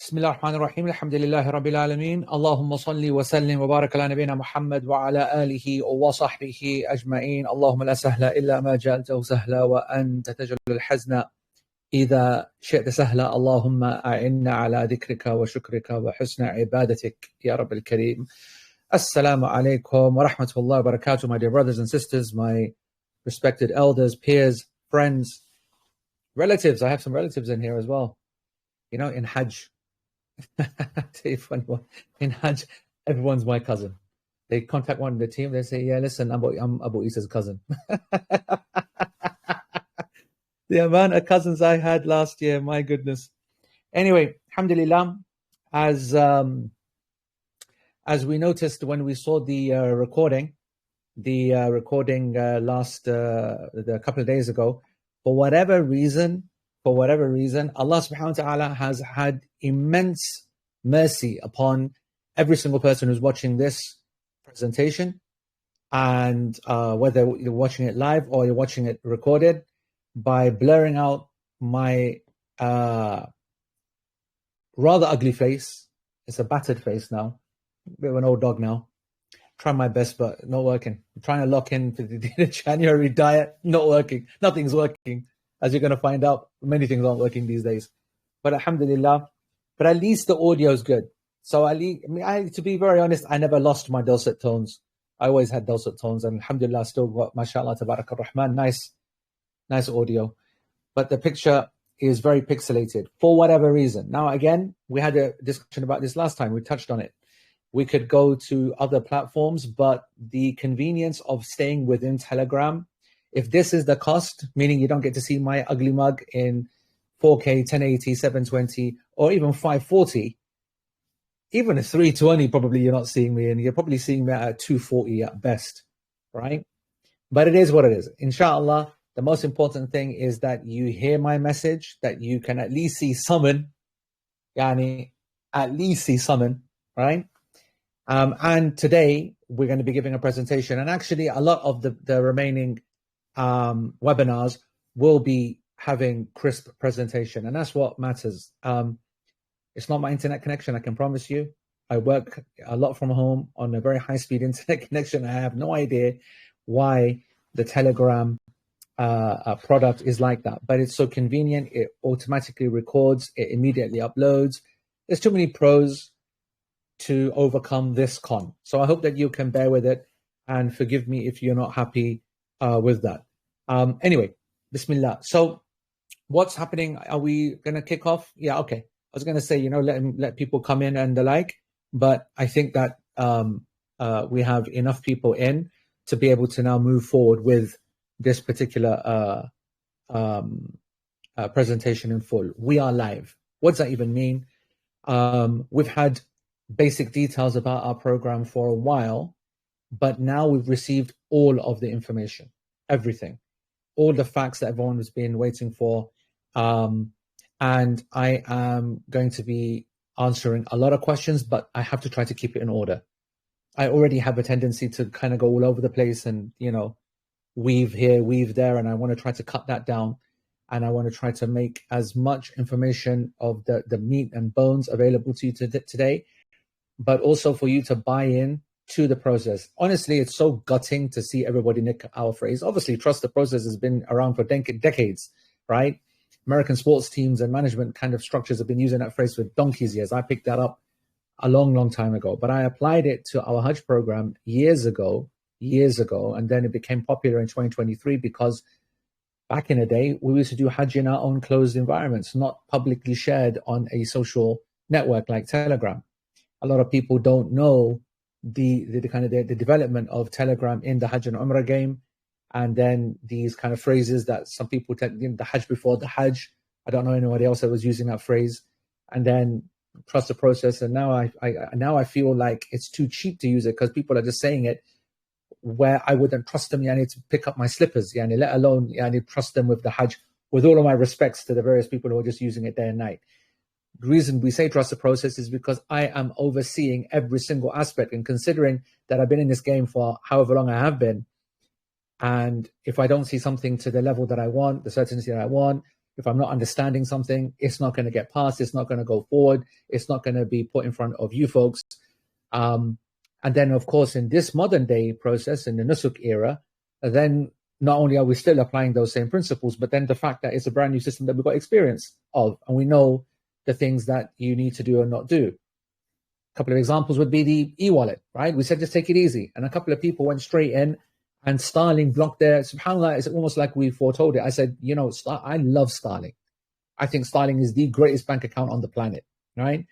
بسم الله الرحمن الرحيم الحمد لله رب العالمين اللهم صل وسلم وبارك على نبينا محمد وعلى آله وصحبه أجمعين اللهم لا سهل إلا ما جعلته سهلا وأنت تجعل الحزن إذا شئت سهلا اللهم أعنا على ذكرك وشكرك وحسن عبادتك يا رب الكريم. Assalamu alaikum wa rahmatullahi wa barakatuh, my dear brothers and sisters, my respected elders, peers, friends, relatives. I have some relatives in here as well. You know, in Hajj, in Hajj, everyone's my cousin. They contact one of the team, they say, yeah, listen, I'm Abu Eesa's cousin. The amount of cousins I had last year, my goodness. Anyway, alhamdulillah, as we noticed when we saw the recording last a couple of days ago, for whatever reason, Allah subhanahu wa ta'ala has had immense mercy upon every single person who's watching this presentation, and whether you're watching it live or you're watching it recorded, by blurring out my rather ugly face. It's a battered face now, a bit of an old dog now. Trying my best, but not working. I'm trying to lock in for the January diet, not working. Nothing's working. As you're going to find out, many things aren't working these days. But alhamdulillah, but at least the audio is good. So to be very honest, I never lost my dulcet tones. I always had dulcet tones, and alhamdulillah, still got, mashallah, tabarak ar-Rahman, nice audio. But the picture is very pixelated for whatever reason. Now, again, we had a discussion about this last time. We touched on it. We could go to other platforms, but the convenience of staying within Telegram, if this is the cost, meaning you don't get to see my ugly mug in 4K, 1080, 720, or even 540, even at 320, probably you're not seeing me, and you're probably seeing me at 240 at best, right? But it is what it is. Inshallah, the most important thing is that you hear my message, that you can at least see summon, right? And today we're going to be giving a presentation, and actually a lot of the remaining webinars will be having crisp presentation, and that's what matters. It's not my internet connection, I can promise you. I work a lot from home on a very high-speed internet connection. I have no idea why the Telegram product is like that, but it's so convenient. It automatically records, it immediately uploads. There's too many pros to overcome this con. So I hope that you can bear with it and forgive me if you're not happy with that. Anyway, Bismillah. So what's happening? Are we going to kick off? Yeah, okay. I was going to say, you know, let people come in and the like, but I think that we have enough people in to be able to now move forward with this particular presentation in full. We are live. What does that even mean? We've had basic details about our program for a while, but now we've received all of the information, everything, all the facts that everyone has been waiting for. And I am going to be answering a lot of questions, but I have to try to keep it in order. I already have a tendency to kind of go all over the place and, you know, weave here, weave there, and I want to try to cut that down. And I want to try to make as much information of the meat and bones available to you today, but also for you to buy in to the process. Honestly, it's so gutting to see everybody nick our phrase. Obviously, trust the process has been around for decades, right? American sports teams and management kind of structures have been using that phrase for donkey's years. I picked that up a long time ago, but I applied it to our Hajj program years ago, and then it became popular in 2023 because back in the day, we used to do Hajj in our own closed environments, not publicly shared on a social network like Telegram. A lot of people don't know the development of Telegram in the Hajj and Umrah game, and then these kind of phrases that some people take, you know, the Hajj before the Hajj. I don't know anybody else that was using that phrase. And then trust the process. And now I feel like it's too cheap to use it because people are just saying it where I wouldn't trust them. I need to pick up my slippers. Let alone I need to trust them with the Hajj. With all of my respects to the various people who are just using it day and night. The reason we say trust the process is because I am overseeing every single aspect, and considering that I've been in this game for however long I have been, and if I don't see something to the level that I want, the certainty that I want, If I'm not understanding something, it's not going to get passed. It's not going to go forward. It's not going to be put in front of you folks. And then, of course, in this modern day process, in the Nusuk era, then not only are we still applying those same principles, but then the fact that it's a brand new system that we've got experience of, and we know the things that you need to do and not do. A couple of examples would be the e-wallet, right? We said just take it easy, and a couple of people went straight in, and Starling blocked their. SubhanAllah, it's almost like we foretold it. I said, I love Starling. I think Starling is the greatest bank account on the planet, right?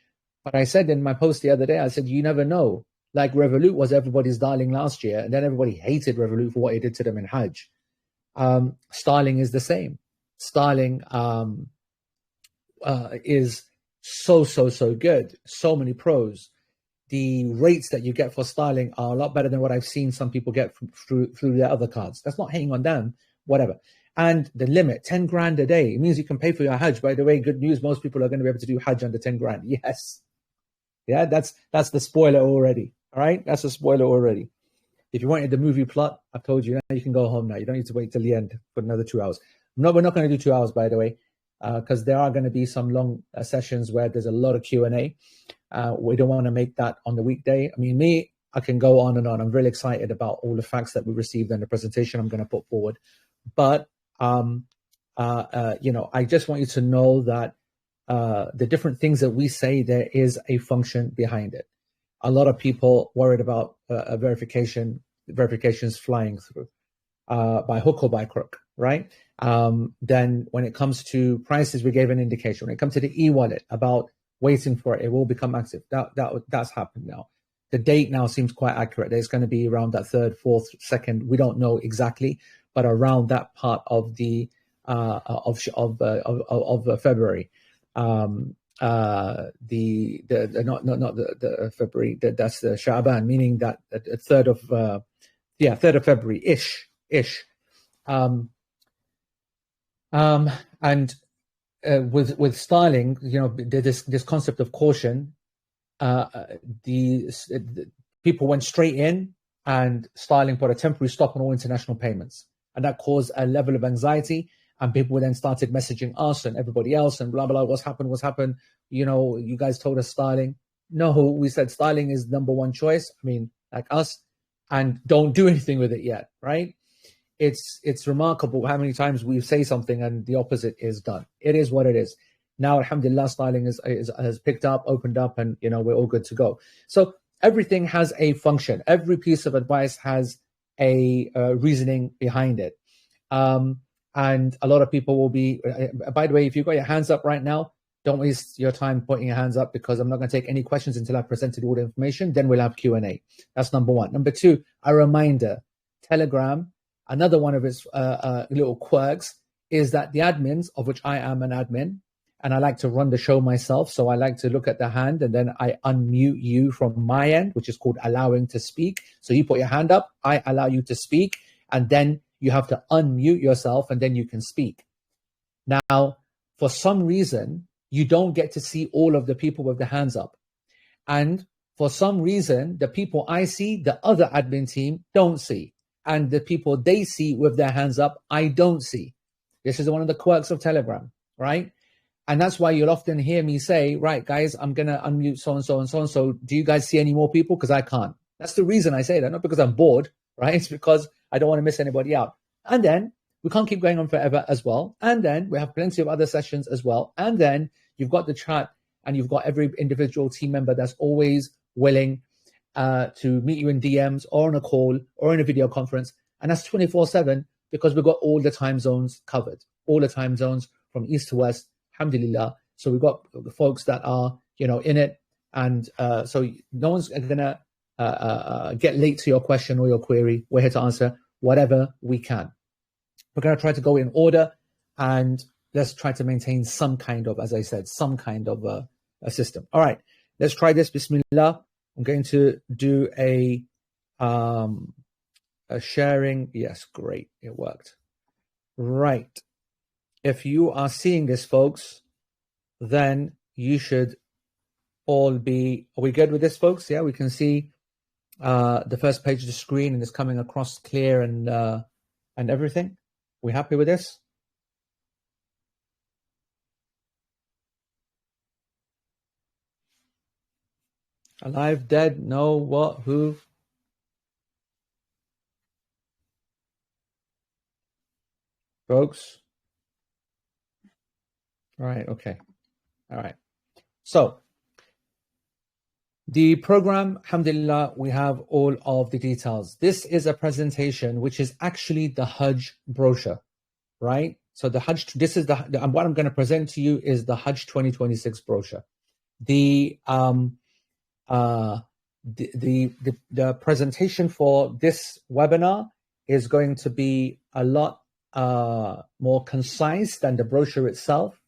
But I said in my post the other day, I said, you never know. Like Revolut was everybody's darling last year, and then everybody hated Revolut for what it did to them in Hajj. Starling is the same. Starling is so good. So many pros. The rates that you get for Starling are a lot better than what I've seen some people get through their other cards. That's not hating on them, whatever. And the limit, 10 grand a day. It means you can pay for your Hajj. By the way, good news, most people are going to be able to do Hajj under 10 grand. Yes. Yeah, that's the spoiler already. All right, that's a spoiler already. If you wanted the movie plot, I've told you, now you can go home now. You don't need to wait till the end for another 2 hours. No, we're not going to do 2 hours, by the way, because there are going to be some long sessions where there's a lot of Q&A. We don't want to make that on the weekday. I mean, I can go on and on. I'm really excited about all the facts that we received and the presentation I'm going to put forward. But, I just want you to know that the different things that we say, there is a function behind it. A lot of people worried about verifications flying through by hook or by crook, right? Then when it comes to prices, we gave an indication. When it comes to the e-wallet, about waiting for it, it will become active. That's happened now. The date now seems quite accurate. It's going to be around that 3rd, 4th, 2nd. We don't know exactly, but around that part of the of February. Not the February. That's the Sha'ban, meaning that 3rd of February ish. And with Starling, this concept of caution, the people went straight in, and Starling put a temporary stop on all international payments, and that caused a level of anxiety. And people then started messaging us and everybody else and blah, blah, what's happened? You guys told us Starling. No, we said Starling is number one choice. I mean, like us, and don't do anything with it yet, right? It's remarkable how many times we say something and the opposite is done. It is what it is. Now, alhamdulillah, Starling has picked up, opened up, and, we're all good to go. So everything has a function. Every piece of advice has a reasoning behind it. And a lot of people will be, by the way, if you've got your hands up right now, don't waste your time putting your hands up, because I'm not going to take any questions until I've presented all the information. Then we'll have Q&A. That's number one. Number two, a reminder, Telegram, another one of its little quirks is that the admins, of which I am an admin, and I like to run the show myself, so I like to look at the hand and then I unmute you from my end, which is called allowing to speak. So you put your hand up, I allow you to speak, and then you have to unmute yourself and then you can speak. Now, for some reason, you don't get to see all of the people with the hands up. And for some reason, the people I see, the other admin team don't see. And the people they see with their hands up, I don't see. This is one of the quirks of Telegram, right? And that's why you'll often hear me say, right, guys, I'm going to unmute so-and-so and so-and-so. Do you guys see any more people? Because I can't. That's the reason I say that, not because I'm bored, right? It's because I don't want to miss anybody out. And then we can't keep going on forever as well. And then we have plenty of other sessions as well. And then you've got the chat, and you've got every individual team member that's always willing to meet you in DMs or on a call or in a video conference. And that's 24/7, because we've got all the time zones covered, all the time zones from east to west, alhamdulillah. So we've got the folks that are, in it. And so no one's going to get late to your question or your query. We're here to answer whatever we can. We're going to try to go in order, and let's try to maintain some kind of, as I said, some kind of a system. All right, let's try this. Bismillah. I'm going to do a sharing. Yes, great. It worked. Right. If you are seeing this, folks, then you should all be, are we good with this, folks? Yeah, we can see the first page of the screen, and it's coming across clear and everything. We happy with this? Alive, dead, no, what, who? Folks? All right, okay. All right. So, the program, alhamdulillah, we have all of the details. This is a presentation which is actually the Hajj brochure, right? So the Hajj, this is what I'm going to present to you is the Hajj 2026 brochure. The presentation for this webinar is going to be a lot more concise than the brochure itself.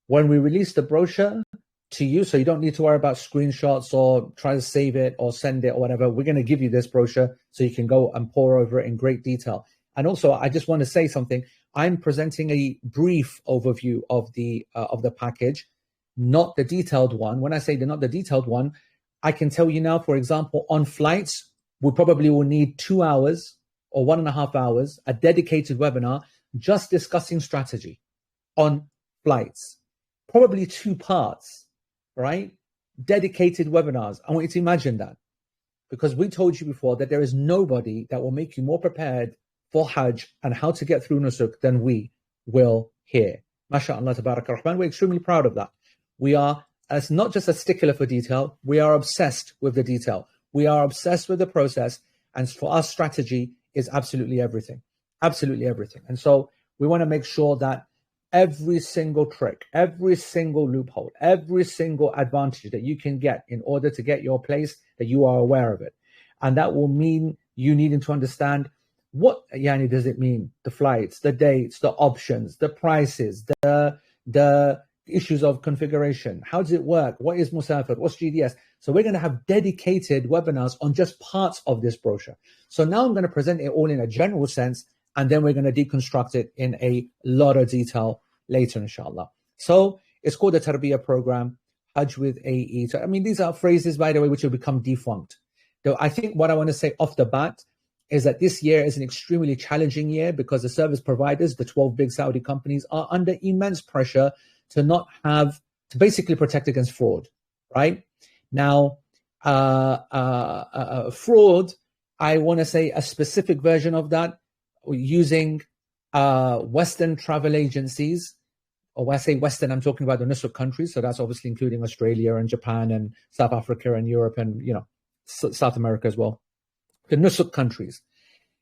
When we release the brochure to you, so you don't need to worry about screenshots or try to save it or send it or whatever, we're going to give you this brochure so you can go and pore over it in great detail. And also, I just want to say something. I'm presenting a brief overview of the package, not the detailed one. When I say not the detailed one, I can tell you now, for example, on flights, we probably will need 2 hours or 1.5 hours, a dedicated webinar just discussing strategy on flights. Probably 2 parts, right? Dedicated webinars. I want you to imagine that, because we told you before that there is nobody that will make you more prepared for Hajj and how to get through Nusuk than we will here. MashaAllah, Tabarak Rahman. We're extremely proud of that. We are, as not just a stickler for detail, we are obsessed with the detail. We are obsessed with the process. And for us, strategy is absolutely everything. Absolutely everything. And so we want to make sure that every single trick, every single loophole, every single advantage that you can get in order to get your place, that you are aware of it. And that will mean you needing to understand what yani does it mean, the flights, the dates, the options, the prices, the issues of configuration. How does it work? What is Musafir? What's GDS? So we're going to have dedicated webinars on just parts of this brochure. So now I'm going to present it all in a general sense, and then we're going to deconstruct it in a lot of detail later, inshallah. So it's called the Tarbiyah Program, Hajj with AE. So, I mean, these are phrases, by the way, which will become defunct. Though I think what I want to say off the bat is that this year is an extremely challenging year because the service providers, the 12 big Saudi companies, are under immense pressure to basically protect against fraud, right? Now, fraud, I want to say a specific version of that, using Western travel agencies. Or when I say Western, I'm talking about the Nusuk countries. So that's obviously including Australia and Japan and South Africa and Europe and, South America as well. The Nusuk countries.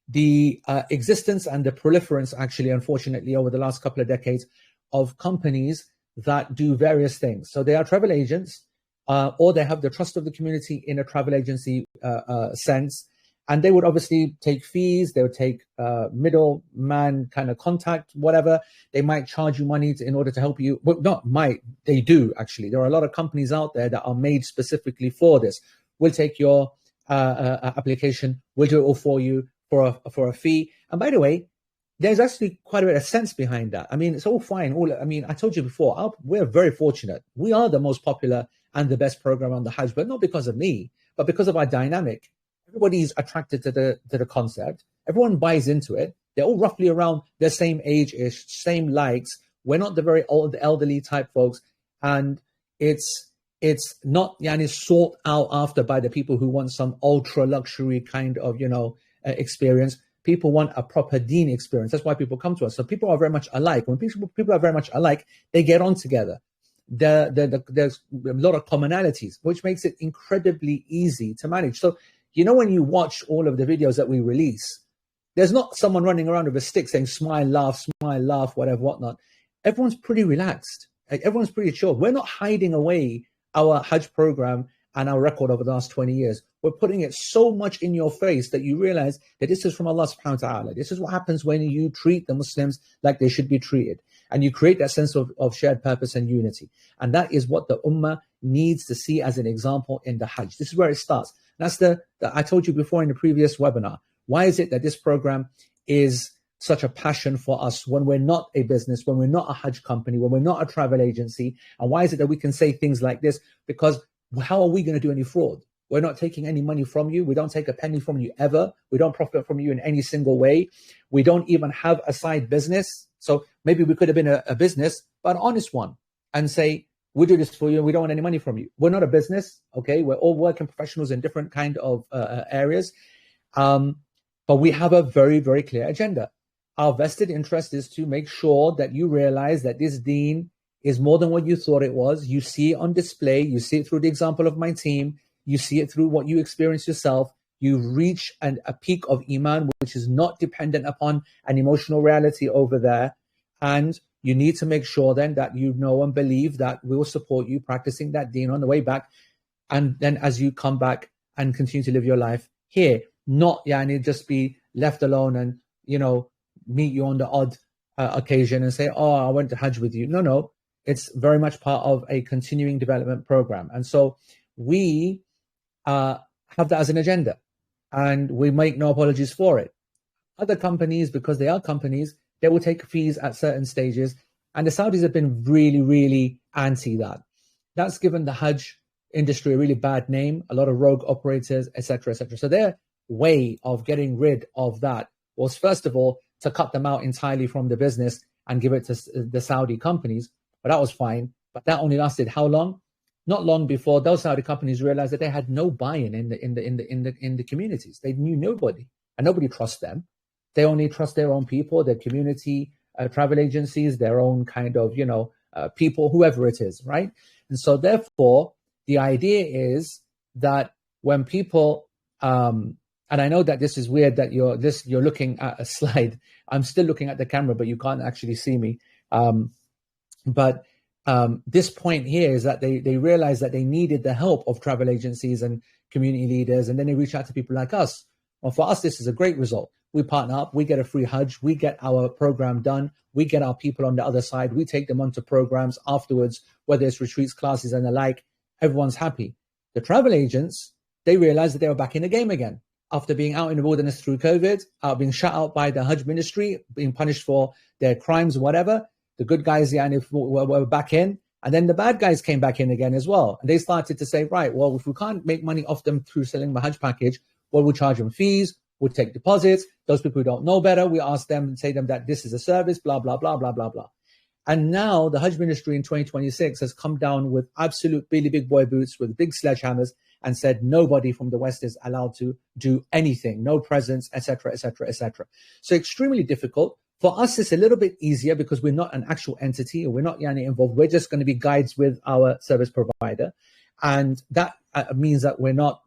The existence and the proliferance, actually, unfortunately, over the last couple of decades of companies that do various things. So they are travel agents, or they have the trust of the community in a travel agency sense. And they would obviously take fees. They would take middleman kind of contact, whatever. They might charge you money in order to help you. Well, not might, they do actually. There are a lot of companies out there that are made specifically for this. We'll take your application. We'll do it all for you for a fee. And by the way, there's actually quite a bit of sense behind that. I mean, it's all fine. I told you before, we're very fortunate. We are the most popular and the best program on the Hajj, but not because of me, but because of our dynamic. Everybody's attracted to the concept. Everyone buys into it. They're all roughly around the same age-ish, same likes. We're not the very old, elderly type folks. And it's not sought out after by the people who want some ultra luxury kind of, experience. People want a proper deen experience. That's why people come to us. So people are very much alike. When people are very much alike, they get on together. There's a lot of commonalities, which makes it incredibly easy to manage. So, when you watch all of the videos that we release, there's not someone running around with a stick saying, smile, laugh, whatever, whatnot. Everyone's pretty relaxed. Everyone's pretty chill. We're not hiding away our Hajj program and our record over the last 20 years. We're putting it so much in your face that you realize that this is from Allah subhanahu wa ta'ala. This is what happens when you treat the Muslims like they should be treated. And you create that sense of shared purpose and unity. And that is what the Ummah needs to see as an example in the Hajj. This is where it starts. That's I told you before in the previous webinar. Why is it that this program is such a passion for us when we're not a business, when we're not a Hajj company, when we're not a travel agency? And why is it that we can say things like this? Because how are we going to do any fraud? We're not taking any money from you. We don't take a penny from you ever. We don't profit from you in any single way. We don't even have a side business. So maybe we could have been a business, but an honest one, and say, we do this for you and we don't want any money from you. We're not a business, okay? We're all working professionals in different kind of areas. But we have a very, very clear agenda. Our vested interest is to make sure that you realize that this deen is more than what you thought it was. You see it on display. You see it through the example of my team. You see it through what you experience yourself. You reach a peak of iman, which is not dependent upon an emotional reality over there. And you need to make sure then that you know and believe that we will support you practicing that deen on the way back. And then as you come back and continue to live your life here, not just be left alone and, meet you on the odd occasion and say, oh, I went to Hajj with you. No, it's very much part of a continuing development program. And so we have that as an agenda and we make no apologies for it. Other companies, because they are companies, they will take fees at certain stages. And the Saudis have been really, really anti that. That's given the Hajj industry a really bad name, a lot of rogue operators, etc., etc. So their way of getting rid of that was, first of all, to cut them out entirely from the business and give it to the Saudi companies. But that was fine. But that only lasted how long? Not long before those Saudi companies realized that they had no buy-in in the communities. They knew nobody, and nobody trusts them. They only trust their own people, their community, travel agencies, their own kind of people, whoever it is, right? And so therefore, the idea is that when people and I know that this is weird that you're looking at a slide. I'm still looking at the camera, but you can't actually see me. But this point here is that they realized that they needed the help of travel agencies and community leaders, and then they reach out to people like us. Well, for us, this is a great result. We partner up, we get a free Hajj, we get our program done, we get our people on the other side, we take them onto programs afterwards, whether it's retreats, classes, and the like. Everyone's happy. The travel agents, they realized that they were back in the game again. After being out in the wilderness through COVID, being shut out by the Hajj ministry, being punished for their crimes, whatever, the good guys were back in, and then the bad guys came back in again as well. And they started to say, right, well, if we can't make money off them through selling the Hajj package, well, we'll charge them fees, we'll take deposits. Those people who don't know better, we ask them and say them that this is a service, blah, blah, blah, blah, blah, blah. And now the Hajj ministry in 2026 has come down with absolute really big boy boots with big sledgehammers and said nobody from the West is allowed to do anything, no presence, etc., etc., etc. So extremely difficult. For us, it's a little bit easier because we're not an actual entity or we're not involved. We're just going to be guides with our service provider. And that means that we're not,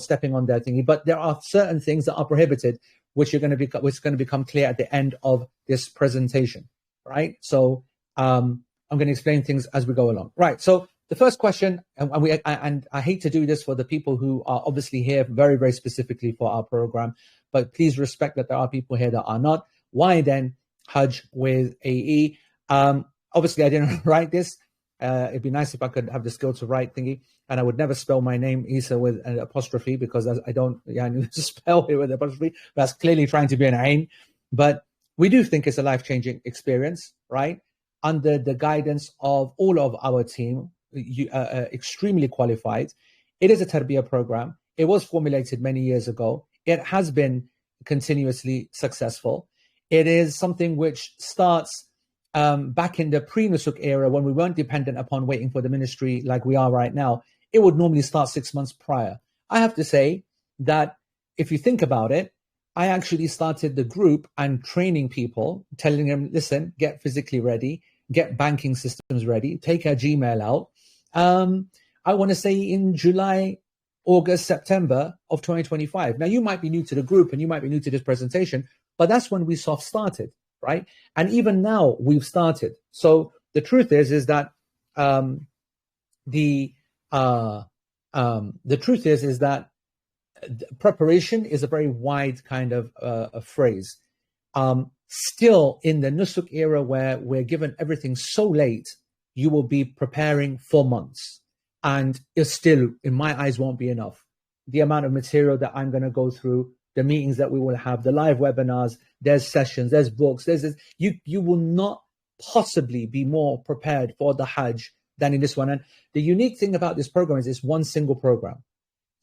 stepping on their thingy. But there are certain things that are prohibited, which is going to become clear at the end of this presentation, right? So I'm going to explain things as we go along. Right. So the first question, and I hate to do this for the people who are obviously here very, very specifically for our program, but please respect that there are people here that are not. Why then Hajj with AE? Obviously, I didn't write this. It'd be nice if I could have the skill to write thingy, and I would never spell my name Eesa with an apostrophe because I don't need to spell it with an apostrophe. That's clearly trying to be an ain. But we do think it's a life-changing experience, right? Under the guidance of all of our team, extremely qualified. It is a Tarbiyah program. It was formulated many years ago. It has been continuously successful. It is something which starts back in the pre-Nusuk era when we weren't dependent upon waiting for the ministry like we are right now. It would normally start 6 months prior. I have to say that if you think about it, I actually started the group and training people, telling them, listen, get physically ready, get banking systems ready, take our Gmail out. I want to say in July, August, September of 2025. Now, you might be new to the group and you might be new to this presentation, but that's when we soft started, right? And even now we've started. So the truth is that the truth is that preparation is a very wide kind of a phrase. Still in the Nusuk era where we're given everything so late, you will be preparing for months. And it still, in my eyes, won't be enough. The amount of material that I'm going to go through, the meetings that we will have, the live webinars, there's sessions, there's books, there's this. You will not possibly be more prepared for the Hajj than in this one. And the unique thing about this program is it's one single program.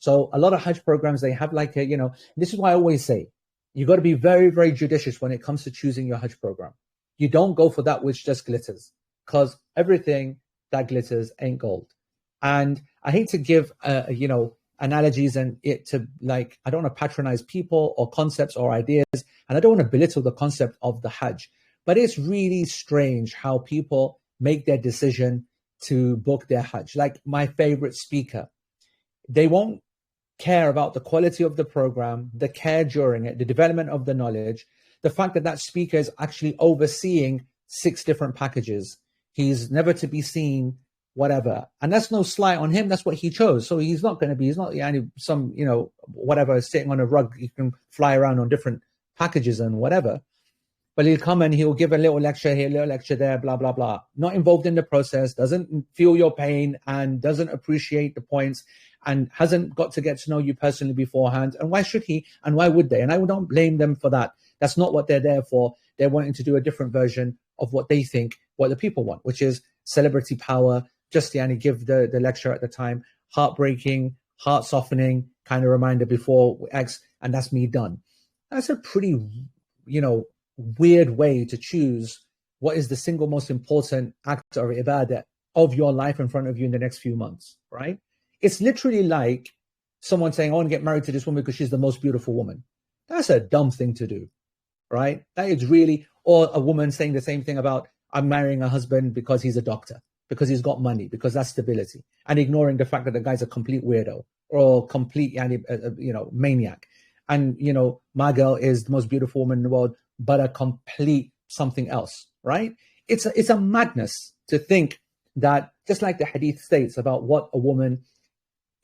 So a lot of Hajj programs, they have like this is why I always say, you got to be very, very judicious when it comes to choosing your Hajj program. You don't go for that which just glitters, because everything that glitters ain't gold. And I hate to give, analogies and it to like, I don't want to patronize people or concepts or ideas, and I don't want to belittle the concept of the Hajj, but it's really strange how people make their decision to book their Hajj. Like my favorite speaker, they won't care about the quality of the program, the care during it, the development of the knowledge, the fact that that speaker is actually overseeing 6 different packages. He's never to be seen, whatever. And that's no slight on him. That's what he chose. So he's not some, whatever, sitting on a rug. You can fly around on different packages and whatever. But he'll come and he'll give a little lecture here, a little lecture there, blah, blah, blah. Not involved in the process, doesn't feel your pain and doesn't appreciate the points and hasn't got to get to know you personally beforehand. And why should he? And why would they? And I don't blame them for that. That's not what they're there for. They're wanting to do a different version of what they think, what the people want, which is celebrity power. Just give the lecture at the time, heartbreaking, heart softening kind of reminder before X, and that's me done. That's a pretty, weird way to choose what is the single most important act or ibadah of your life in front of you in the next few months, right? It's literally like someone saying, I want to get married to this woman because she's the most beautiful woman. That's a dumb thing to do, right? That is really, or a woman saying the same thing about, I'm marrying a husband because he's a doctor, because he's got money, because that's stability, and ignoring the fact that the guy's a complete weirdo or complete, maniac. And, my girl is the most beautiful woman in the world, but a complete something else, right? It's a madness to think that, just like the hadith states about what a woman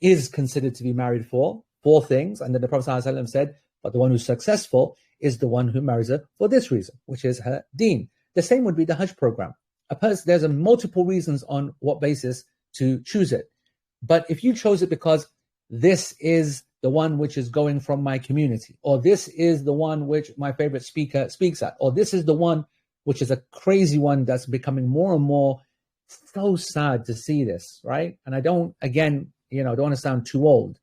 is considered to be married for 4 things. And then the Prophet ﷺ said, but the one who's successful is the one who marries her for this reason, which is her deen. The same would be the Hajj program. There's a multiple reasons on what basis to choose it. But if you chose it because this is the one which is going from my community, or this is the one which my favorite speaker speaks at, or this is the one which is a crazy one that's becoming more and more, so sad to see this, right? And I don't want to sound too old,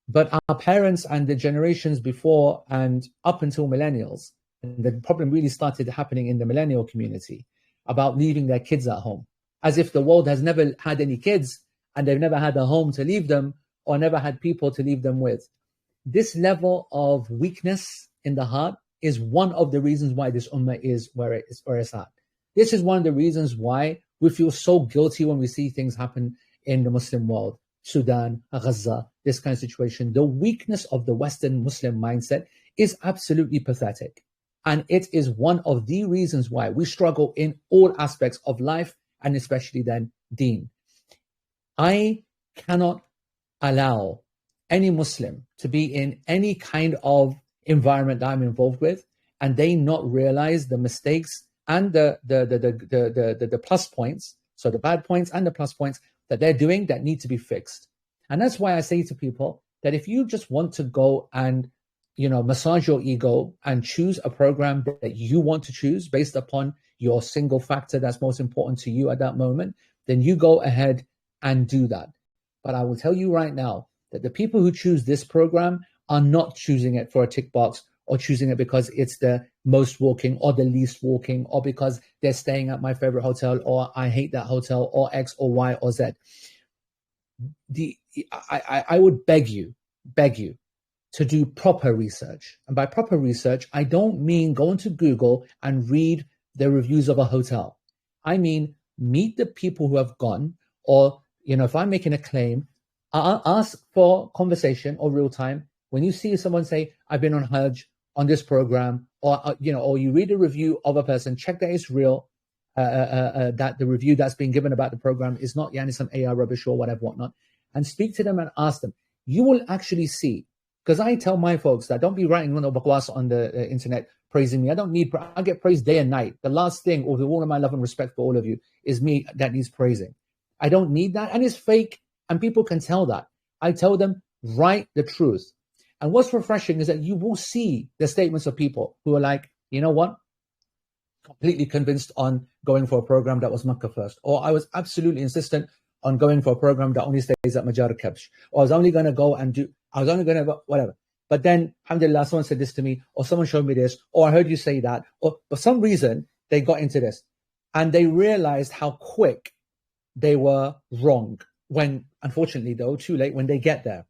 but our parents and the generations before and up until millennials, and the problem really started happening in the millennial community about leaving their kids at home, as if the world has never had any kids and they've never had a home to leave them or never had people to leave them with. This level of weakness in the heart is one of the reasons why this ummah is where it's at. This is one of the reasons why we feel so guilty when we see things happen in the Muslim world. Sudan, Gaza, this kind of situation. The weakness of the Western Muslim mindset is absolutely pathetic. And it is one of the reasons why we struggle in all aspects of life, and especially then deen. I cannot allow any Muslim to be in any kind of environment that I'm involved with and they not realize the mistakes and the plus points, so the bad points and the plus points that they're doing that need to be fixed. And that's why I say to people that if you just want to go and massage your ego and choose a program that you want to choose based upon your single factor that's most important to you at that moment, then you go ahead and do that. But I will tell you right now that the people who choose this program are not choosing it for a tick box or choosing it because it's the most walking or the least walking or because they're staying at my favorite hotel or I hate that hotel or X or Y or Z. I would beg you to do proper research. And by proper research, I don't mean go into Google and read the reviews of a hotel. I mean, meet the people who have gone, or, if I'm making a claim, I'll ask for conversation or real time. When you see someone say, I've been on Hajj on this program, or you read a review of a person, check that it's real, that the review that's being given about the program is not some AI rubbish or whatnot, and speak to them and ask them. You will actually see, because I tell my folks that don't be writing bakwas on the internet praising me. I get praised day and night. The last thing, with all of my love and respect for all of you, is me that needs praising. I don't need that, and it's fake, and people can tell that. I tell them, write the truth. And what's refreshing is that you will see the statements of people who are like, you know what? Completely convinced on going for a program that was Makkah first. Or I was absolutely insistent on going for a program that only stays at Majar Kabsh. Or I was only going to go and whatever. But then, alhamdulillah, someone said this to me, or someone showed me this, or I heard you say that, or for some reason, they got into this. And they realized how quick they were wrong. When, unfortunately though, too late when they get there.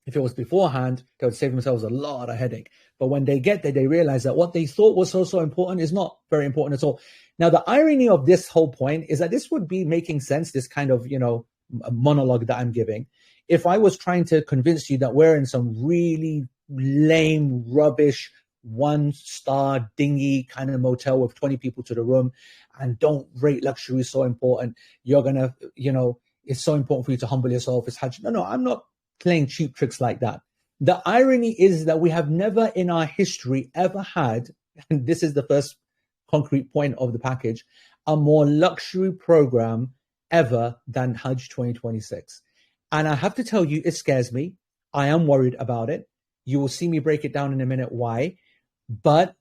If it was beforehand, they would save themselves a lot of headache. But when they get there, they realize that what they thought was so important is not very important at all. Now, the irony of this whole point is that this would be making sense, this kind of, monologue that I'm giving, if I was trying to convince you that we're in some really lame, rubbish, 1-star dingy kind of motel with 20 people to the room and don't rate luxury so important. You're going to, it's so important for you to humble yourself. It's Hajj. No, I'm not playing cheap tricks like that. The irony is that we have never in our history ever had, and this is the first concrete point of the package, a more luxury program ever than Hajj 2026. And I have to tell you, it scares me. I am worried about it. You will see me break it down in a minute why. But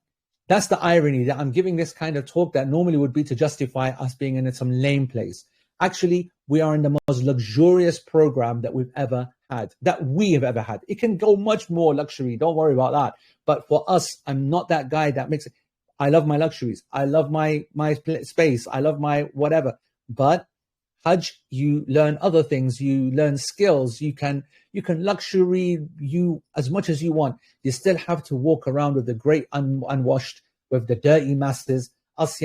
that's the irony, that I'm giving this kind of talk that normally would be to justify us being in some lame place. Actually, we are in the most luxurious program that we've ever had, that we have ever had. It can go much more luxury. Don't worry about that. But for us, I'm not that guy that makes it. I love my luxuries. I love my space. I love my whatever. But Hajj, you learn other things. You learn skills. You can luxury you as much as you want. You still have to walk around with the great unwashed, with the dirty masses, us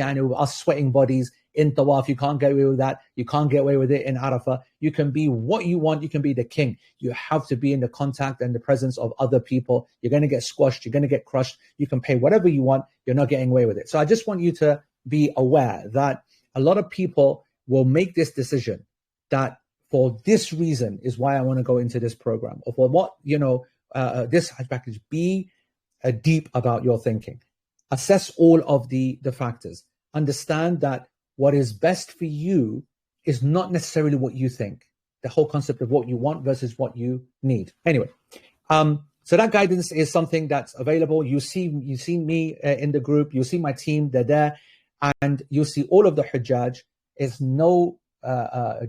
sweating bodies in Tawaf. You can't get away with that. You can't get away with it in Arafah. You can be what you want. You can be the king. You have to be in the contact and the presence of other people. You're going to get squashed. You're going to get crushed. You can pay whatever you want. You're not getting away with it. So I just want you to be aware that a lot of people will make this decision that for this reason is why I want to go into this program, or for what, this Hajj package. Be deep about your thinking. Assess all of the factors. Understand that what is best for you is not necessarily what you think. The whole concept of what you want versus what you need. Anyway, so that guidance is something that's available. You've seen me in the group. You'll see my team. They're there. And you'll see all of the Hujjaj. It's no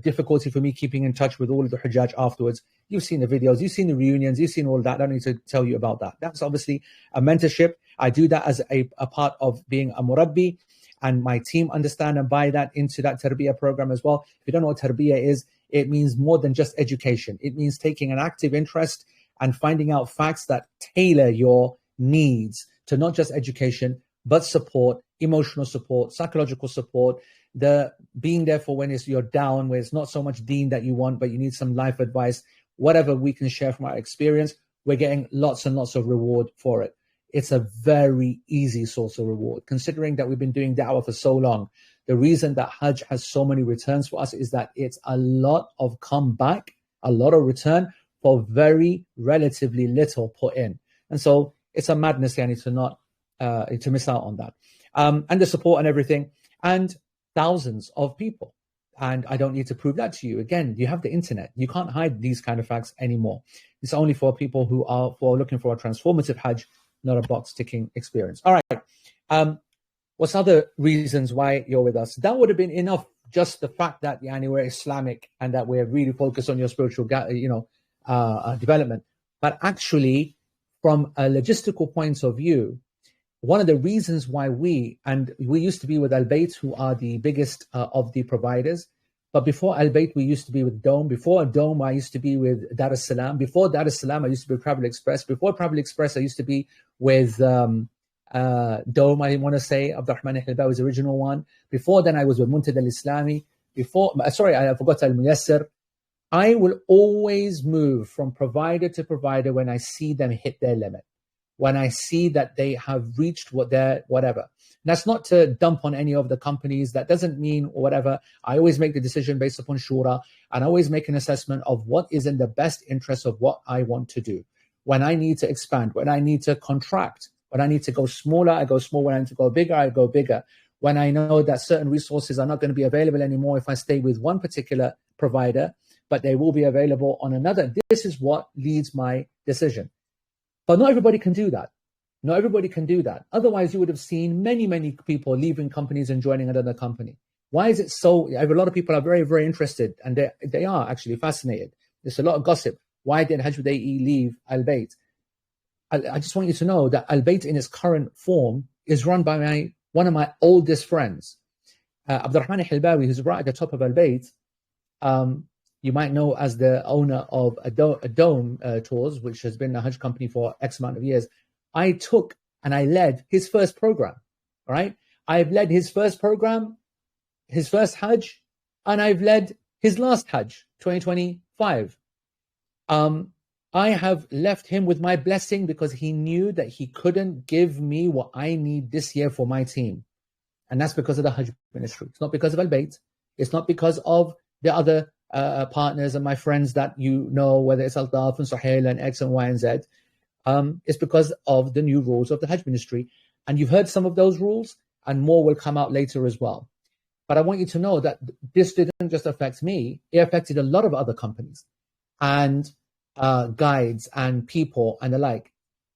difficulty for me keeping in touch with all of the Hujjaj afterwards. You've seen the videos. You've seen the reunions. You've seen all that. I don't need to tell you about that. That's obviously a mentorship. I do that as a part of being a murabbi. And my team understand and buy that into that Tarbiyah program as well. If you don't know what Tarbiyah is, it means more than just education. It means taking an active interest and finding out facts that tailor your needs to not just education, but support, emotional support, psychological support, the being there for when you're down, where it's not so much deen that you want, but you need some life advice. Whatever we can share from our experience, we're getting lots and lots of reward for it. It's a very easy source of reward, considering that we've been doing da'wah for so long. The reason that Hajj has so many returns for us is that it's a lot of comeback, a lot of return for very relatively little put in. And so it's a madness, Yani, to miss out on that. And the support and everything, and thousands of people. And I don't need to prove that to you. Again, you have the internet. You can't hide these kind of facts anymore. It's only for people who are looking for a transformative Hajj, not a box ticking experience. All right. What's other reasons why you're with us? That would have been enough. Just the fact that we're Islamic and that we're really focused on your spiritual, development. But actually, from a logistical point of view, one of the reasons why we used to be with Al-Bayt, who are the biggest of the providers. But before Al-Bayt, we used to be with Dome. Before Dome, I used to be with Dar es-Salaam. Before Dar es-Salaam, I used to be with Travel Express. Before Travel Express, I used to be with Dome, I want to say. Abdurrahman al-Hilba was the original one. Before then, I was with Muntada al-Islami. I forgot Al-Muyassir. I will always move from provider to provider when I see them hit their limit, when I see that they have reached whatever. And that's not to dump on any of the companies. That doesn't mean whatever. I always make the decision based upon shura, and I always make an assessment of what is in the best interest of what I want to do. When I need to expand, when I need to contract, when I need to go smaller, I go small. When I need to go bigger, I go bigger. When I know that certain resources are not going to be available anymore if I stay with one particular provider, but they will be available on another. This is what leads my decision. But not everybody can do that. Not everybody can do that. Otherwise, you would have seen many, many people leaving companies and joining another company. Why is it so? A lot of people are very, very interested, and they are actually fascinated. There's a lot of gossip. Why did Hajj AE leave Al-Bayt? I just want you to know that Al-Bayt in its current form is run by one of my oldest friends. Abdurrahman al-Hilbawi, who's right at the top of Al-Bayt, you might know as the owner of Dome Tours, which has been a Hajj company for X amount of years. I took and I led his first program, all right? I've led his first program, his first Hajj, and I've led his last Hajj, 2025. I have left him with my blessing because he knew that he couldn't give me what I need this year for my team. And that's because of the Hajj ministry. It's not because of Al-Bayt. It's not because of the other partners and my friends that you know, whether it's Altaf and Sahel and X and Y and Z. It's because of the new rules of the Hajj ministry. And you've heard some of those rules, and more will come out later as well. But I want you to know that this didn't just affect me. It affected a lot of other companies and guides and people and the like.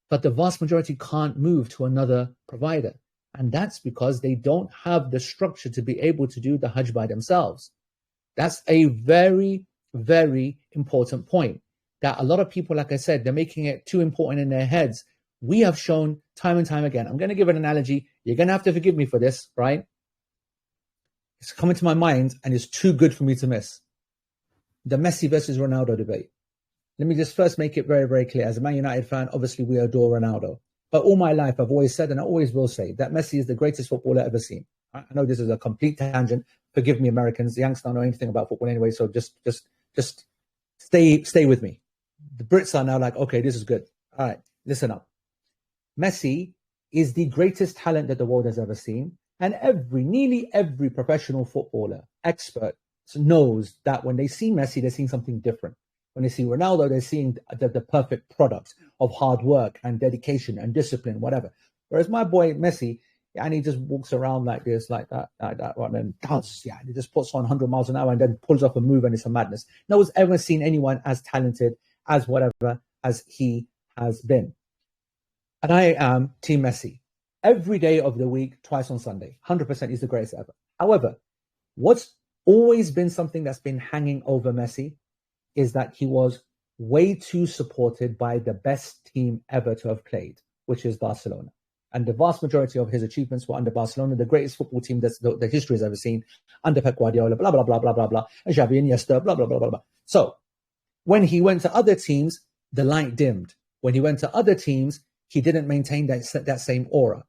But the vast majority can't move to another provider. And that's because they don't have the structure to be able to do the Hajj by themselves. That's a very, very important point. That a lot of people, like I said, they're making it too important in their heads. We have shown time and time again. I'm going to give an analogy. You're going to have to forgive me for this, right? It's coming to my mind and it's too good for me to miss. The Messi versus Ronaldo debate. Let me just first make it very, very clear. As a Man United fan, obviously we adore Ronaldo. But all my life, I've always said, and I always will say, that Messi is the greatest footballer ever seen. I know this is a complete tangent. Forgive me, Americans. The Yanks don't know anything about football anyway, so just stay with me. The Brits are now like, okay, this is good. All right, listen up. Messi is the greatest talent that the world has ever seen. And nearly every professional footballer, expert, knows that when they see Messi, they're seeing something different. When they see Ronaldo, they're seeing the perfect product of hard work and dedication and discipline, whatever. Whereas my boy Messi, and he just walks around like this, like that, and then does, and he just puts on 100 miles an hour and then pulls off a move and it's a madness. No one's ever seen anyone as talented as whatever as he has been. And I am Team Messi. Every day of the week, twice on Sunday. 100% he's the greatest ever. However, what's always been something that's been hanging over Messi is that he was way too supported by the best team ever to have played, which is Barcelona. And the vast majority of his achievements were under Barcelona, the greatest football team that the history has ever seen, under Pep Guardiola, blah, blah, blah, blah, blah, blah, and Xavi, Iniesta, blah, blah, blah, blah, blah. So when he went to other teams, the light dimmed. When he went to other teams, he didn't maintain that same aura.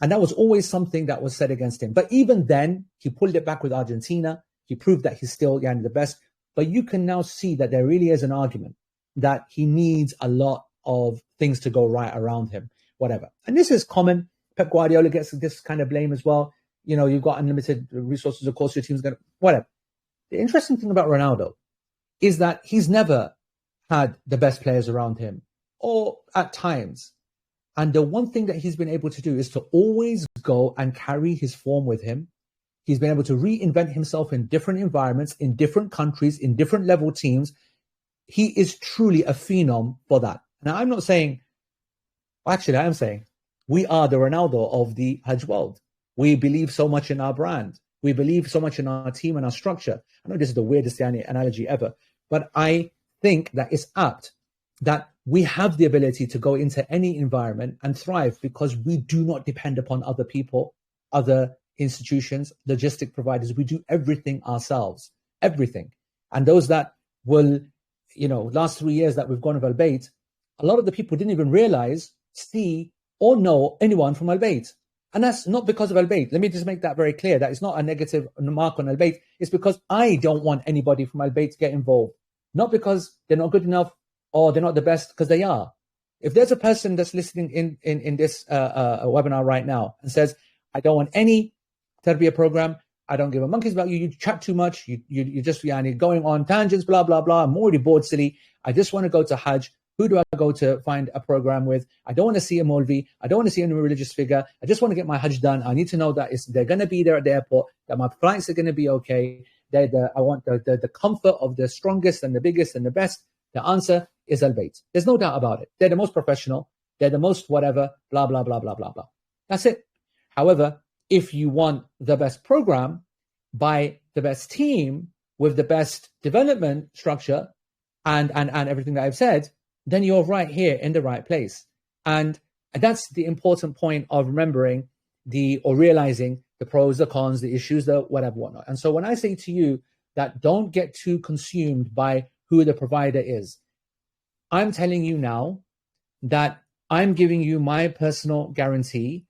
And that was always something that was said against him. But even then, he pulled it back with Argentina. He proved that he's still the best. But you can now see that there really is an argument that he needs a lot of things to go right around him, whatever. And this is common. Pep Guardiola gets this kind of blame as well. You know, you've got unlimited resources. Of course, your team's going to, whatever. The interesting thing about Ronaldo is that he's never had the best players around him, or at times. And the one thing that he's been able to do is to always go and carry his form with him. He's been able to reinvent himself in different environments, in different countries, in different level teams. He is truly a phenom for that. Now, I'm not saying, actually, I am saying, we are the Ronaldo of the Hajj world. We believe so much in our brand. We believe so much in our team and our structure. I know this is the weirdest analogy ever, but I think that it's apt that we have the ability to go into any environment and thrive because we do not depend upon other people, other institutions, logistic providers. We do everything ourselves, everything. And those that will, last 3 years that we've gone of Al-Bayt, a lot of the people didn't even realize, see, or know anyone from Al-Bayt. And that's not because of Al-Bayt. Let me just make that very clear. That it's not a negative mark on Al-Bayt. It's because I don't want anybody from Al-Bayt to get involved. Not because they're not good enough or they're not the best, because they are. If there's a person that's listening in this webinar right now and says, I don't want any Tarbiyah program, I don't give a monkey's about you, you chat too much, you just going on tangents, blah, blah, blah, I'm already bored, silly, I just want to go to Hajj, who do I go to find a program with? I don't want to see a Molvi, I don't want to see any religious figure, I just want to get my Hajj done, I need to know that they're going to be there at the airport, that my flights are going to be okay, I want the comfort of the strongest and the biggest and the best. The answer is Al-Bayt. There's no doubt about it. They're the most professional. They're the most whatever, blah, blah, blah, blah, blah, blah. That's it. However, if you want the best program by the best team with the best development structure and everything that I've said, then you're right here in the right place. And that's the important point of remembering or realizing the pros, the cons, the issues, the whatever, whatnot. And so when I say to you that don't get too consumed by who the provider is, I'm telling you now that I'm giving you my personal guarantee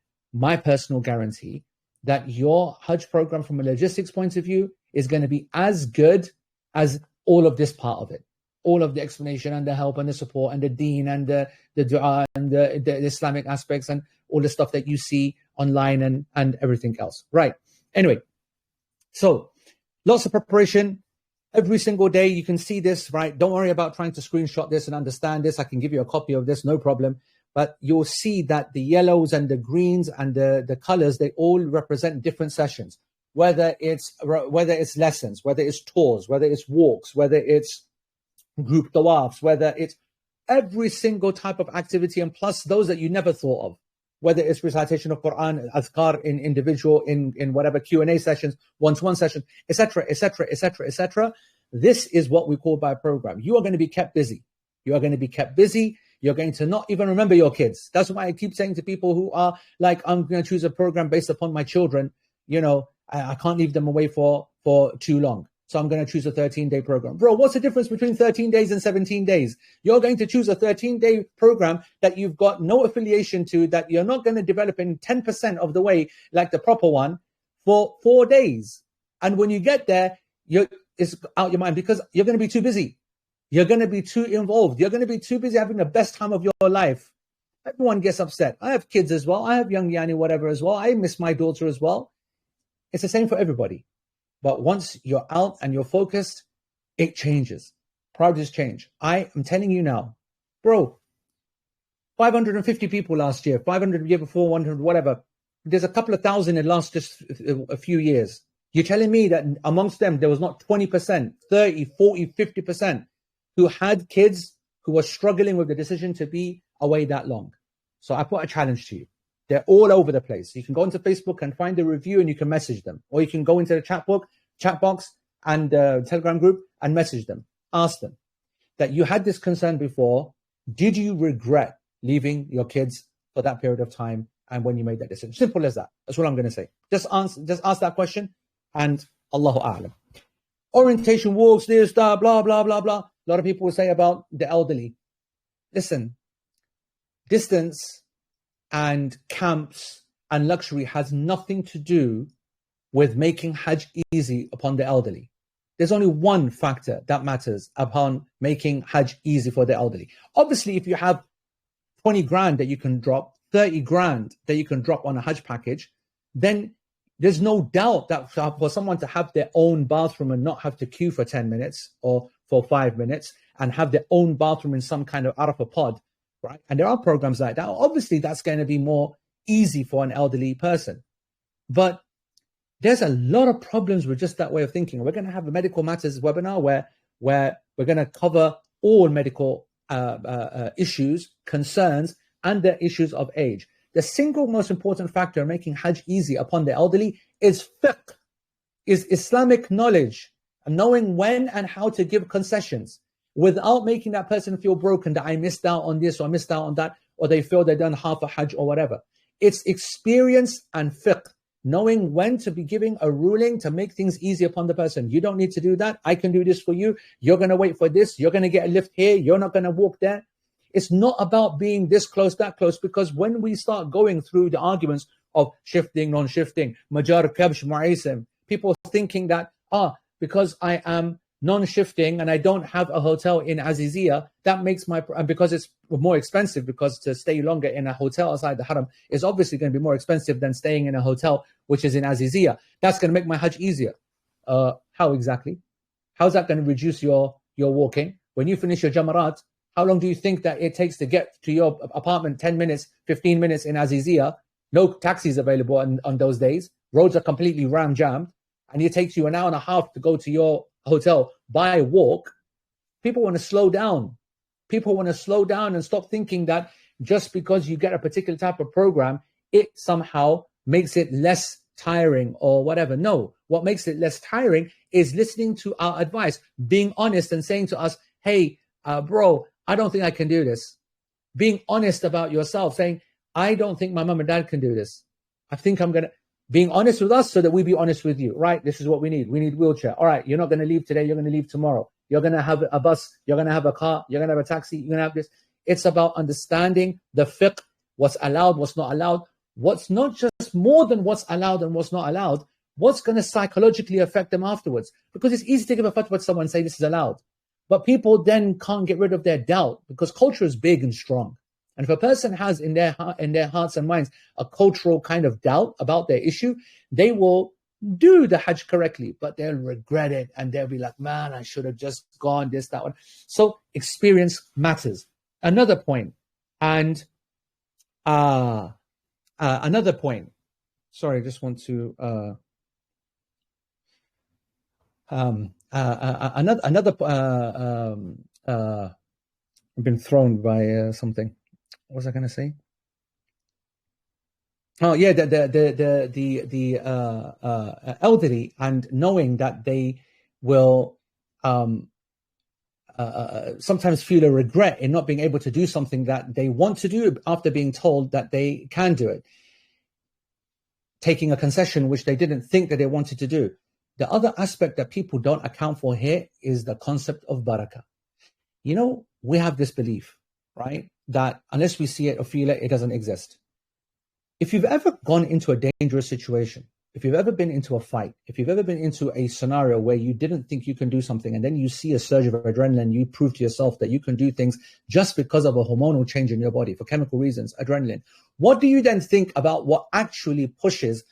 that your Hajj program from a logistics point of view is going to be as good as all of this part of it. All of the explanation and the help and the support and the deen and the dua and the Islamic aspects and all the stuff that you see online and everything else. Right. Anyway, so lots of preparation every single day. You can see this, right? Don't worry about trying to screenshot this and understand this. I can give you a copy of this, no problem. But you'll see that the yellows and the greens and the colors, they all represent different sessions, whether it's lessons, whether it's tours, whether it's walks, whether it's group tawafs, whether it's every single type of activity, and plus those that you never thought of, whether it's recitation of Quran, azkar in individual, in whatever Q&A sessions, one-to-one sessions, etc., etc., etc., etc. This is what we call by program. You are going to be kept busy. You are going to be kept busy. You're going to not even remember your kids. That's why I keep saying to people who are like, I'm going to choose a program based upon my children. You know, I can't leave them away for too long. So I'm going to choose a 13-day program. Bro, what's the difference between 13 days and 17 days? You're going to choose a 13-day program that you've got no affiliation to, that you're not going to develop in 10% of the way like the proper one for 4 days. And when you get there, it's out your mind because you're going to be too busy. You're going to be too involved. You're going to be too busy having the best time of your life. Everyone gets upset. I have kids as well. I have young Yanni, whatever as well. I miss my daughter as well. It's the same for everybody. But once you're out and you're focused, it changes. Priorities change. I am telling you now, bro, 550 people last year, 500 the year before, 100, whatever. There's a couple of thousand in the last just a few years. You're telling me that amongst them, there was not 20%, 30, 40, 50% who had kids who were struggling with the decision to be away that long. So I put a challenge to you. They're all over the place. You can go into Facebook and find a review and you can message them. Or you can go into the chat box and Telegram group and message them. Ask them that you had this concern before. Did you regret leaving your kids for that period of time and when you made that decision? Simple as that. That's what I'm going to say. Just ask that question and Allahu A'lam. Orientation walks, this, that, blah, blah, blah, blah. A lot of people will say about the elderly. Listen, distance and camps and luxury has nothing to do with making Hajj easy upon the elderly. There's only one factor that matters upon making Hajj easy for the elderly. Obviously, if you have 20 grand that you can drop, 30 grand that you can drop on a Hajj package, then there's no doubt that for someone to have their own bathroom and not have to queue for 10 minutes or for 5 minutes and have their own bathroom in some kind of Arafah pod, right? And there are programs like that. Obviously, that's going to be more easy for an elderly person. But there's a lot of problems with just that way of thinking. We're going to have a medical matters webinar where we're going to cover all medical issues, concerns, and the issues of age. The single most important factor in making Hajj easy upon the elderly is fiqh, is Islamic knowledge, and knowing when and how to give concessions without making that person feel broken, that I missed out on this or I missed out on that, or they feel they've done half a Hajj or whatever. It's experience and fiqh, knowing when to be giving a ruling to make things easy upon the person. You don't need to do that. I can do this for you. You're going to wait for this. You're going to get a lift here. You're not going to walk there. It's not about being this close, that close, because when we start going through the arguments of shifting, non-shifting, majar, kabsh, mu'isim, people thinking that, because I am non-shifting and I don't have a hotel in Aziziya, that makes because it's more expensive, because to stay longer in a hotel outside the haram is obviously going to be more expensive than staying in a hotel which is in Aziziya. That's going to make my Hajj easier. How exactly? How's that going to reduce your walking? When you finish your Jamarat, how long do you think that it takes to get to your apartment? 10 minutes, 15 minutes in Aziziya. No taxis available on those days. Roads are completely ram-jammed. And it takes you an hour and a half to go to your hotel by walk. People want to slow down. People want to slow down and stop thinking that just because you get a particular type of program, it somehow makes it less tiring or whatever. No, what makes it less tiring is listening to our advice, being honest and saying to us, hey, bro, I don't think I can do this. Being honest about yourself, saying, I don't think my mom and dad can do this. I think I'm going to. being honest with us so that we be honest with you, right? This is what we need. We need wheelchair. All right, you're not going to leave today. You're going to leave tomorrow. You're going to have a bus. You're going to have a car. You're going to have a taxi. You're going to have this. It's about understanding the fiqh, what's allowed, what's not allowed, what's not just more than what's allowed and what's not allowed, what's going to psychologically affect them afterwards. Because it's easy to give a fatwa to someone and say this is allowed. But people then can't get rid of their doubt because culture is big and strong. And if a person has in their hearts and minds a cultural kind of doubt about their issue, they will do the Hajj correctly, but they'll regret it and they'll be like, man, I should have just gone this, that one. So experience matters. Another point, and another point. Sorry, I just want to I've been thrown by something. What was I going to say? Oh yeah, the elderly, and knowing that they will sometimes feel a regret in not being able to do something that they want to do after being told that they can do it, taking a concession which they didn't think that they wanted to do. The other aspect that people don't account for here is the concept of barakah. You know, we have this belief, right, that unless we see it or feel it, it doesn't exist. If you've ever gone into a dangerous situation, if you've ever been into a fight, if you've ever been into a scenario where you didn't think you can do something and then you see a surge of adrenaline, you prove to yourself that you can do things just because of a hormonal change in your body for chemical reasons, adrenaline. What do you then think about what actually pushes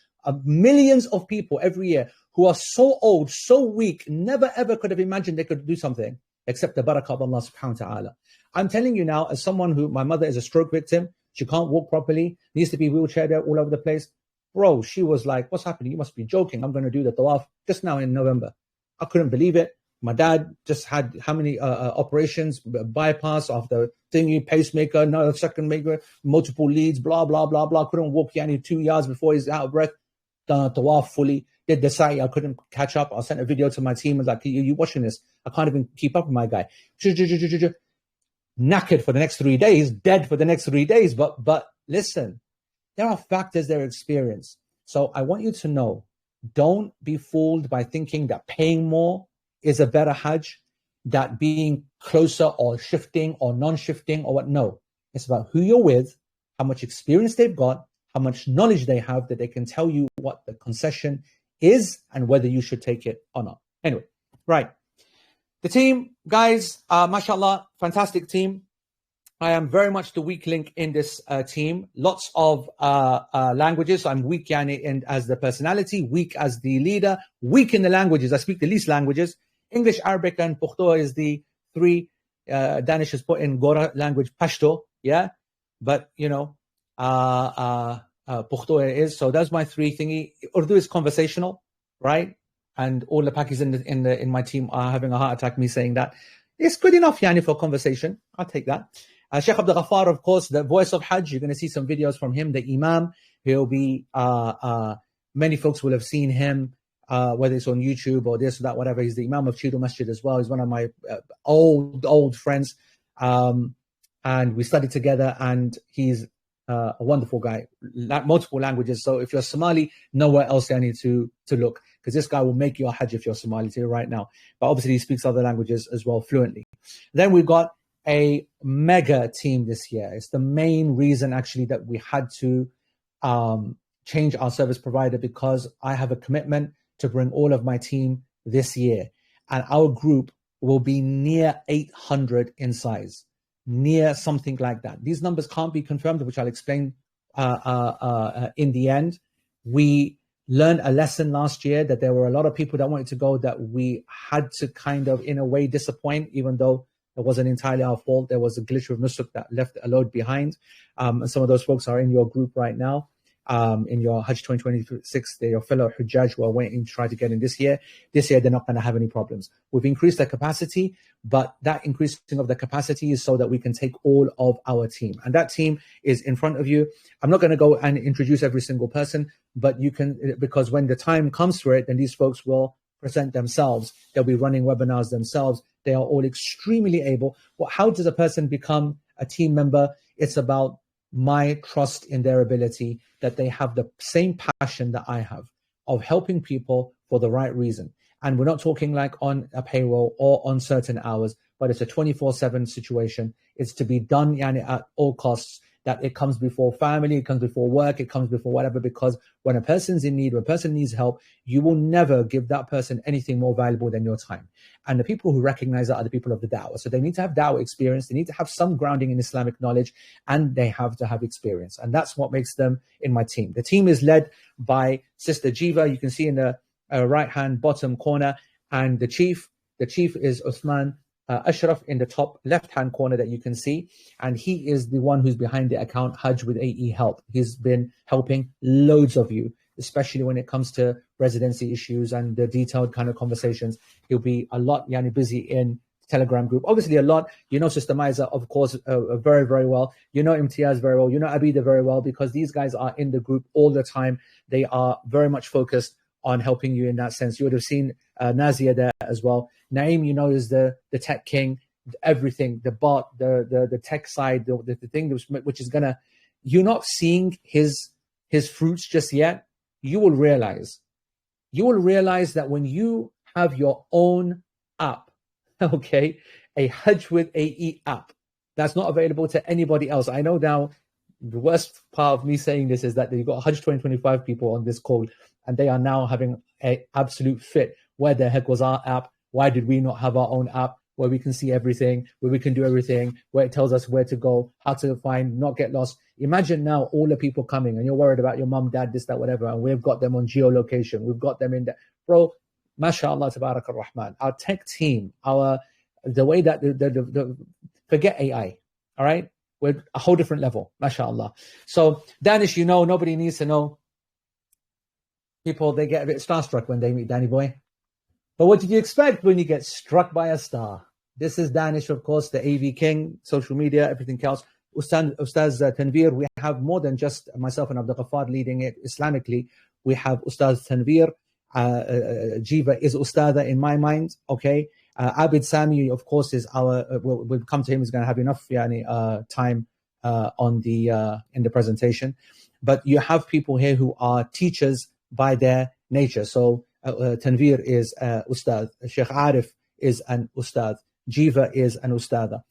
millions of people every year who are so old, so weak, never ever could have imagined they could do something except the barakah of Allah subhanahu wa ta'ala? I'm telling you now, as someone who, my mother is a stroke victim, she can't walk properly, needs to be wheelchaired there all over the place. Bro, she was like, what's happening? You must be joking. I'm going to do the tawaf just now in November. I couldn't believe it. My dad just had how many operations, bypass of the thingy, pacemaker, no second maker, multiple leads, blah, blah, blah, blah. Couldn't walk yani 2 yards before he's out of breath. Done a tawaf fully. Did the sa'i. I couldn't catch up. I sent a video to my team. I was like, you watching this? I can't even keep up with my guy. Knackered for the next 3 days, dead for the next 3 days. But listen, there are factors they experience. So I want you to know, don't be fooled by thinking that paying more is a better Hajj, that being closer or shifting or non-shifting or what. No, it's about who you're with, how much experience they've got, how much knowledge they have that they can tell you what the concession is and whether you should take it or not. Anyway, right. The team, guys, mashallah, fantastic team. I am very much the weak link in this team. Lots of languages. I'm weak yani, as the personality, weak as the leader, weak in the languages. I speak the least languages. English, Arabic, and Pukhto is the three. Danish has put in Gora language, Pashto, yeah? But, you know, Pukhto is. So that's my three thingy. Urdu is conversational, right? And all the Pakis in my team are having a heart attack, me saying that. It's good enough, yani, for conversation. I'll take that. Shaykh Abdul Ghaffar, of course, the voice of Hajj. You're going to see some videos from him, the Imam. He'll be, many folks will have seen him, whether it's on YouTube or this or that, whatever. He's the Imam of Chidu Masjid as well. He's one of my old friends. And we studied together, and he's a wonderful guy, multiple languages. So if you're Somali, nowhere else I need to look, because this guy will make you a Hajj if you're Somali too right now. But obviously he speaks other languages as well fluently. Then we've got a mega team this year. It's the main reason actually that we had to change our service provider, because I have a commitment to bring all of my team this year. And our group will be near 800 in size. Near something like that. These numbers can't be confirmed, which I'll explain in the end. We learned a lesson last year that there were a lot of people that wanted to go that we had to kind of, in a way, disappoint, even though it wasn't entirely our fault. There was a glitch with Nusuk that left a load behind. And some of those folks are in your group right now. In your Hajj 2026, they're your fellow Hujjaj who are waiting to try to get in this year. This year, they're not going to have any problems. We've increased their capacity, but that increasing of the capacity is so that we can take all of our team. And that team is in front of you. I'm not going to go and introduce every single person, but you can, because when the time comes for it, then these folks will present themselves. They'll be running webinars themselves. They are all extremely able. Well, how does a person become a team member? It's about my trust in their ability, that they have the same passion that I have of helping people for the right reason. And we're not talking like on a payroll or on certain hours, but it's a 24/7 situation. It's to be done yani, at all costs, that it comes before family, it comes before work, it comes before whatever, because when a person's in need, when a person needs help, you will never give that person anything more valuable than your time. And the people who recognize that are the people of the da'wah. So they need to have da'wah experience, they need to have some grounding in Islamic knowledge, and they have to have experience. And that's what makes them in my team. The team is led by Sister Jiva, you can see in the right-hand bottom corner, and the chief is Uthman Ashraf in the top left-hand corner that you can see, and he is the one who's behind the account Hajj with AE Help. He's been helping loads of you, especially when it comes to residency issues and the detailed kind of conversations. He'll be a lot busy in Telegram group. Obviously a lot. You know Sister Maiza, of course, very, very well. You know Imtiaz very well. You know Abida very well, because these guys are in the group all the time. They are very much focused on helping you in that sense. You would have seen Nazia there as well. Naeem, you know, is the tech king, everything, the bot, the tech side, the thing which is gonna, you're not seeing his fruits just yet. You will realize that when you have your own app, okay, a Hajj with AE app, that's not available to anybody else. I know now the worst part of me saying this is that you've got Hajj 2025 people on this call, and they are now having an absolute fit. Where the heck was our app? Why did we not have our own app where we can see everything, where we can do everything, where it tells us where to go, how to find, not get lost? Imagine now all the people coming and you're worried about your mum, dad, this, that, whatever, and we've got them on geolocation. We've got them in there. Bro, mashallah, tabarak ar-Rahman. Our tech team, the way that forget AI, all right? We're a whole different level, mashallah. So, Danish, you know, nobody needs to know. People, they get a bit starstruck when they meet Danny Boy. But what did you expect when you get struck by a star? This is Danish, of course, the AV king, social media, everything else. Ustaz Tanveer, we have more than just myself and Abdul Ghaffar leading it Islamically. We have Ustaz Tanveer. Jiva is Ustada in my mind, okay? Abid Sami, of course, is we'll come to him, he's going to have enough time in the presentation. But you have people here who are teachers by their nature. So Tanveer is Ustad, Shaykh Arif is an Ustad, Jiva is an Ustada.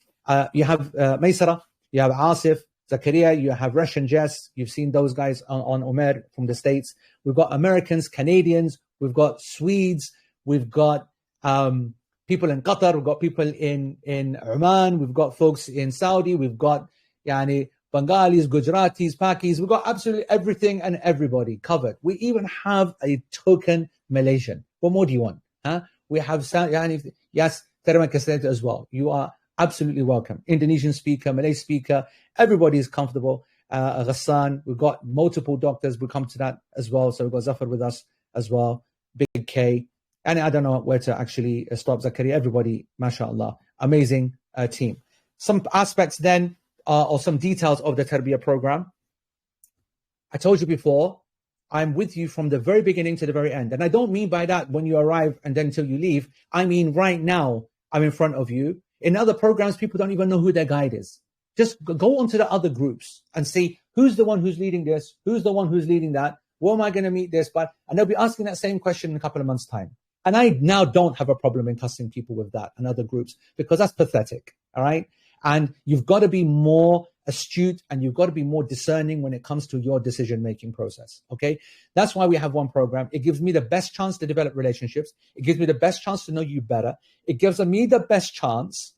You have Maysara, you have Asif, Zakaria, you have Russian Jess, you've seen those guys on Umar from the States. We've got Americans, Canadians, we've got Swedes, we've got people in Qatar, we've got people in Oman, we've got folks in Saudi, we've got Bengalis, Gujaratis, Pakis, we've got absolutely everything and everybody covered. We even have a token Malaysian. What more do you want? Huh? We have yes, Terima kasih as well. You are absolutely welcome. Indonesian speaker, Malay speaker, everybody is comfortable. Ghassan, we've got multiple doctors, we'll come to that as well. So we've got Zafar with us as well, Big K. And I don't know where to actually stop. Zakaria, everybody, mashallah, amazing team. Some aspects then, or some details of the Tarbiyah program. I told you before, I'm with you from the very beginning to the very end. And I don't mean by that when you arrive and then until you leave. I mean right now, I'm in front of you. In other programs, people don't even know who their guide is. Just go onto the other groups and see who's the one who's leading this, who's the one who's leading that, where am I going to meet this? And they'll be asking that same question in a couple of months' time. And I now don't have a problem in cussing people with that and other groups, because that's pathetic, all right? And you've got to be more astute and you've got to be more discerning when it comes to your decision-making process, okay? That's why we have one program. It gives me the best chance to develop relationships. It gives me the best chance to know you better. It gives me the best chance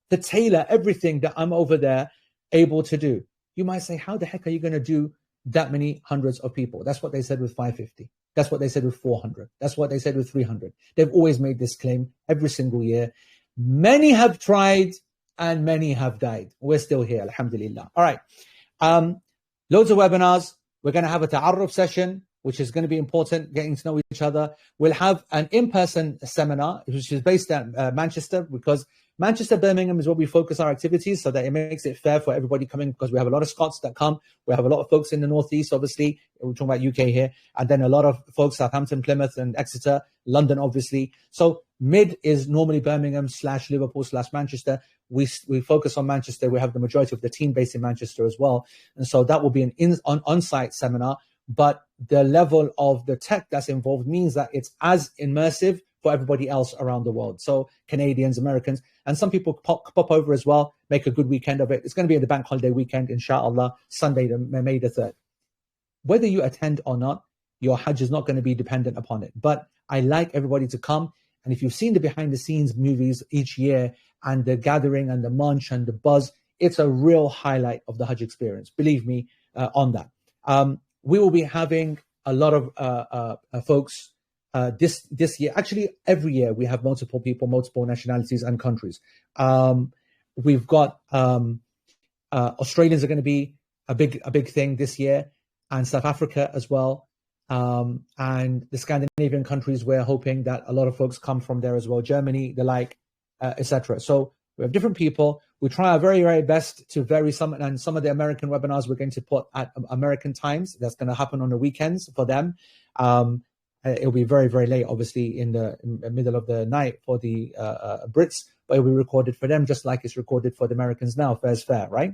to tailor everything that I'm over there able to do. You might say, how the heck are you going to do that many hundreds of people? That's what they said with 550. That's what they said with 400. That's what they said with 300. They've always made this claim every single year. Many have tried and many have died. We're still here, alhamdulillah. All right. Loads of webinars. We're going to have a ta'arruf session, which is going to be important, getting to know each other. We'll have an in-person seminar, which is based at Manchester, because Manchester, Birmingham is where we focus our activities, so that it makes it fair for everybody coming, because we have a lot of Scots that come. We have a lot of folks in the Northeast, obviously. We're talking about UK here. And then a lot of folks, Southampton, Plymouth, and Exeter, London, obviously. So mid is normally Birmingham /Liverpool /Manchester. we focus on Manchester. We have the majority of the team based in Manchester as well. And so that will be an on-site seminar. But the level of the tech that's involved means that it's as immersive for everybody else around the world. So Canadians, Americans, and some people pop over as well, make a good weekend of it. It's going to be in the bank holiday weekend, inshallah, Sunday, May the 3rd. Whether you attend or not, your Hajj is not going to be dependent upon it. But I like everybody to come. And if you've seen the behind the scenes movies each year and the gathering and the munch and the buzz, it's a real highlight of the Hajj experience. Believe me on that. We will be having a lot of folks this year. Actually, every year we have multiple people, multiple nationalities and countries. We've got Australians are going to be a big thing this year, and South Africa as well. And the Scandinavian countries, we're hoping that a lot of folks come from there as well. Germany, the like, etc. So we have different people. We try our very, very best to vary some, and some of the American webinars we're going to put at American times. That's going to happen on the weekends for them. It'll be very, very late, obviously, in the middle of the night for the Brits, but it'll be recorded for them, just like it's recorded for the Americans now. Fair's fair, right?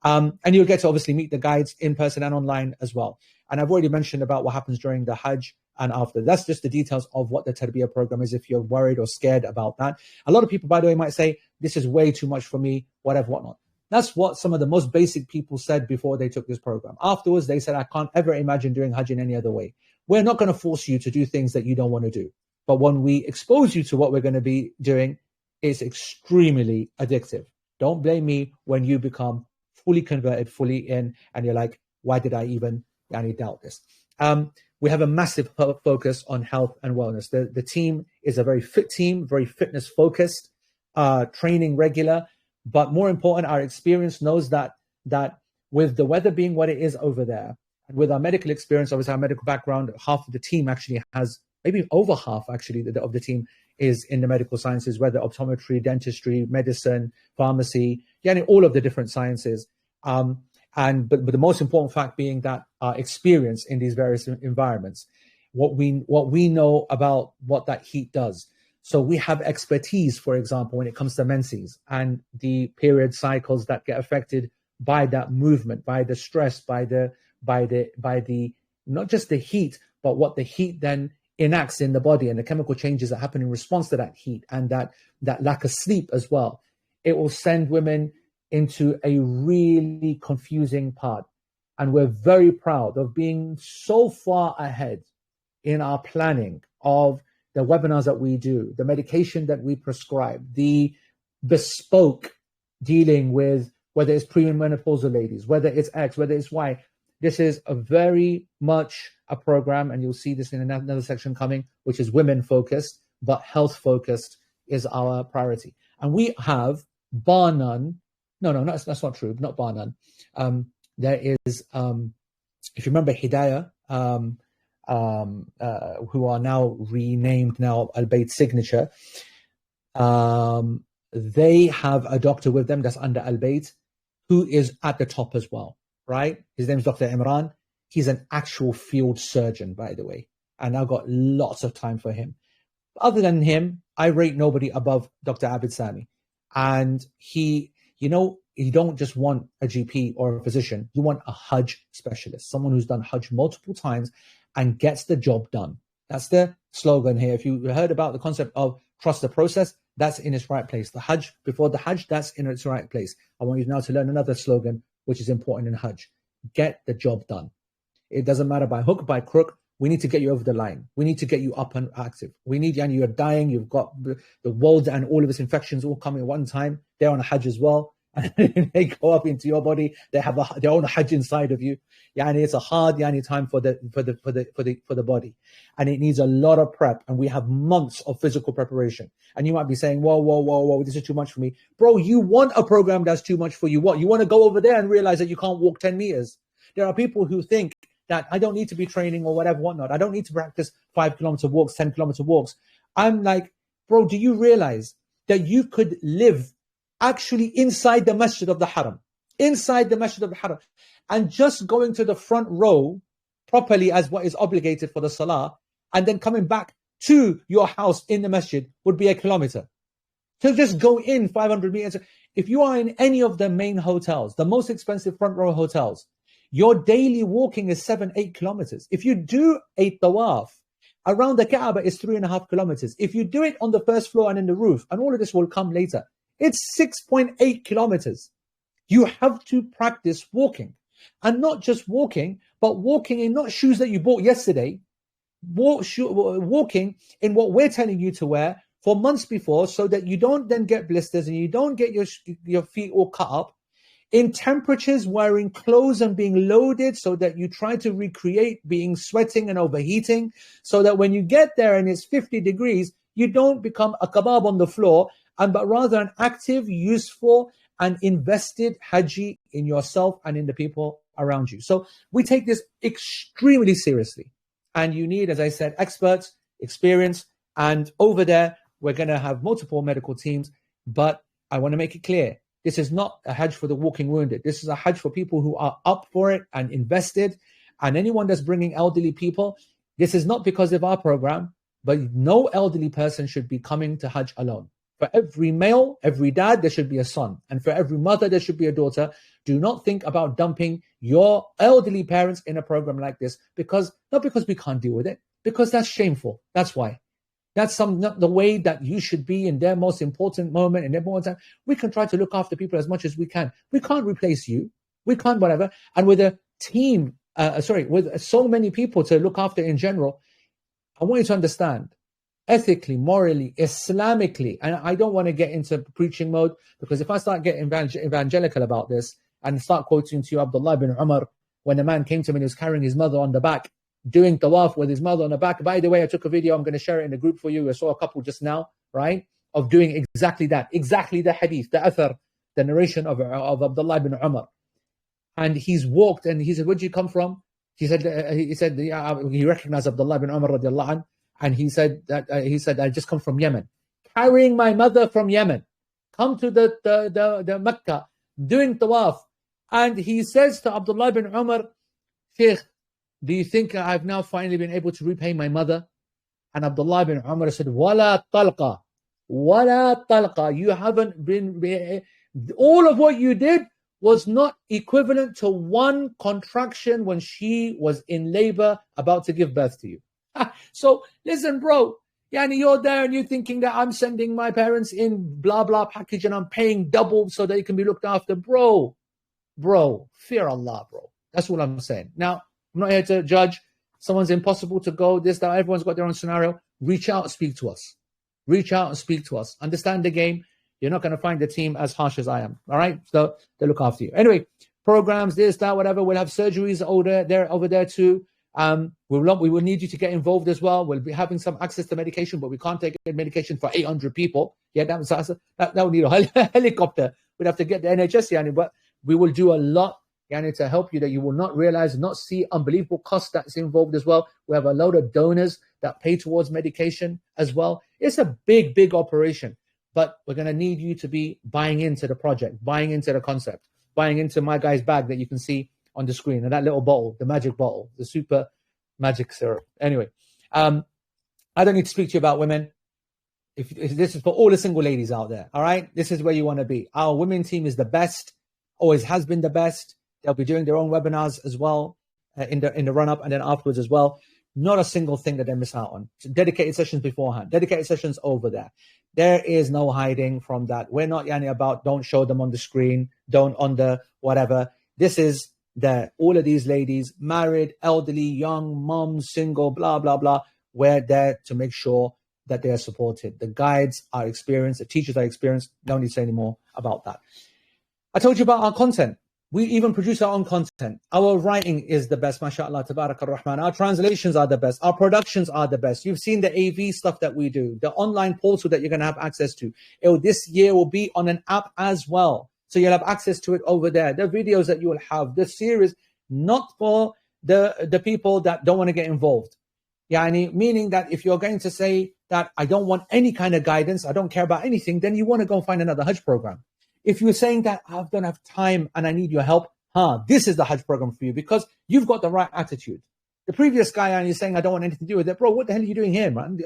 And you'll get to obviously meet the guides in person and online as well. And I've already mentioned about what happens during the Hajj and after. That's just the details of what the Tarbiyyah program is, if you're worried or scared about that. A lot of people, by the way, might say, this is way too much for me, whatever, whatnot. That's what some of the most basic people said before they took this program. Afterwards, they said, I can't ever imagine doing Hajj in any other way. We're not going to force you to do things that you don't want to do. But when we expose you to what we're going to be doing, it's extremely addictive. Don't blame me when you become fully converted, fully in, and you're like, why did I even doubt this? We have a massive focus on health and wellness. The team is a very fit team, very fitness focused, training regular. But more important, our experience knows that with the weather being what it is over there, and with our medical experience, obviously our medical background, half of the team actually has, maybe over half actually of the team is in the medical sciences, whether optometry, dentistry, medicine, pharmacy, all of the different sciences. But the most important fact being that our experience in these various environments, what we know about what that heat does. So we have expertise, for example, when it comes to menses and the period cycles that get affected by that movement, by the stress, by the not just the heat, but what the heat then enacts in the body and the chemical changes that happen in response to that heat and that lack of sleep as well. It will send women into a really confusing part. And we're very proud of being so far ahead in our planning of the webinars that we do, the medication that we prescribe, the bespoke dealing with whether it's premenopausal ladies, whether it's X, whether it's Y. This is a very much a program, and you'll see this in another section coming, which is women focused, but health focused is our priority. And we have, bar none, that's not true, not bar none. There is, if you remember Hidayah, who are now renamed Al Bayt Signature, they have a doctor with them that's under Al Bayt who is at the top as well, right? His name is Dr. Imran. He's an actual field surgeon, by the way, and I've got lots of time for him. Other than him, I rate nobody above Dr. Abid Sami. And you don't just want a GP or a physician. You want a Hajj specialist, someone who's done Hajj multiple times and gets the job done. That's the slogan here. If you heard about the concept of trust the process, that's in its right place. The Hajj, before the Hajj, that's in its right place. I want you now to learn another slogan, which is important in Hajj. Get the job done. It doesn't matter by hook, by crook. We need to get you over the line. We need to get you up and active. We need, and you're dying. You've got the world and all of its infections all coming at one time. They're on a Hajj as well. And they go up into your body. They have their own Hajj inside of you. It's a hard time for the body, and it needs a lot of prep. And we have months of physical preparation. And you might be saying, "Whoa, this is too much for me, bro." You want a program that's too much for you? What, you want to go over there and realize that you can't walk 10 meters? There are people who think that I don't need to be training or whatever, whatnot. I don't need to practice 5-kilometer walks, 10-kilometer walks. I'm like, bro, do you realize that you could live actually inside the Masjid of the Haram, and just going to the front row properly as what is obligated for the Salah, and then coming back to your house in the Masjid would be 1 kilometer. So just go in 500 meters. If you are in any of the main hotels, the most expensive front row hotels, your daily walking is 7-8 kilometers. If you do a tawaf around the Kaaba, is 3.5 kilometers. If you do it on the first floor and in the roof, and all of this will come later, it's 6.8 kilometers. You have to practice walking, and not just walking, but walking in not shoes that you bought yesterday, walking in what we're telling you to wear for months before, so that you don't then get blisters and you don't get your feet all cut up, in temperatures wearing clothes and being loaded, so that you try to recreate being sweating and overheating, so that when you get there and it's 50 degrees, you don't become a kebab on the floor, but rather an active, useful, and invested Haji in yourself and in the people around you. So we take this extremely seriously. And you need, as I said, experts, experience, and over there, we're going to have multiple medical teams. But I want to make it clear, this is not a Hajj for the walking wounded. This is a Hajj for people who are up for it and invested. And anyone that's bringing elderly people, this is not because of our program, but no elderly person should be coming to Hajj alone. For every male, every dad, there should be a son. And for every mother, there should be a daughter. Do not think about dumping your elderly parents in a program like this, not because we can't deal with it, because that's shameful. That's why. That's not the way that you should be in their most important moment, in their moment time. We can try to look after people as much as we can. We can't replace you. We can't whatever. And with a team, with so many people to look after in general, I want you to understand, ethically, morally, Islamically, and I don't want to get into preaching mode, because if I start getting evangelical about this and start quoting to you Abdullah bin Umar, when a man came to him and he was carrying his mother on the back, doing tawaf with his mother on the back. By the way, I took a video, I'm going to share it in the group for you. I saw a couple just now, right, of doing exactly that, exactly the hadith, the athar, the narration of Abdullah bin Umar. And he's walked and he said, where'd you come from? He said, he recognized Abdullah bin Umar radiallahu anh, and he said, I just come from Yemen, carrying my mother from Yemen, come to the Makkah, doing tawaf. And he says to Abdullah bin Umar, Sheikh, do you think I've now finally been able to repay my mother? And Abdullah bin Umar said, Wala talqa. Wala talqa. You haven't been, all of what you did was not equivalent to one contraction when she was in labor about to give birth to you. So listen, bro, you're there and you're thinking that I'm sending my parents in blah, blah package and I'm paying double so they can be looked after. Bro, fear Allah, bro. That's what I'm saying. Now, I'm not here to judge. Someone's impossible to go, this, that, everyone's got their own scenario. Reach out and speak to us. Reach out and speak to us. Understand the game. You're not going to find the team as harsh as I am. All right? So they look after you. Anyway, programs, this, that, whatever. We'll have surgeries over there too. We will need you to get involved as well. We'll be having some access to medication, but we can't take medication for 800 people. Yeah, that would need a helicopter. We'd have to get the NHS, but we will do a lot to help you that you will not realize, not see unbelievable cost that's involved as well. We have a load of donors that pay towards medication as well. It's a big, big operation, but we're going to need you to be buying into the project, buying into the concept, buying into my guy's bag that you can see on the screen, and that little bottle, the magic bottle, the super magic syrup. Anyway, I don't need to speak to you about women. If this is for all the single ladies out there, all right? This is where you want to be. Our women team is the best, always has been the best. They'll be doing their own webinars as well in the run-up and then afterwards as well. Not a single thing that they miss out on. So dedicated sessions beforehand, dedicated sessions over there. There is no hiding from that. We're not about don't show them on the screen, don't on the whatever. This is there. All of these ladies, married, elderly, young, moms, single, blah, blah, blah. We're there to make sure that they are supported. The guides are experienced, the teachers are experienced. Don't need to say any more about that. I told you about our content. We even produce our own content. Our writing is the best, mashallah, tabarak ar-Rahman. Our translations are the best. Our productions are the best. You've seen the AV stuff that we do, the online portal that you're going to have access to. This year will be on an app as well. So you'll have access to it over there. The videos that you will have, the series, not for the people that don't want to get involved. Meaning that if you're going to say that I don't want any kind of guidance, I don't care about anything, then you want to go and find another Hajj program. If you're saying that I don't have time and I need your help, this is the Hajj program for you because you've got the right attitude. The previous guy and you're saying I don't want anything to do with it, bro, what the hell are you doing here, man?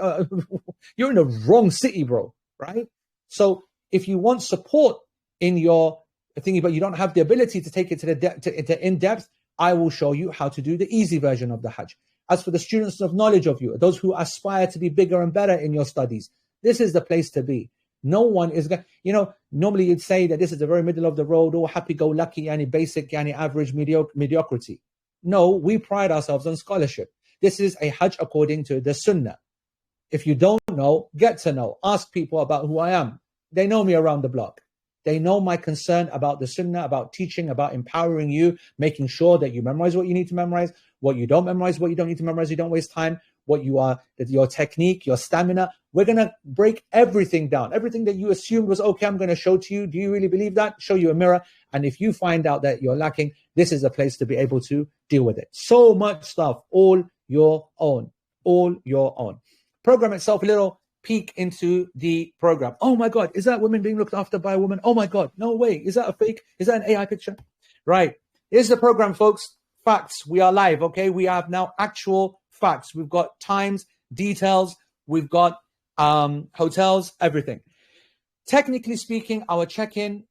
You're in the wrong city, bro, right? So if you want support in your thingy, but you don't have the ability to take it to the in-depth, I will show you how to do the easy version of the Hajj. As for the students of knowledge of you, those who aspire to be bigger and better in your studies, this is the place to be. No one is going, normally you'd say that this is the very middle of the road, or happy-go-lucky, any basic, any average mediocrity. No, we pride ourselves on scholarship. This is a Hajj according to the Sunnah. If you don't know, get to know. Ask people about who I am. They know me around the block. They know my concern about the Sunnah, about teaching, about empowering you, making sure that you memorize what you need to memorize, what you don't memorize, what you don't need to memorize, you don't waste time, what you are, that your technique, your stamina. We're going to break everything down. Everything that you assumed was okay, I'm going to show to you. Do you really believe that? Show you a mirror. And if you find out that you're lacking, this is a place to be able to deal with it. So much stuff, all your own, all your own. Program itself, a little peek into the program. Oh my God, is that women being looked after by a woman? Oh my God, no way. Is that a fake? Is that an AI picture? Right. Here's the program, folks. Facts. We are live. Okay. We have now actual facts. We've got times, details. We've got hotels, everything. Technically speaking, our check-in,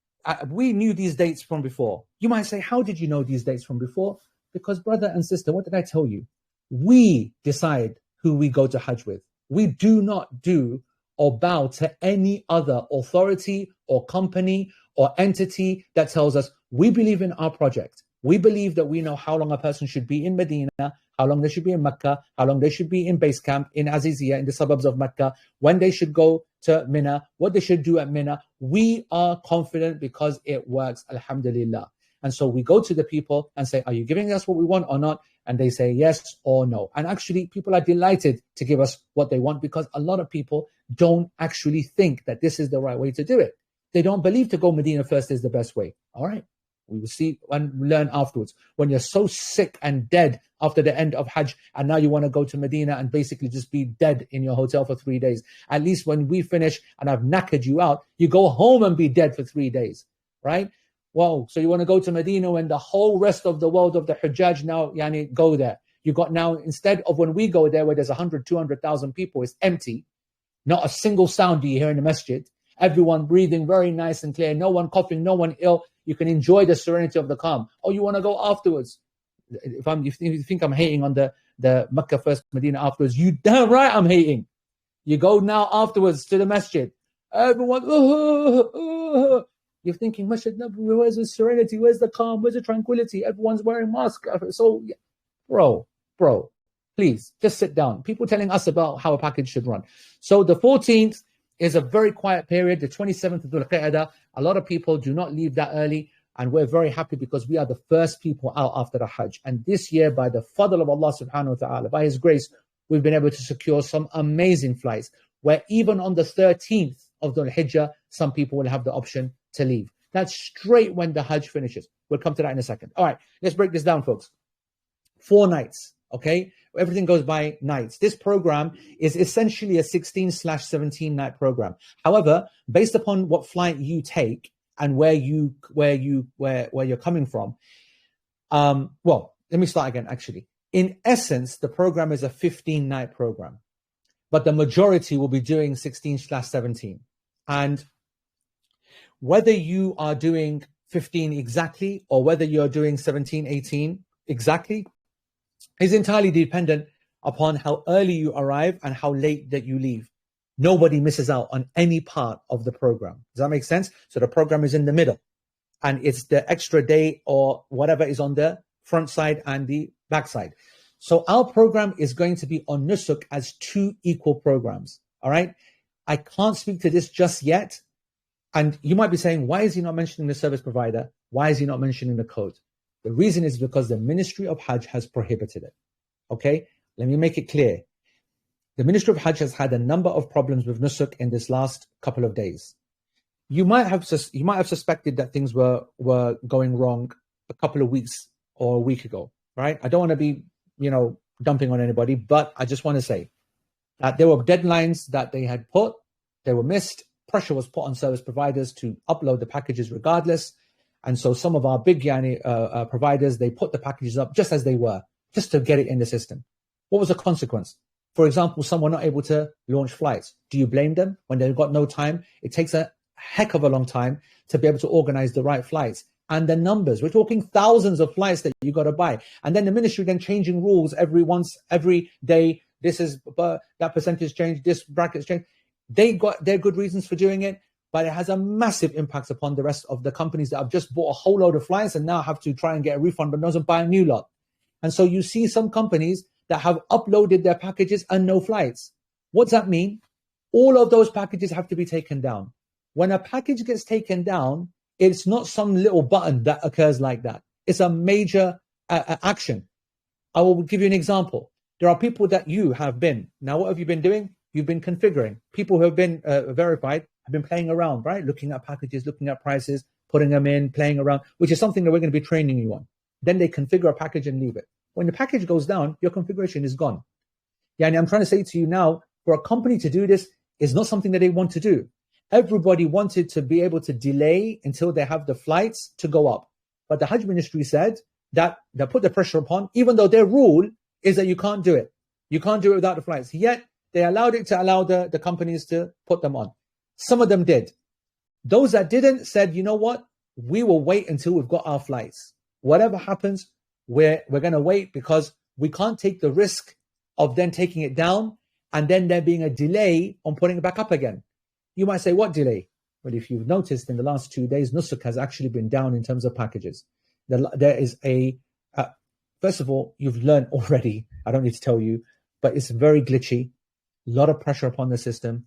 we knew these dates from before. You might say, how did you know these dates from before? Because brother and sister, what did I tell you? We decide who we go to Hajj with. We do not do or bow to any other authority or company or entity that tells us we believe in our project. We believe that we know how long a person should be in Medina, how long they should be in Makkah, how long they should be in base camp, in Aziziya, in the suburbs of Makkah, when they should go to Mina, what they should do at Mina. We are confident because it works, alhamdulillah. And so we go to the people and say, are you giving us what we want or not? And they say yes or no. And actually, people are delighted to give us what they want because a lot of people don't actually think that this is the right way to do it. They don't believe to go Medina first is the best way. All right. We will see and learn afterwards. When you're so sick and dead after the end of Hajj, and now you want to go to Medina and basically just be dead in your hotel for 3 days. At least when we finish and I've knackered you out, you go home and be dead for 3 days, right? Whoa, so you want to go to Medina when the whole rest of the world of the Hujjaj now, go there. You got now, instead of when we go there where there's 100, 200,000 people, it's empty. Not a single sound do you hear in the masjid. Everyone breathing very nice and clear. No one coughing, no one ill. You can enjoy the serenity of the calm. Oh, you want to go afterwards? If you think I'm hating on the Makkah first, Medina afterwards, you damn right I'm hating. You go now afterwards to the masjid. Everyone, you're thinking, Masjid Nabawi, where's the serenity? Where's the calm? Where's the tranquility? Everyone's wearing masks. So, bro, please, just sit down. People telling us about how a package should run. So the 14th is a very quiet period. The 27th of Dhul Qa'dah, a lot of people do not leave that early. And we're very happy because we are the first people out after the Hajj. And this year, by the fadl of Allah subhanahu wa ta'ala, by His grace, we've been able to secure some amazing flights where even on the 13th of Dhul Hijjah, some people will have the option to leave. That's straight when the Hajj finishes. We'll come to that in a second. All right, let's break this down, folks. 4 nights, okay? Everything goes by nights. This program is essentially a 16/17 night program. However, based upon what flight you take and where you're coming from, well, let me start again, actually. In essence, the program is a 15-night program, but the majority will be doing 16/17. And whether you are doing 15 exactly or whether you're doing 17, 18 exactly is entirely dependent upon how early you arrive and how late that you leave. Nobody misses out on any part of the program. Does that make sense? So the program is in the middle and it's the extra day or whatever is on the front side and the back side. So our program is going to be on Nusuk as 2 equal programs. All right. I can't speak to this just yet. And you might be saying, why is he not mentioning the service provider? Why is he not mentioning the code? The reason is because the Ministry of Hajj has prohibited it. Okay, let me make it clear. The Ministry of Hajj has had a number of problems with Nusuk in this last couple of days. You might have suspected that things were going wrong a couple of weeks or a week ago, right? I don't want to be, dumping on anybody, but I just want to say that there were deadlines that they had put, they were missed. Pressure was put on service providers to upload the packages regardless. And so some of our big providers, they put the packages up just as they were, just to get it in the system. What was the consequence? For example, some were not able to launch flights. Do you blame them when they've got no time? It takes a heck of a long time to be able to organize the right flights. And the numbers, we're talking thousands of flights that you got to buy. And then the ministry then changing rules every day. This is that percentage change, this bracket's change. They got their good reasons for doing it, but it has a massive impact upon the rest of the companies that have just bought a whole load of flights and now have to try and get a refund, but doesn't buy a new lot. And so you see some companies that have uploaded their packages and no flights. What's that mean? All of those packages have to be taken down. When a package gets taken down, it's not some little button that occurs like that. It's a major action. I will give you an example. There are people that you have been. Now, what have you been doing? You've been configuring. People who have been verified have been playing around, right? Looking at packages, looking at prices, putting them in, playing around, which is something that we're going to be training you on. Then they configure a package and leave it. When the package goes down, your configuration is gone. Yeah, and I'm trying to say to you now, for a company to do this is not something that they want to do. Everybody wanted to be able to delay until they have the flights to go up. But the Hajj ministry said that they put the pressure upon, even though their rule is that you can't do it. You can't do it without the flights. Yet they allowed it to allow the companies to put them on. Some of them did. Those that didn't said, you know what? We will wait until we've got our flights. Whatever happens, we're going to wait because we can't take the risk of then taking it down and then there being a delay on putting it back up again. You might say, what delay? Well, if you've noticed in the last 2 days, Nusuk has actually been down in terms of packages. There is first of all, you've learned already, I don't need to tell you, but it's very glitchy, a lot of pressure upon the system,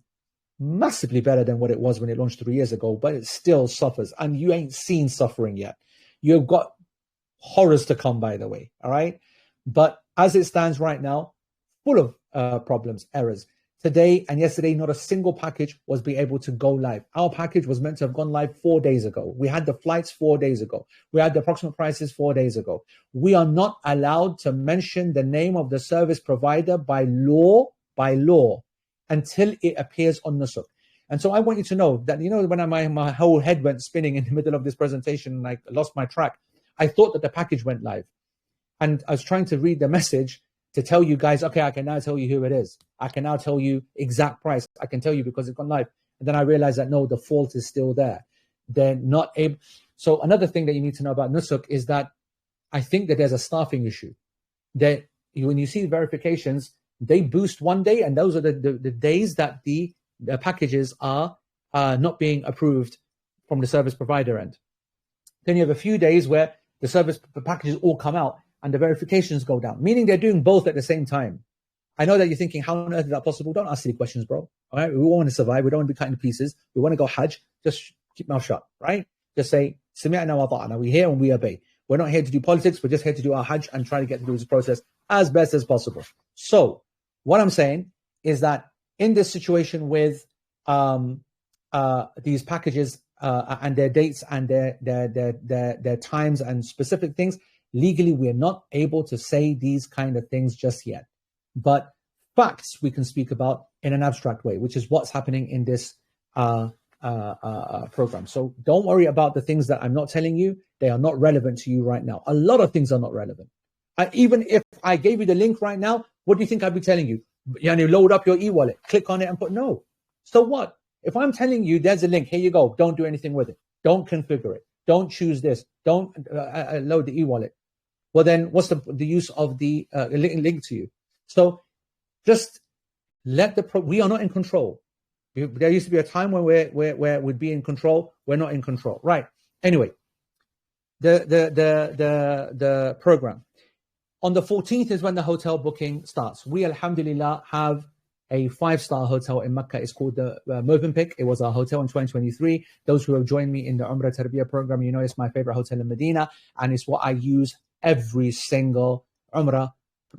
massively better than what it was when it launched 3 years ago, but it still suffers. And you ain't seen suffering yet. You've got horrors to come, by the way, all right? But as it stands right now, full of problems, errors. Today and yesterday, not a single package was being able to go live. Our package was meant to have gone live 4 days ago. We had the flights 4 days ago. We had the approximate prices 4 days ago. We are not allowed to mention the name of the service provider by law, until it appears on Nusuk. And so I want you to know that, you know, when my whole head went spinning in the middle of this presentation and I lost my track, I thought that the package went live. And I was trying to read the message to tell you guys, okay, I can now tell you who it is. I can now tell you exact price. I can tell you because it's gone live. And then I realized that no, the fault is still there. They're not able. So another thing that you need to know about Nusuk is that I think that there's a staffing issue. That when you see verifications, they boost one day, and those are the days that the packages are not being approved from the service provider end. Then you have a few days where the packages all come out and the verifications go down, meaning they're doing both at the same time. I know that you're thinking, how on earth is that possible? Don't ask silly questions, bro. All right, we all want to survive. We don't want to be cut into pieces. We want to go Hajj. Just keep mouth shut, right? Just say, Sami'na wa ta'ana. We're here and we obey. We're not here to do politics. We're just here to do our Hajj and try to get through this process as best as possible. So what I'm saying is that in this situation with these packages and their dates and their times and specific things, legally, we are not able to say these kind of things just yet. But facts we can speak about in an abstract way, which is what's happening in this program. So don't worry about the things that I'm not telling you. They are not relevant to you right now. A lot of things are not relevant. Even if I gave you the link right now, what do you think I'd be telling you? Load up your e-wallet, click on it and put no. So what? If I'm telling you there's a link, here you go. Don't do anything with it. Don't configure it. Don't choose this. Don't load the e-wallet. Well, then what's the use of the link to you? So just let we are not in control. There used to be a time when we'd be in control. We're not in control. Right. Anyway, the program. On the 14th is when the hotel booking starts. We, alhamdulillah, have a 5-star hotel in Makkah. It's called the Movenpick. It was our hotel in 2023. Those who have joined me in the Umrah Tarbiyah Program, you know it's my favorite hotel in Medina, and it's what I use every single Umrah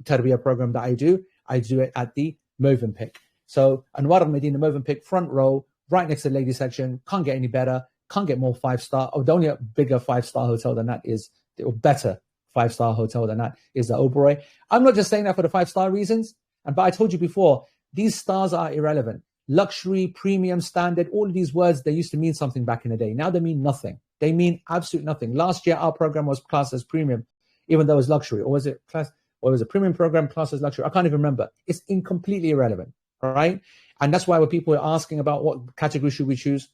Tarbiyah Program that I do. I do it at the Movenpick. So Anwar al-Medina Movenpick, front row, right next to the ladies section. Can't get any better. Can't get more 5-star. Oh, the only bigger 5-star hotel than that is, or better 5-star hotel than that is the Oberoi. I'm not just saying that for the 5-star reasons, but I told you before, these stars are irrelevant. Luxury, premium, standard, all of these words, they used to mean something back in the day. Now they mean nothing. They mean absolute nothing. Last year, our program was classed as premium, even though it was luxury. Or was it a premium program classed as luxury? I can't even remember. It's completely irrelevant, all right? And that's why when people are asking about what category should we choose,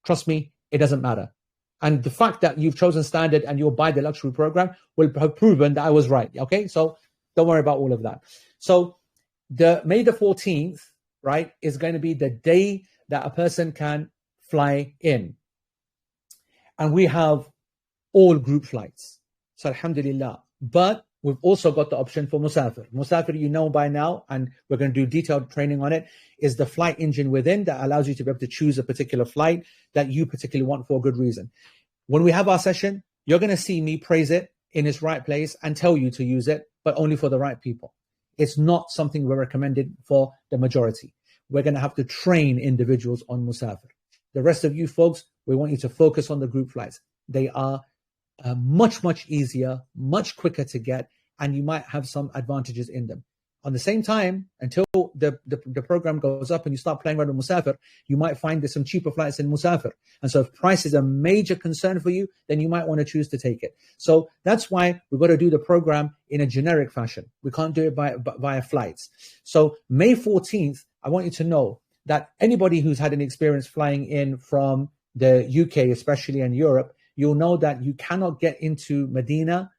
Trust me, it doesn't matter. And the fact that you've chosen standard and you'll buy the luxury program will have proven that I was right. Okay, so don't worry about all of that. So the May the 14th, right, is going to be the day that a person can fly in. And we have all group flights. So alhamdulillah. But we've also got the option for Musafir. Musafir, you know by now, and we're going to do detailed training on it, is the flight engine within that allows you to be able to choose a particular flight that you particularly want for a good reason. When we have our session, you're going to see me praise it in its right place and tell you to use it, but only for the right people. It's not something we're recommended for the majority. We're going to have to train individuals on Musafir. The rest of you folks, we want you to focus on the group flights. They are much, much easier, much quicker to get, and you might have some advantages in them. On the same time, until the program goes up and you start playing around with Musafir, you might find there's some cheaper flights in Musafir. And so if price is a major concern for you, then you might want to choose to take it. So that's why we've got to do the program in a generic fashion. We can't do it via flights. So May 14th, I want you to know that anybody who's had an experience flying in from the UK, especially in Europe, you'll know that you cannot get into Medina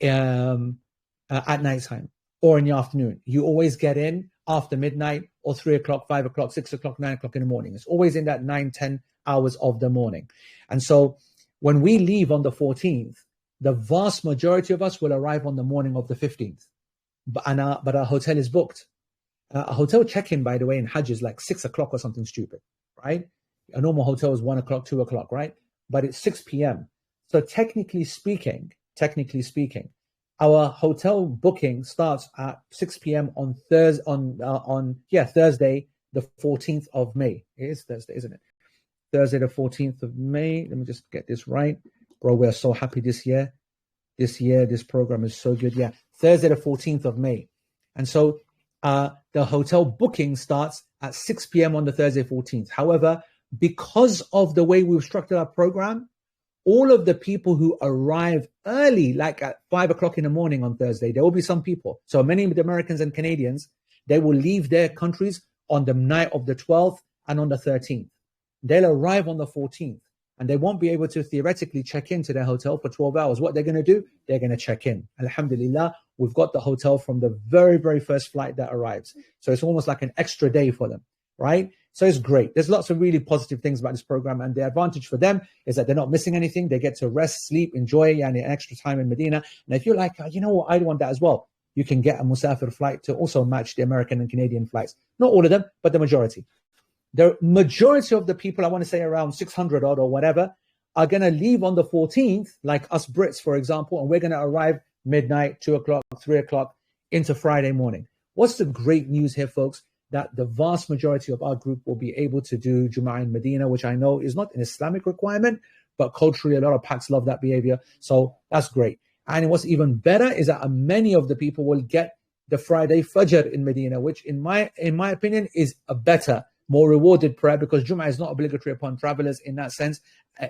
at night time or in the afternoon. You always get in after midnight or 3 o'clock, 5 o'clock, 6 o'clock, 9 o'clock in the morning. It's always in that 9-10 hours of the morning. And so when we leave on the 14th, the vast majority of us will arrive on the morning of the 15th. But our hotel is booked. A hotel check-in, by the way, in Hajj is like 6 o'clock or something stupid, right? A normal hotel is 1 o'clock, 2 o'clock, right? But it's 6 p.m. So technically speaking, our hotel booking starts at 6 p.m. on Thursday, the 14th of May. It is Thursday, isn't it? Thursday, the 14th of May. Let me just get this right. Bro, we're so happy this year. This program is so good. Yeah, Thursday, the 14th of May. And so the hotel booking starts at 6 p.m. on the Thursday, 14th. However, because of the way we've structured our program, all of the people who arrive early, like at 5 o'clock in the morning on Thursday, there will be some people. So many of the Americans and Canadians, they will leave their countries on the night of the 12th and on the 13th. They'll arrive on the 14th and they won't be able to theoretically check into their hotel for 12 hours. What they're going to do, they're going to check in. Alhamdulillah, we've got the hotel from the very, very first flight that arrives. So it's almost like an extra day for them, right? So it's great. There's lots of really positive things about this program. And the advantage for them is that they're not missing anything. They get to rest, sleep, enjoy, and an extra time in Medina. And if you're like, you know what, I want that as well, you can get a Musafir flight to also match the American and Canadian flights. Not all of them, but the majority. The majority of the people, I want to say around 600 odd or whatever, are going to leave on the 14th, like us Brits, for example, and we're going to arrive midnight, 2 o'clock, 3 o'clock into Friday morning. What's the great news here, folks? That the vast majority of our group will be able to do Jum'ah in Medina, which I know is not an Islamic requirement, but culturally a lot of Paks love that behavior. So that's great. And what's even better is that many of the people will get the Friday Fajr in Medina, which in my opinion is a better, more rewarded prayer, because Jum'ah is not obligatory upon travelers in that sense,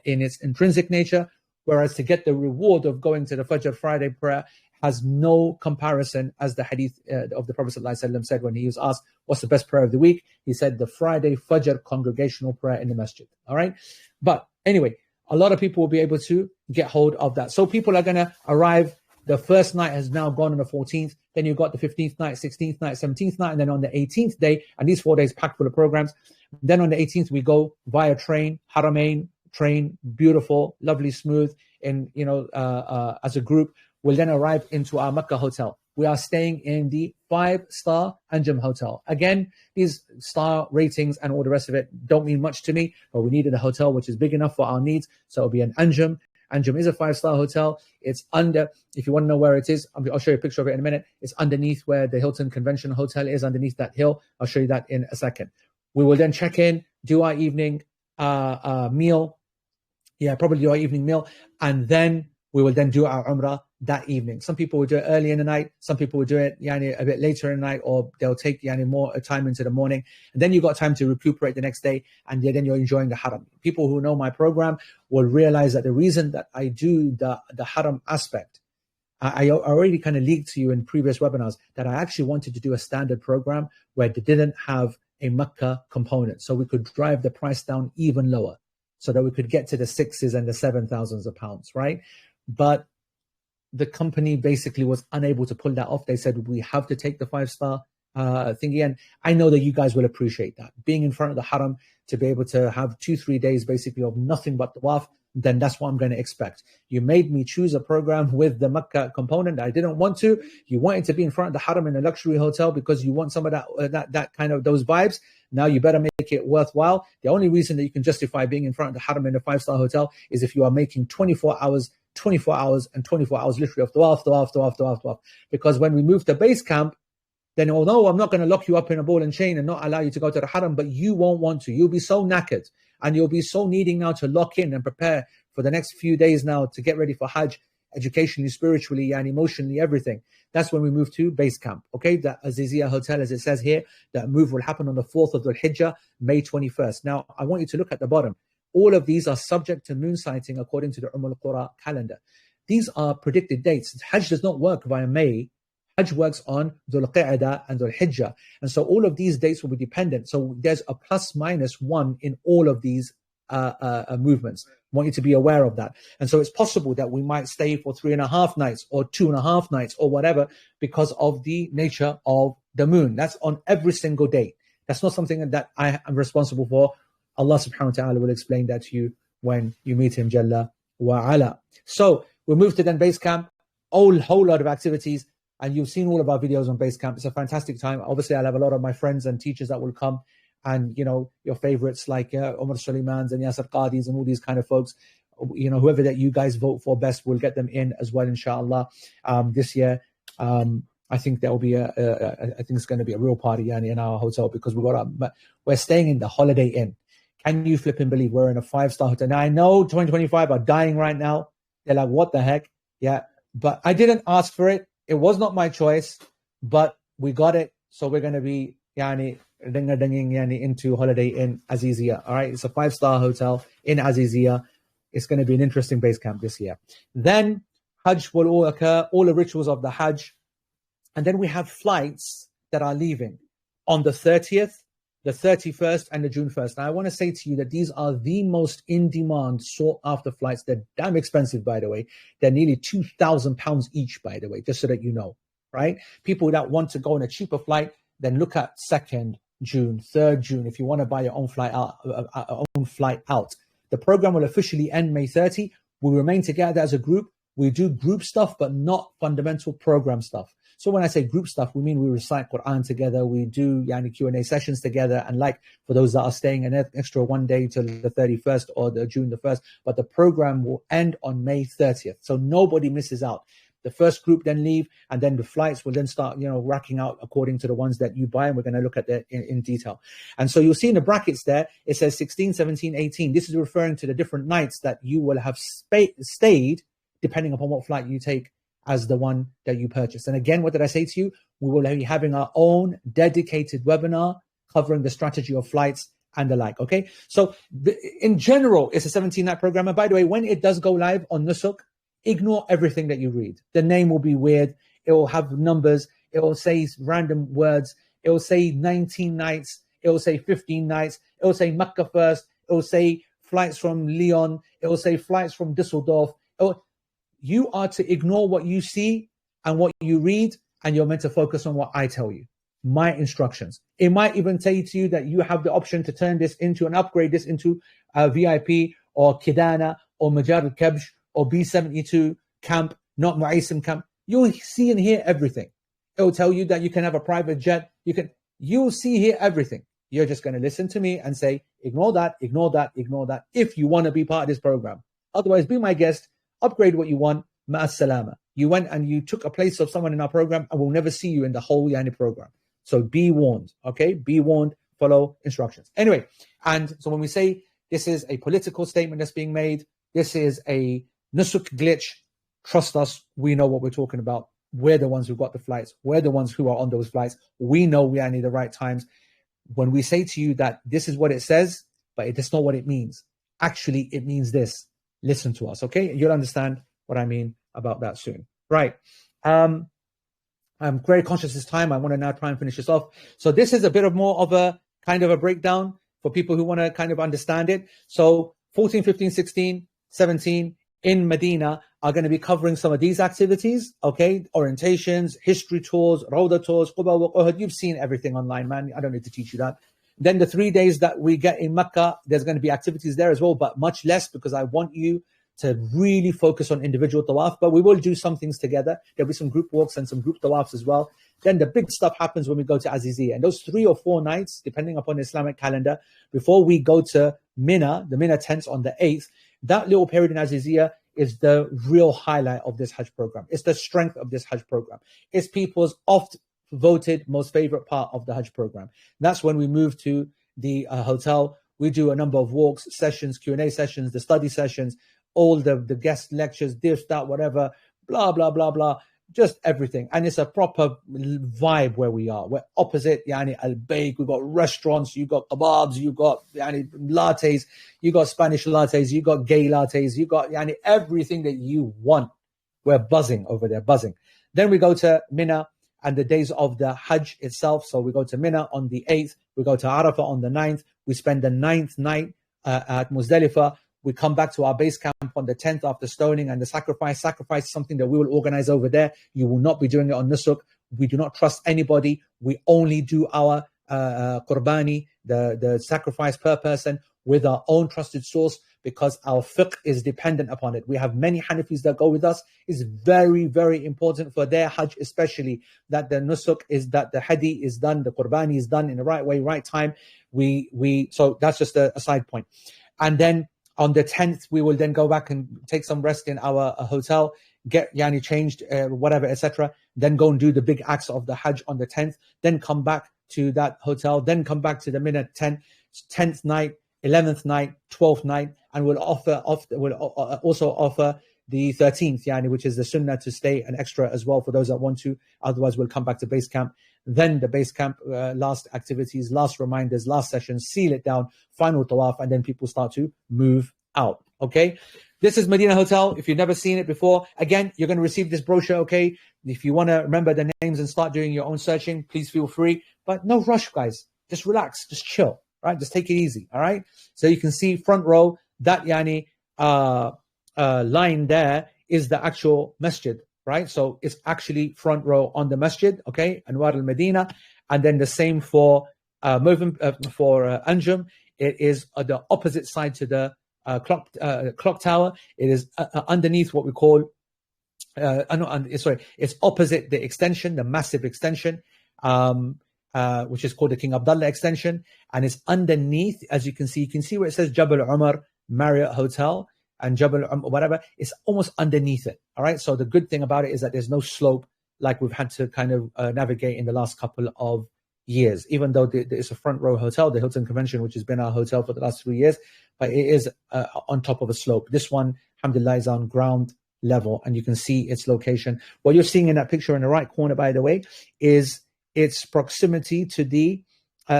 in its intrinsic nature, whereas to get the reward of going to the Fajr Friday prayer has no comparison, as the hadith of the Prophet ﷺ said when he was asked, what's the best prayer of the week? He said the Friday Fajr congregational prayer in the masjid. All right. But anyway, a lot of people will be able to get hold of that. So people are going to arrive. The first night has now gone on the 14th. Then you've got the 15th night, 16th night, 17th night. And then on the 18th day, and these 4 days packed full of programs. Then on the 18th, we go via train, Haramain train, beautiful, lovely, smooth. And, as a group, we'll then arrive into our Makkah hotel. We are staying in the 5-star Anjum hotel. Again, these star ratings and all the rest of it don't mean much to me, but we needed a hotel which is big enough for our needs. So it'll be an Anjum. Anjum is a 5-star hotel. It's under, if you want to know where it is, I'll show you a picture of it in a minute. It's underneath where the Hilton Convention Hotel is, underneath that hill. I'll show you that in a second. We will then check in, do our evening meal. Yeah, probably do our evening meal. And then we will then do our Umrah that evening. Some people will do it early in the night. Some people will do it a bit later in the night, or they'll take more time into the morning. And then you've got time to recuperate the next day, and then you're enjoying the Haram. People who know my program will realize that the reason that I do the Haram aspect, I already kind of leaked to you in previous webinars that I actually wanted to do a standard program where they didn't have a Makkah component, so we could drive the price down even lower. so that we could get to the 6s and the 7,000s of pounds, right? But the company basically was unable to pull that off. They said, we have to take the 5-star thingy. And I know that you guys will appreciate that. Being in front of the haram, to be able to have 2-3 days basically of nothing but tawaf, then that's what I'm going to expect. You made me choose a program with the Makkah component. I didn't want to. You wanted to be in front of the haram in a luxury hotel because you want some of that kind of those vibes. Now you better make it worthwhile. The only reason that you can justify being in front of the haram in a 5-star hotel is if you are making 24 hours and 24 hours literally of tawaf. Because when we move to base camp, then although I'm not going to lock you up in a ball and chain and not allow you to go to the haram, but you won't want to. You'll be so knackered and you'll be so needing now to lock in and prepare for the next few days now to get ready for Hajj, educationally, spiritually, and emotionally, everything. That's when we move to base camp. Okay, the Aziziya hotel, as it says here, that move will happen on the 4th of the Hijjah, May 21st. Now, I want you to look at the bottom. All of these are subject to moon sighting according to the al-Qura calendar. These are predicted dates. Hajj does not work via May. Hajj works on Dhul Qa'dah and Dhul Hijjah. And so all of these dates will be dependent. So there's a ±1 in all of these movements. I want you to be aware of that. And so it's possible that we might stay for 3.5 nights or 2.5 nights or whatever because of the nature of the moon. That's on every single day. That's not something that I am responsible for. Allah subhanahu wa ta'ala will explain that to you when you meet him, Jalla wa ala. So we move to then base camp, whole lot of activities. And you've seen all of our videos on base camp. It's a fantastic time. Obviously, I'll have a lot of my friends and teachers that will come. And, you know, your favorites like Umar Suleimans and Yasser Qadis and all these kind of folks, you know, whoever that you guys vote for best, we'll get them in as well, inshallah. This year, I think there will be I think it's going to be a real party in our hotel because we're staying in the Holiday Inn. Can you flip and believe we're in a 5-star hotel? Now, I know 2025 are dying right now. They're like, what the heck? Yeah. But I didn't ask for it. It was not my choice, but we got it. So we're going to be into Holiday Inn Aziziya. All right. It's a 5-star hotel in Aziziya. It's going to be an interesting base camp this year. Then Hajj will all occur, all the rituals of the Hajj. And then we have flights that are leaving on the 30th, the 31st, and the June 1st. Now, I want to say to you that these are the most in-demand, sought-after flights. They're damn expensive, by the way. They're nearly £2,000 each, by the way, just so that you know, right? People that want to go on a cheaper flight, then look at 2nd June, 3rd June, if you want to buy your own flight out. The program will officially end May 30. We'll remain together as a group. We do group stuff, but not fundamental program stuff. So when I say group stuff, we mean we recite Quran together, we do Q&A sessions together, and like for those that are staying an extra 1 day till the 31st or the June the 1st, but the program will end on May 30th. So nobody misses out. The first group then leave, and then the flights will then start, racking out according to the ones that you buy, and we're going to look at that in detail. And so you'll see in the brackets there, it says 16, 17, 18. This is referring to the different nights that you will have stayed, depending upon what flight you take as the one that you purchased. And again, what did I say to you? We will be having our own dedicated webinar covering the strategy of flights and the like, okay? So in general, it's a 17-night program. And by the way, when it does go live on Nusuk, ignore everything that you read. The name will be weird. It will have numbers. It will say random words. It will say 19 nights. It will say 15 nights. It will say Makkah first. It will say flights from Lyon. It will say flights from Düsseldorf. You are to ignore what you see and what you read, and you're meant to focus on what I tell you, my instructions. It might even say to you that you have the option to turn this into and upgrade this into a VIP or Kidana or Majar al-Kabsh or B-72 camp, not Mu'aysim camp. You'll see and hear everything. It will tell you that you can have a private jet. You'll see, hear everything. You're just going to listen to me and say, ignore that, ignore that, ignore that, if you want to be part of this program. Otherwise, be my guest. Upgrade what you want, ma'as salama. You went and you took a place of someone in our program, and we'll never see you in the whole program. So be warned, okay? Be warned, follow instructions. Anyway, and so when we say this is a political statement that's being made, this is a nusuk glitch, trust us, we know what we're talking about. We're the ones who got the flights. We're the ones who are on those flights. We know we are in the right times. When we say to you that this is what it says, but that's not what it means. Actually, it means this. Listen to us, okay? You'll understand what I mean about that soon. Right. I'm very conscious this time. I want to now try and finish this off. So this is a bit of more of a kind of a breakdown for people who want to kind of understand it. So 14, 15, 16, 17 in Medina are going to be covering some of these activities, okay? Orientations, history tours, Rawda tours, Quba, Uhud. You've seen everything online, man. I don't need to teach you that. Then the 3 days that we get in Makkah, there's going to be activities there as well, but much less, because I want you to really focus on individual tawaf. But we will do some things together. There'll be some group walks and some group tawafs as well. Then the big stuff happens when we go to Aziziya. And those 3 or 4 nights, depending upon the Islamic calendar, before we go to Mina, the Mina tents on the 8th, that little period in Aziziya is the real highlight of this Hajj program. It's the strength of this Hajj program. It's people's oft voted most favorite part of the Hajj program. That's when we move to the hotel. We do a number of walks, sessions, Q&A sessions, the study sessions, all the guest lectures, this, that, whatever, blah, blah, blah, blah, just everything. And it's a proper vibe where we are. We're opposite Yani Al-Baik. We've got restaurants, you got kebabs, you got Yani lattes, you got Spanish lattes, you got gay lattes, you got Yani everything that you want. We're buzzing over there, buzzing. Then we go to Mina and the days of the Hajj itself. So we go to Mina on the 8th, we go to Arafah on the 9th, we spend the 9th night at Muzdalifah. We come back to our base camp on the 10th after stoning and the sacrifice. Sacrifice is something that we will organize over there. You will not be doing it on Nusuk. We do not trust anybody. We only do our qurbani, the sacrifice per person, with our own trusted source, because our fiqh is dependent upon it. We have many Hanafis that go with us. It's very, very important for their Hajj especially, that the Nusuk is, that the Hadi is done, the qurbani is done in the right way, right time. So that's just a side point. And then on the 10th, we will then go back and take some rest in our hotel, get Yani changed, whatever, etc. Then go and do the big acts of the Hajj on the 10th. Then come back to that hotel. Then come back to the Mina 10th night, 11th night, 12th night, and we'll also offer the 13th, Yani, which is the Sunnah to stay an extra as well for those that want to. Otherwise, we'll come back to base camp. Then the base camp, last activities, last reminders, last sessions, seal it down, final tawaf, and then people start to move out. Okay, this is Medina Hotel. If you've never seen it before, again, you're going to receive this brochure. Okay, if you want to remember the names and start doing your own searching, please feel free. But no rush, guys. Just relax, just chill. Right, just take it easy. All right. So you can see front row, that Yani line there is the actual masjid. Right, so it's actually front row on the masjid, okay, Anwar al-Medina, and then the same for Anjum. It is the opposite side to the clock tower. It is underneath what we call, it's opposite the extension, the massive extension, which is called the King Abdullah extension, and it's underneath, as you can see where it says Jabal Umar Marriott Hotel, and Jabal whatever, it's almost underneath it. All right. So the good thing about it is that there's no slope like we've had to kind of navigate in the last couple of years, even though it's a front row hotel, the Hilton Convention, which has been our hotel for the last 3 years, but it is on top of a slope. This one, alhamdulillah, is on ground level, and you can see its location. What you're seeing in that picture in the right corner, by the way, is its proximity to the,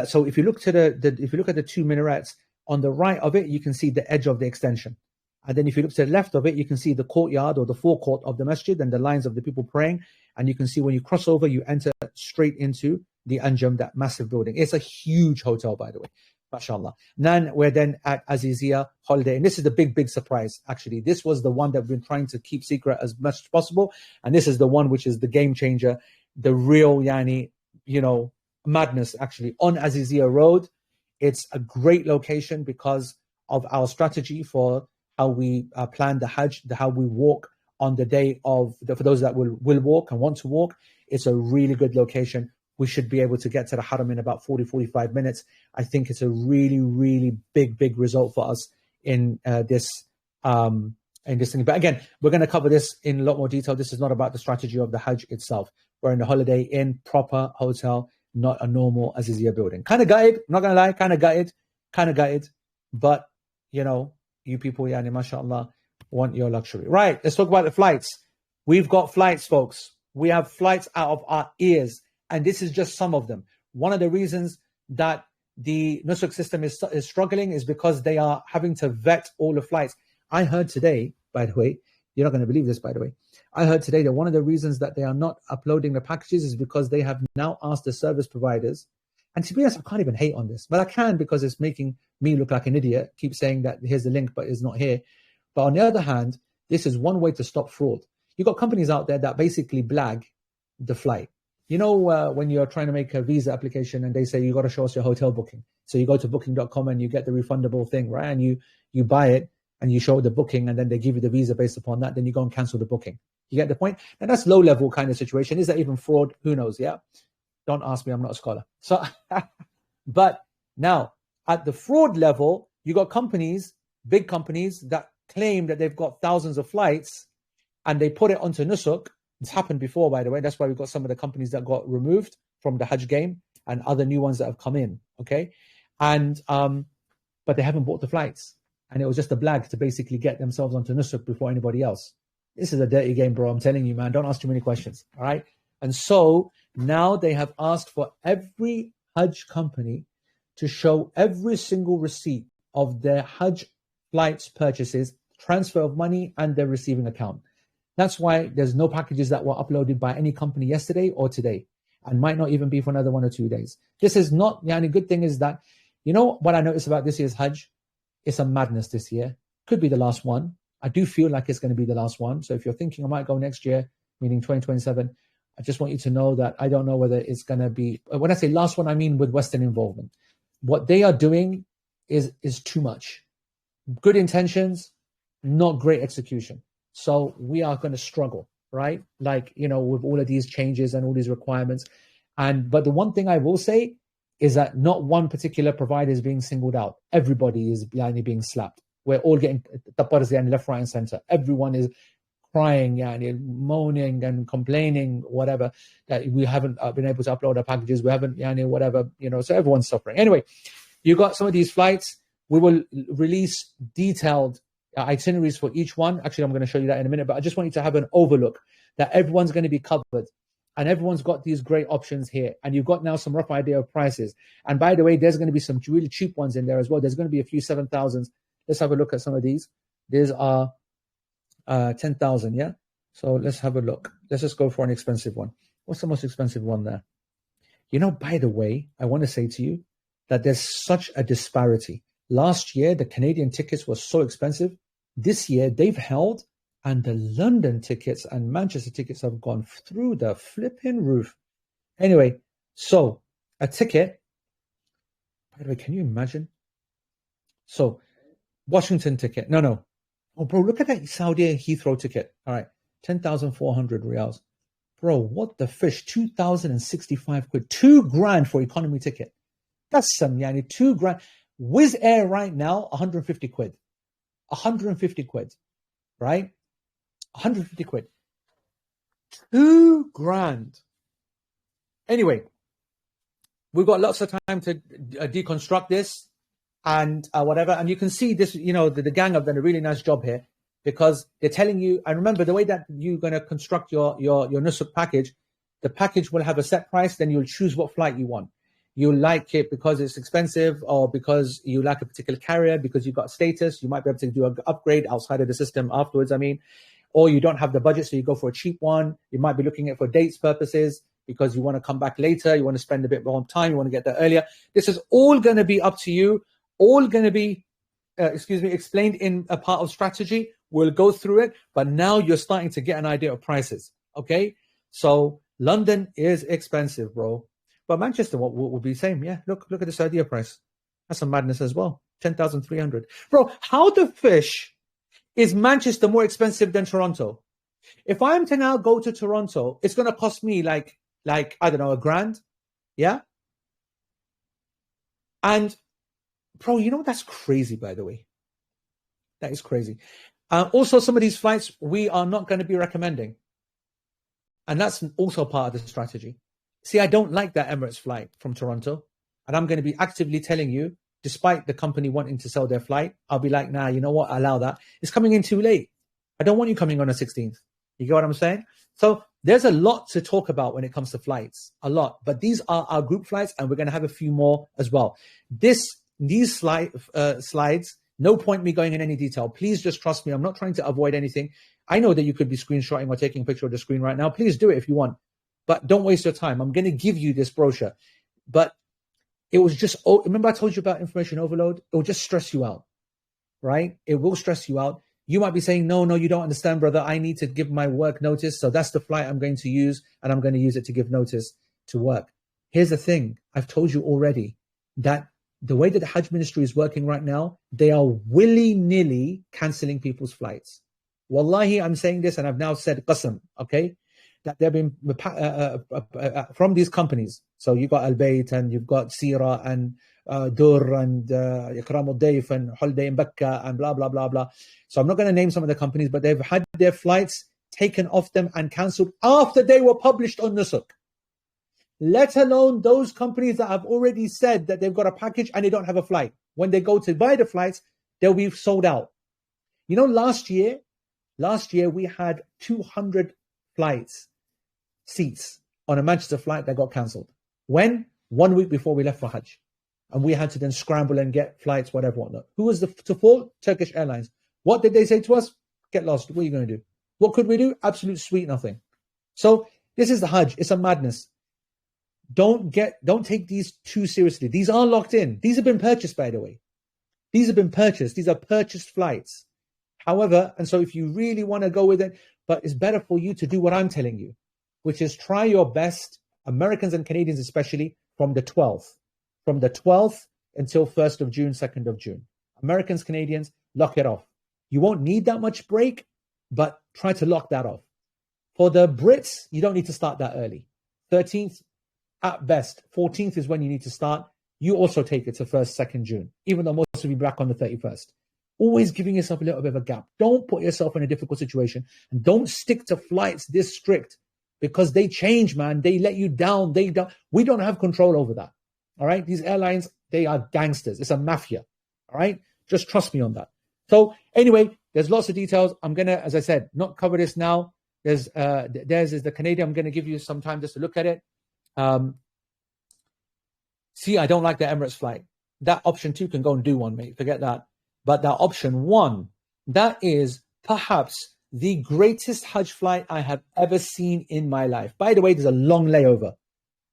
so if you look to if you look at the 2 minarets on the right of it, you can see the edge of the extension. And then if you look to the left of it, you can see the courtyard or the forecourt of the masjid and the lines of the people praying. And you can see when you cross over, you enter straight into the Anjum, that massive building. It's a huge hotel, by the way. MashaAllah. Then we're then at Aziziya Holiday. And this is the big surprise, actually. This was the one that we've been trying to keep secret as much as possible. And this is the one which is the game changer, the real Yani, madness, actually. On Aziziya Road, it's a great location because of our strategy for how we plan the Hajj, how we walk on the day of, for those that will walk and want to walk. It's a really good location. We should be able to get to the Haram in about 40-45 minutes. I think it's a really, really big result for us in this thing. But again, we're going to cover this in a lot more detail. This is not about the strategy of the Hajj itself. We're in the Holiday Inn, proper hotel, not a normal Azizia building. Kind of gutted, I'm not going to lie, kind of gutted. But, you people, yani, mashallah, want your luxury. Right, let's talk about the flights. We've got flights, folks. We have flights out of our ears. And this is just some of them. One of the reasons that the Nusuk system is struggling is because they are having to vet all the flights. I heard today, by the way, you're not going to believe this, by the way. I heard today that one of the reasons that they are not uploading the packages is because they have now asked the service providers, And to be honest, I can't even hate on this, but I can because it's making me look like an idiot. Keep saying that here's the link, but it's not here. But on the other hand, this is one way to stop fraud. You've got companies out there that basically blag the flight. You know, when you're trying to make a visa application and they say you got to show us your hotel booking. So you go to booking.com and you get the refundable thing, right? And you buy it and you show the booking and then they give you the visa based upon that. Then you go and cancel the booking. You get the point? And that's low level kind of situation. Is that even fraud? Who knows? Yeah. Don't ask me. I'm not a scholar. So, but now at the fraud level, you got companies, big companies that claim that they've got thousands of flights and they put it onto Nusuk. It's happened before, by the way. That's why we've got some of the companies that got removed from the Hajj game and other new ones that have come in. Okay. And, but they haven't bought the flights. And it was just a blag to basically get themselves onto Nusuk before anybody else. This is a dirty game, bro. I'm telling you, man. Don't ask too many questions. All right. And so now they have asked for every Hajj company to show every single receipt of their Hajj flights purchases, transfer of money, and their receiving account. That's why there's no packages that were uploaded by any company yesterday or today, and might not even be for another 1 or 2 days. This is not, the only good thing is that, you know what I noticed about this year's Hajj? It's a madness this year. Could be the last one. I do feel like it's going to be the last one. So if you're thinking I might go next year, meaning 2027, I just want you to know that I don't know whether it's going to be, when I say last one, I mean with Western involvement. What they are doing is too much. Good intentions, not great execution. So we are going to struggle, right? Like, you know, with all of these changes and all these requirements. But the one thing I will say is that not one particular provider is being singled out. Everybody is being slapped. We're all getting tappars left, right, and center. Everyone is crying and moaning and complaining, whatever, that we haven't been able to upload our packages. We haven't, whatever, so everyone's suffering. Anyway, you got some of these flights. We will release detailed itineraries for each one. Actually, I'm going to show you that in a minute, but I just want you to have an overlook that everyone's going to be covered. And everyone's got these great options here. And you've got now some rough idea of prices. And by the way, there's going to be some really cheap ones in there as well. There's going to be a few 7,000s. Let's have a look at some of these. These are 10,000, yeah? So let's have a look. Let's just go for an expensive one. What's the most expensive one there? By the way, I want to say to you that there's such a disparity. Last year, the Canadian tickets were so expensive. This year, they've held, and the London tickets and Manchester tickets have gone through the flipping roof. Anyway, so a ticket, by the way, can you imagine? So Washington ticket, no. Oh, bro, look at that Saudi Heathrow ticket. All right, 10,400 riyals. Bro, what the fish? 2,065 quid. 2 grand for economy ticket. That's some, 2 grand. Wizz Air right now, 150 quid. 150 quid, right? 150 quid. 2 grand. Anyway, we've got lots of time to deconstruct this and whatever. And you can see this, the gang have done a really nice job here because they're telling you, and remember the way that you're going to construct your Nusuk package, the package will have a set price, then you'll choose what flight you want. You like it because it's expensive or because you like a particular carrier, because you've got status, you might be able to do an upgrade outside of the system afterwards, or you don't have the budget, so you go for a cheap one. You might be looking at it for dates purposes because you want to come back later, you want to spend a bit more time, you want to get there earlier. This is all going to be up to you, all going to be, explained in a part of strategy. We'll go through it, but now you're starting to get an idea of prices, okay? So London is expensive, bro. But Manchester will be the same. Yeah, look at this idea price. That's some madness as well. 10,300. Bro, how the fish is Manchester more expensive than Toronto? If I'm to now go to Toronto, it's going to cost me like I don't know, $1,000. Yeah? And, bro, that's crazy, by the way. That is crazy. Also, some of these flights we are not going to be recommending. And that's also part of the strategy. See, I don't like that Emirates flight from Toronto. And I'm going to be actively telling you, despite the company wanting to sell their flight, I'll be like, nah, you know what? Allow that. It's coming in too late. I don't want you coming on the 16th. You get what I'm saying? So there's a lot to talk about when it comes to flights. A lot. But these are our group flights, and we're going to have a few more as well. These slides, no point me going in any detail. Please just trust me. I'm not trying to avoid anything. I know that you could be screenshotting or taking a picture of the screen right now. Please do it if you want. But don't waste your time. I'm going to give you this brochure. But it was just, oh, remember I told you about information overload? It will just stress you out, right? It will stress you out. You might be saying, no, you don't understand, brother. I need to give my work notice. So that's the flight I'm going to use, and I'm going to use it to give notice to work. Here's the thing. I've told you already that the way that the Hajj ministry is working right now, they are willy-nilly cancelling people's flights. Wallahi, I'm saying this, and I've now said qasam, okay? That they've been from these companies. So you've got Al-Bayt, and you've got Sira, and Dur, and Ikram al-Dayf, and Holiday in Makkah, and blah, blah, blah, blah. So I'm not going to name some of the companies, but they've had their flights taken off them and cancelled after they were published on Nusuk. Let alone those companies that have already said that they've got a package and they don't have a flight. When they go to buy the flights, they'll be sold out. You know, last year we had 200 seats on a Manchester flight that got cancelled. When? 1 week before we left for Hajj. And we had to then scramble and get flights, whatever, whatnot. Who was to fault? Turkish Airlines. What did they say to us? Get lost. What are you going to do? What could we do? Absolute sweet nothing. So this is the Hajj. It's a madness. Don't take these too seriously. These are locked in. These have been purchased, by the way. These have been purchased. These are purchased flights. However, and so if you really want to go with it, but it's better for you to do what I'm telling you, which is try your best, Americans and Canadians especially, from the 12th until 1st of June, 2nd of June. Americans, Canadians, lock it off. You won't need that much break, but try to lock that off. For the Brits, you don't need to start that early. 13th, at best. 14th is when you need to start. You also take it to 1st, 2nd June, even though most will be back on the 31st. Always giving yourself a little bit of a gap. Don't put yourself in a difficult situation, and don't stick to flights this strict, because they change, man. They let you down. We don't have control over that. All right. These airlines, they are gangsters. It's a mafia. All right. Just trust me on that. So anyway, there's lots of details. I'm going to, as I said, not cover this now. There's is the Canadian. I'm going to give you some time just to look at it. See, I don't like the Emirates flight. That option 2 can go and do one, mate. Forget that. But that option 1, that is perhaps the greatest Hajj flight I have ever seen in my life. By the way, there's a long layover.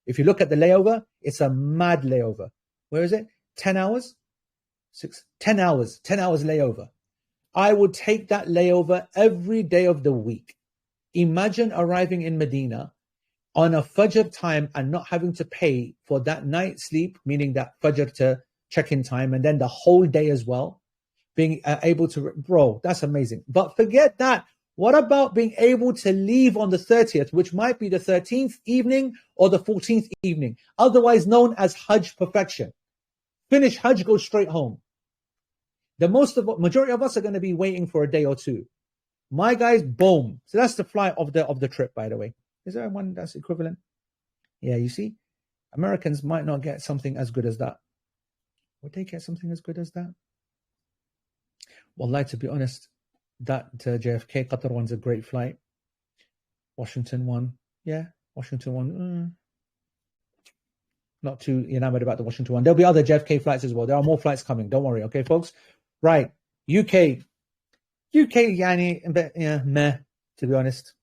If you look at the layover, it's a mad layover. Where is it? 10 hours? 10 hours layover. I would take that layover every day of the week. Imagine arriving in Medina on a Fajr time and not having to pay for that night sleep, meaning that Fajr to check-in time, and then the whole day as well. Being able to, bro, that's amazing. But forget that. What about being able to leave on the 30th, which might be the 13th evening or the 14th evening, otherwise known as Hajj perfection? Finish Hajj, go straight home. Majority of us are going to be waiting for a day or two. My guys, boom. So that's the flight of the trip, by the way. Is there one that's equivalent? Yeah, you see, Americans might not get something as good as that. Would they get something as good as that? Wallahi, to be honest, that JFK Qatar one's a great flight. Washington one, not too enamored about the Washington one. There'll be other JFK flights as well. There are more flights coming. Don't worry, okay, folks? Right, UK, yani, yeah, meh, to be honest.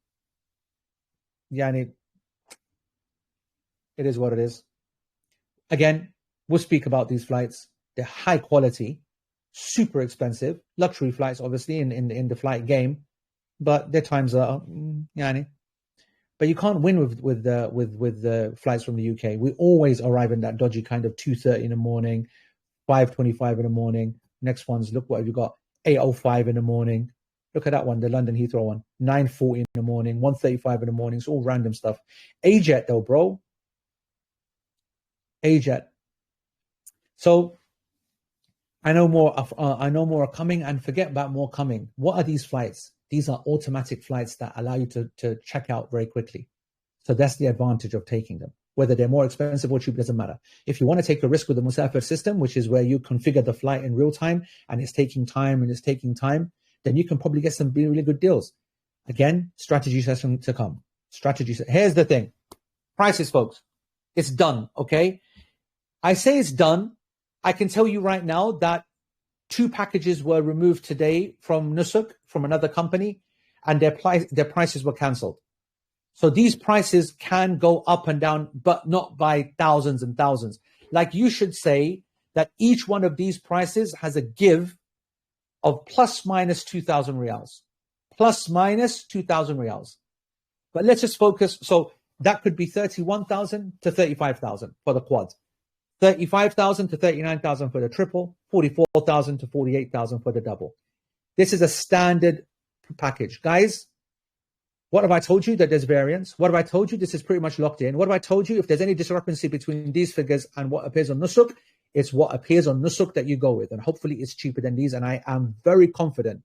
Yani, it is what it is. Again, we'll speak about these flights. They're high quality, super expensive, luxury flights, obviously, in the flight game, but their times are yani. But you can't win with the flights from the UK. We always arrive in that dodgy kind of 2:30 in the morning, 5:25 in the morning. Next ones, look what have you got? 8:05 in the morning. Look at that one, the London Heathrow one. 9:40 in the morning, 1:35 in the morning. It's all random stuff. A-Jet though, bro. A-Jet. So I know more are coming, and forget about more coming. What are these flights? These are automatic flights that allow you to check out very quickly. So that's the advantage of taking them. Whether they're more expensive or cheap doesn't matter. If you want to take a risk with the Musafir system, which is where you configure the flight in real time and it's taking time, then you can probably get some really good deals. Again, strategy session to come. Here's the thing. Prices, folks. It's done, okay? I say it's done. I can tell you right now that 2 packages were removed today from Nusuk, from another company, and their prices were cancelled. So these prices can go up and down, but not by thousands and thousands. Like you should say that each one of these prices has a give of plus minus 2,000 riyals. Plus minus 2,000 riyals. But let's just focus. So that could be 31,000 to 35,000 for the quad. 35,000 to 39,000 for the triple. 44,000 to 48,000 for the double. This is a standard package. Guys, what have I told you? That there's variance. What have I told you? This is pretty much locked in. What have I told you? If there's any discrepancy between these figures and what appears on Nusuk, it's what appears on Nusuk that you go with. And hopefully it's cheaper than these. And I am very confident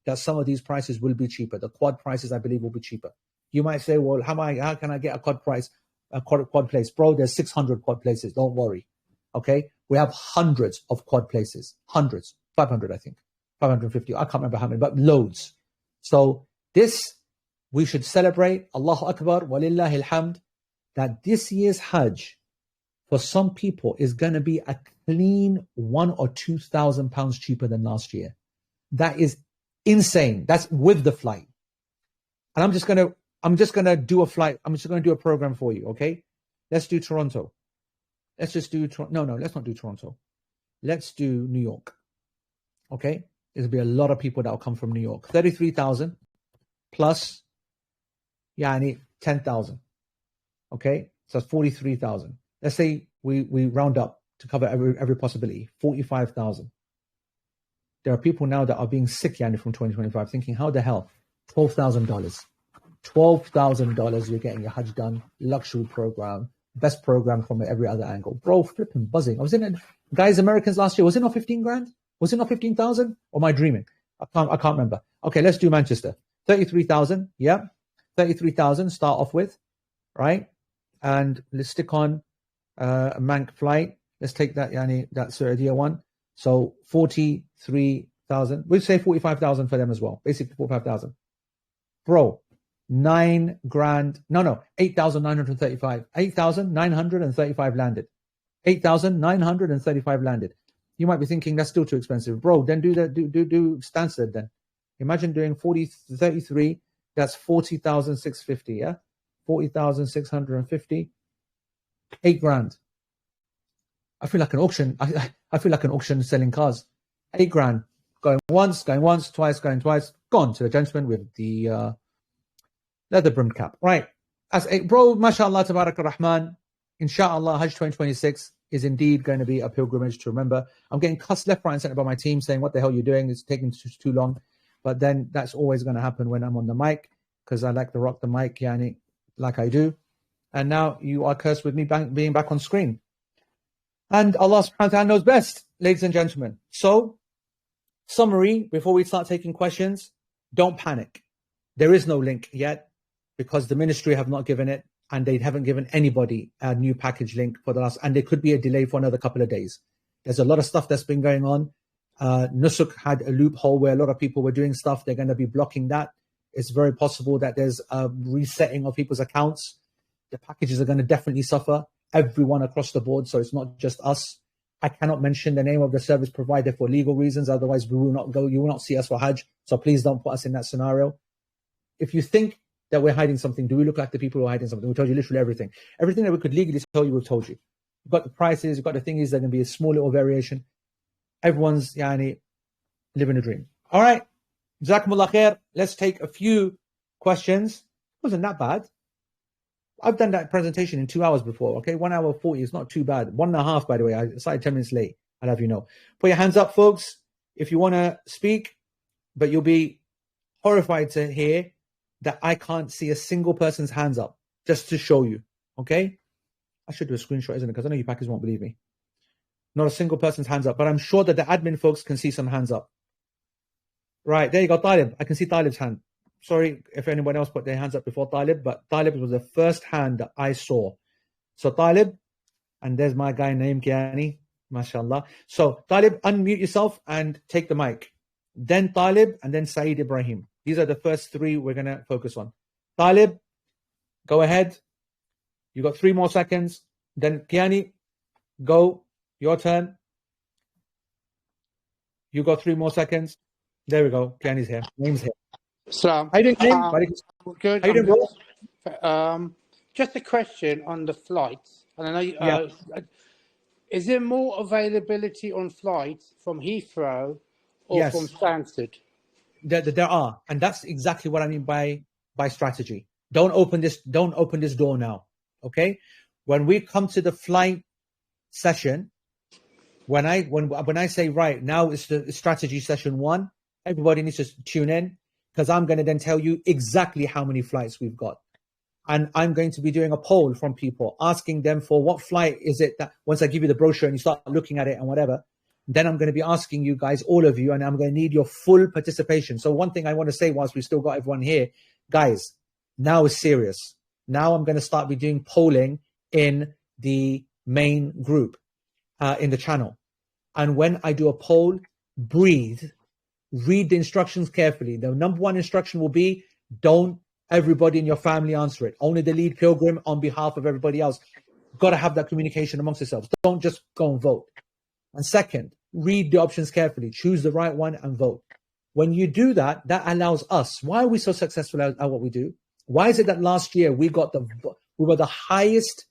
that some of these prices will be cheaper. The quad prices, I believe, will be cheaper. You might say, well, how can I get a quad price, a quad place? Bro, there's 600 quad places. Don't worry. Okay? We have hundreds of quad places. Hundreds. 500, I think. 550. I can't remember how many, but loads. So this, we should celebrate, Allahu Akbar, walillahi alhamd, that this year's Hajj, for some people, is going to be a clean £1,000 or £2,000 cheaper than last year. That is insane. That's with the flight. And I'm just gonna do a flight. I'm just gonna do a program for you. Okay, let's do Toronto. Let's just do no. Let's not do Toronto. Let's do New York. Okay, there'll be a lot of people that will come from New York. 33,000 plus, yani 10,000. Okay, so that's 43,000. Let's say we round up to cover every possibility. 45,000. There are people now that are being sick, yani, from 2025, thinking, how the hell? $12,000. $12,000, you're getting your Hajj done, luxury program, best program from every other angle. Bro, flipping buzzing. I was in it, guys, Americans last year, was it not 15 grand? Was it not 15,000? Or am I dreaming? I can't remember. Okay, let's do Manchester. 33,000, yeah. 33,000, start off with, right? And let's stick on a Mank flight. Let's take that, yani, that Saudiya one. So 43,000. We'll say 45,000 for them as well. Basically 45,000. Bro, 9 grand. No, 8,935. 8,935 landed. 8,935 landed. You might be thinking that's still too expensive. Bro, then do Stansted then. Imagine doing 33. That's 40,650, yeah? 40,650. 8 grand. I feel like an auction. I feel like an auction selling cars. 8 grand. Going once, twice, going twice. Gone to the gentleman with the leather brimmed cap. Right. As a bro, mashallah, tabarak rahman. Inshallah, Hajj 2026 is indeed going to be a pilgrimage to remember. I'm getting cussed left, right, and center by my team saying, what the hell are you doing? It's taking too long. But then that's always going to happen when I'm on the mic, because I like to rock the mic, yani, like I do. And now you are cursed with me being back on screen. And Allah subhanahu wa ta'ala knows best, ladies and gentlemen. So, summary, before we start taking questions, don't panic. There is no link yet because the ministry have not given it, and they haven't given anybody a new package link for the last, and there could be a delay for another couple of days. There's a lot of stuff that's been going on. Nusuk had a loophole where a lot of people were doing stuff. They're going to be blocking that. It's very possible that there's a resetting of people's accounts. The packages are going to definitely suffer. Everyone across the board, so it's not just us. I cannot mention the name of the service provider for legal reasons, otherwise we will not go. You will not see us for Hajj, so please don't put us in that scenario. If you think that we're hiding something, do we look like the people who are hiding something? We told you literally everything. Everything that we could legally tell you, we've told you. You've got the prices, you've got the thingies, there's going to be a small little variation. Everyone's yani, living a dream. All right, Jazakumullah khair. Let's take a few questions. It wasn't that bad. I've done that presentation in 2 hours before, okay? 1 hour 40 is not too bad. 1.5, by the way. I started 10 minutes late. I'll have you know. Put your hands up, folks, if you want to speak, but you'll be horrified to hear that I can't see a single person's hands up, just to show you, okay? I should do a screenshot, isn't it? Because I know you packers won't believe me. Not a single person's hands up, but I'm sure that the admin folks can see some hands up. Right, there you go, Talib. I can see Talib's hand. Sorry if anyone else put their hands up before Talib, but Talib was the first hand that I saw. So Talib, and there's my guy named Kiani, mashallah. So Talib, unmute yourself and take the mic. Then Talib, and then Saeed Ibrahim. These are the first 3 we're going to focus on. Talib, go ahead. You got 3 more seconds. Then Kiani, go. Your turn. You got 3 more seconds. There we go. Kiani's here. Name's here. Salam. How you doing, good. How you doing, bro? Just a question on the flights. And I know Is there more availability on flights from Heathrow or from Yes, Stansted? there are, and that's exactly what I mean by strategy. Don't open this door now. Okay, when we come to the flight session, when I say right now it's the strategy session 1, everybody needs to tune in, because I'm going to then tell you exactly how many flights we've got. And I'm going to be doing a poll from people, asking them for what flight is it that, once I give you the brochure and you start looking at it and whatever, then I'm going to be asking you guys, all of you, and I'm going to need your full participation. So one thing I want to say, whilst we've still got everyone here, guys, now is serious. Now I'm going to start be doing polling in the main group, in the channel. And when I do a poll, breathe, read the instructions carefully. The number 1 instruction will be, don't everybody in your family answer it. Only the lead pilgrim on behalf of everybody else. Got to have that communication amongst yourselves. Don't just go and vote. And second, read the options carefully. Choose the right one and vote. When you do that, that allows us. Why are we so successful at what we do? Why is it that last year we were the highest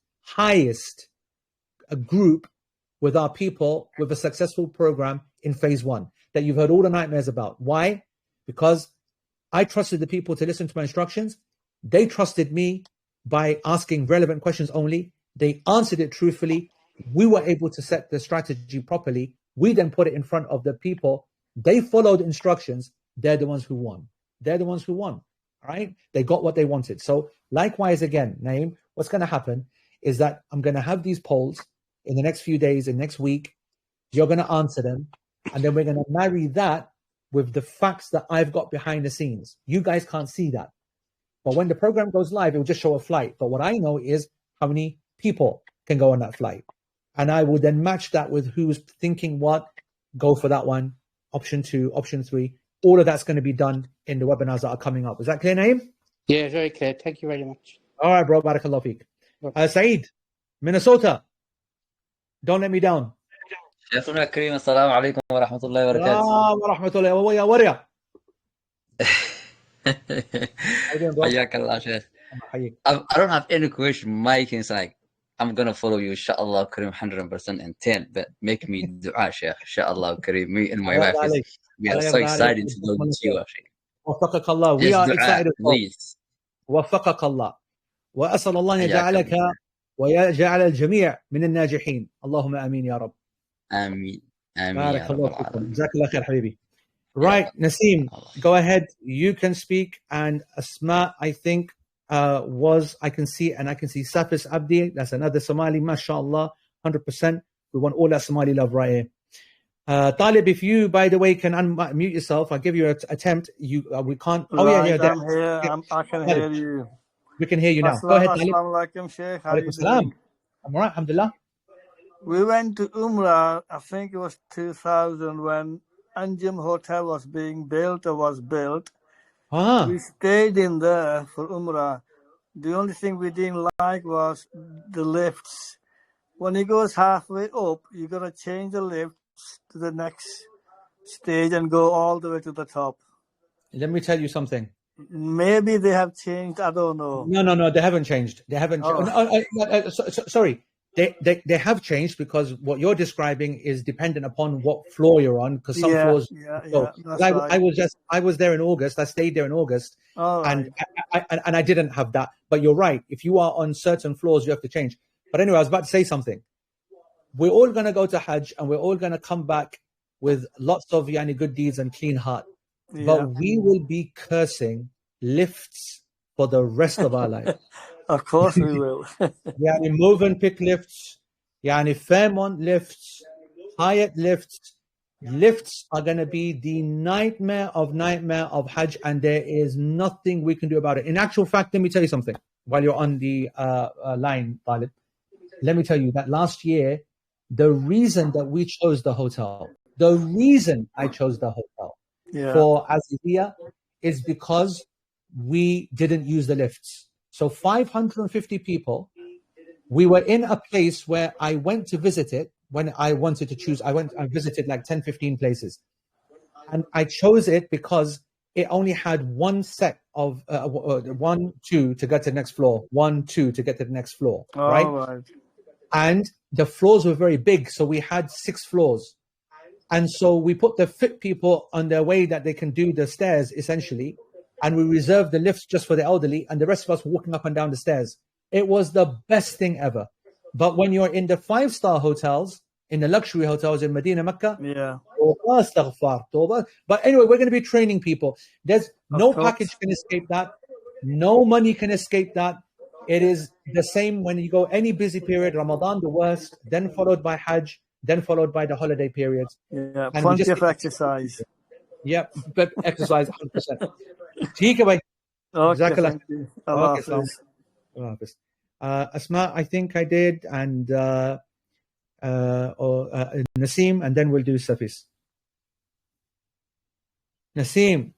group with our people with a successful program in phase 1 that you've heard all the nightmares about? Why? Because I trusted the people to listen to my instructions. They trusted me by asking relevant questions only. They answered it truthfully. We were able to set the strategy properly. We then put it in front of the people. They followed instructions. They're the ones who won. They're the ones who won. All right? They got what they wanted. So likewise, again, Naeem, what's going to happen is that I'm going to have these polls in the next few days, in next week. You're going to answer them. And then we're going to marry that with the facts that I've got behind the scenes. You guys can't see that. But when the program goes live, it will just show a flight. But what I know is how many people can go on that flight. And I will then match that with who's thinking what, go for that one, option 2, option 3. All of that's going to be done in the webinars that are coming up. Is that clear, Naeem? Yeah, very clear. Thank you very much. All right, bro. Barakallah feek. Saeed, Minnesota. Don't let me down. شيخنا الكريم السلام عليكم ورحمة الله وبركاته. ورحمة الله ويا وريا. حياك الله شيخ. I don't have any question. My thing is like, I'm gonna follow you, inshallah, Kareem, 100% and 10. But make me dua, Sheikh, inshallah, Kareem. Me and my wife we are so excited to go with you, Sheikh. وفقك الله. We are excited. Please. وفقك الله. وأسأل الله أن يجعلك ويجعل الجميع من الناجحين. اللهم آمين يا رب. آمين. آمين. بارك الله فيكم. جزاك الله خير حبيبي. Right, Naseem, go ahead. You can speak. And Asma, I think, I can see Safis Abdi. That's another Somali, mashallah, 100%. We want all that Somali love right here. Talib, if you, by the way, can unmute yourself, I'll give you an attempt. We can't. Oh, right, yeah. I'm here. I can hear you. We can hear you now. Go ahead, Talib. Assalamu alaikum, Sheikh. How are you doing? I'm all right, alhamdulillah. We went to Umrah, I think it was 2000, when Anjum Hotel was being built or was built. We stayed in there for Umrah. The only thing we didn't like was the lifts. When it goes halfway up, you got to change the lifts to the next stage and go all the way to the top. Let me tell you something. Maybe they have changed. I don't know. No, they haven't changed. They haven't. Sorry. They have changed, because what you're describing is dependent upon what floor you're on. Because some floors. I was there in August. I stayed there in August, and I didn't have that. But you're right. If you are on certain floors, you have to change. But anyway, I was about to say something. We're all going to go to Hajj, and we're all going to come back with lots of good deeds and clean heart. Yeah. But we will be cursing lifts for the rest of our life. Of course we will. Movenpick lifts, Fairmont lifts, Hyatt lifts. Lifts are going to be the nightmare of Hajj, and there is nothing we can do about it. In actual fact, let me tell you something while you're on the line, Talib. Let me tell you that last year, the reason that we chose the hotel, the reason I chose the hotel for Aziziya is because we didn't use the lifts. So 550 people, we were in a place where I went to visit it when I wanted to choose. I visited like 10, 15 places. And I chose it because it only had one set of 1, 2 to get to the next floor, 1, 2 to get to the next floor, right? Right? And the floors were very big. So we had 6 floors. And so we put the fit people on their way that they can do the stairs, essentially. And we reserved the lifts just for the elderly. And the rest of us were walking up and down the stairs. It was the best thing ever. But when you're in the 5-star hotels, in the luxury hotels in Medina, Makkah, but anyway, we're going to be training people. There's no package can escape that. No money can escape that. It is the same when you go any busy period, Ramadan the worst, then followed by Hajj, then followed by the holiday periods. Yeah, and plenty of exercise. Yeah, but exercise 100%. ठीक है भाई. Okay, thank you. Allah Hafiz. Asma, I think I did, and Naseem, and then we'll do Safis. Naseem.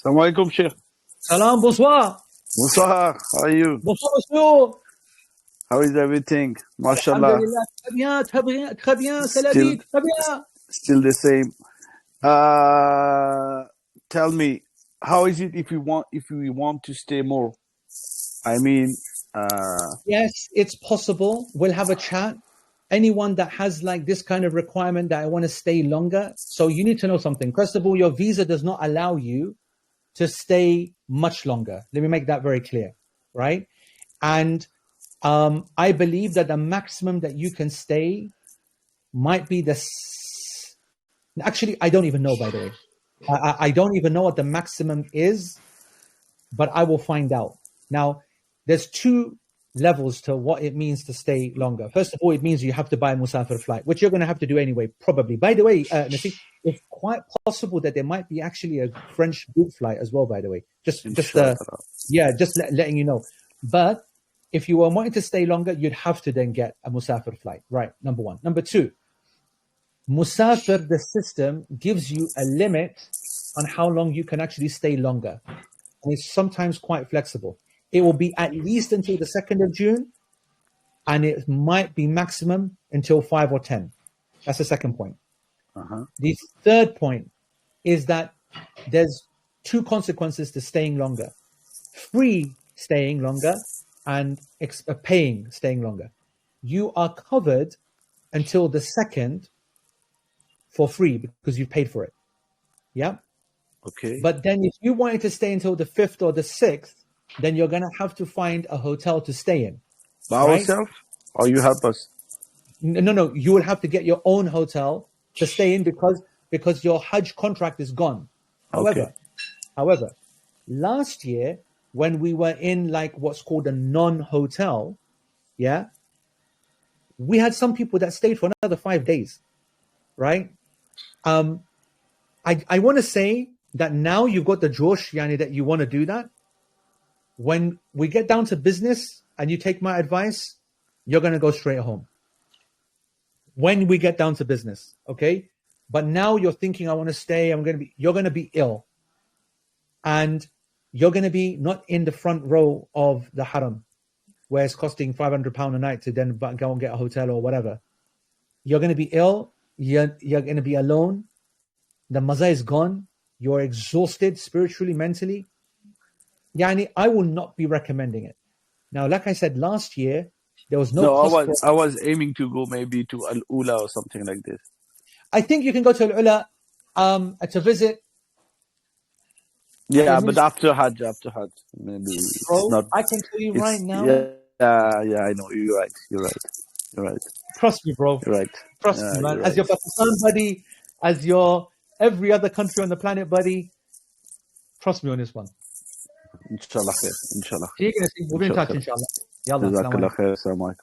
Assalamu alaikum, Sheikh. Salam, bonsoir. Bonsoir, how are you? Bonsoir, monsieur. How is everything? MashaAllah. Très bien, c'est la vie, très bien. Still the same. Tell me, how is it if we want to stay more? I mean, yes, it's possible. We'll have a chat. Anyone that has like this kind of requirement that I want to stay longer. So you need to know something. First of all, your visa does not allow you to stay much longer. Let me make that very clear, right? And I believe that the maximum that you can stay might be actually, I don't even know, by the way. I don't even know what the maximum is, but I will find out. Now, there's 2 levels to what it means to stay longer. First of all, it means you have to buy a Musafir flight, which you're going to have to do anyway, probably. By the way, Nasib, it's quite possible that there might be actually a French boot flight as well, by the way. Just letting you know. But if you were wanting to stay longer, you'd have to then get a Musafir flight, right? Number 1. Number 2, Musafir, the system, gives you a limit on how long you can actually stay longer. And it's sometimes quite flexible. It will be at least until the 2nd of June, and it might be maximum until 5 or 10. That's the second point. The third point is that there's 2 consequences to staying longer. Free staying longer and paying staying longer. You are covered until the 2nd for free because you've paid for it. Yeah? Okay. But then if you wanted to stay until the 5th or the 6th, then you're going to have to find a hotel to stay in. By ourselves? Or you help us? No. You will have to get your own hotel to stay in because your Hajj contract is gone. However, last year, when we were in like what's called a non-hotel, yeah, we had some people that stayed for another 5 days, right? I want to say that now you've got the josh, yani, that you want to do that. When we get down to business and you take my advice, you're going to go straight home. When we get down to business, okay? But now you're thinking, I want to stay, you're going to be ill. And you're going to be not in the front row of the haram, where it's costing £500 a night to then go and get a hotel or whatever. You're going to be ill. You're going to be alone. The maza is gone. You're exhausted spiritually, mentally. Yani, I will not be recommending it. Now, like I said, last year, there was I was aiming to go maybe to Al-Ula or something like this. I think you can go to Al-Ula to visit. Yeah, but after Hajj, maybe. Bro, not, I can tell you right now. Yeah, I know. You're right. Trust me, bro. You're right. Trust me, man. As your Pakistan buddy, as your every other country on the planet buddy, trust me on this one. Inshallah khair. Inshallah. We'll be in touch, inshallah. Jazakallah khair. Assalamu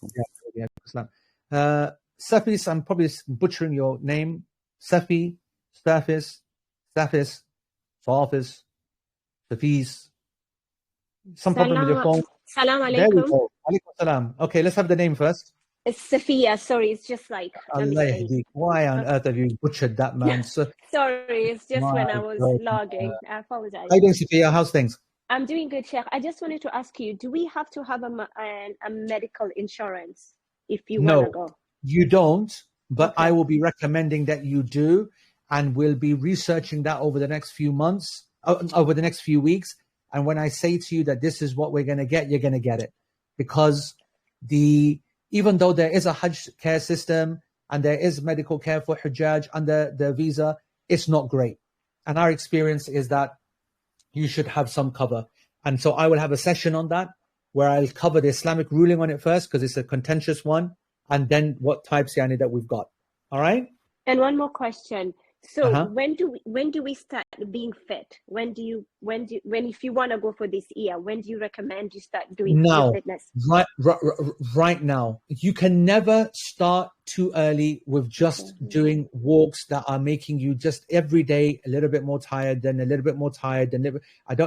alaikum. Safis, I'm probably butchering your name. Safi, Safis, Safis, Safis. Some problem with your phone. Salam alaikum. There we go. Alaikum salam. Okay, let's have the name first. It's Safiya. Sorry, it's just like. Why on earth have you butchered that, man? Sorry, it's just when I was logging. I apologize. How are you doing, Safiya? How's things? I'm doing good, Sheikh. I just wanted to ask you, do we have to have a medical insurance if you want to go? No, you don't, but okay. I will be recommending that you do, and we'll be researching that over the next few months, over the next few weeks. And when I say to you that this is what we're going to get, you're going to get it. Because the even though there is a Hajj care system and there is medical care for Hujjaj under the visa, it's not great. And our experience is that you should have some cover. And so I will have a session on that where I'll cover the Islamic ruling on it first, because it's a contentious one, and then what types that we've got. All right? And one more question. So when do we start being fit? When if you want to go for this year, when do you recommend you start doing your fitness? Right now. You can never start too early with just doing walks that are making you just every day a little bit more tired, then a little bit more tired, then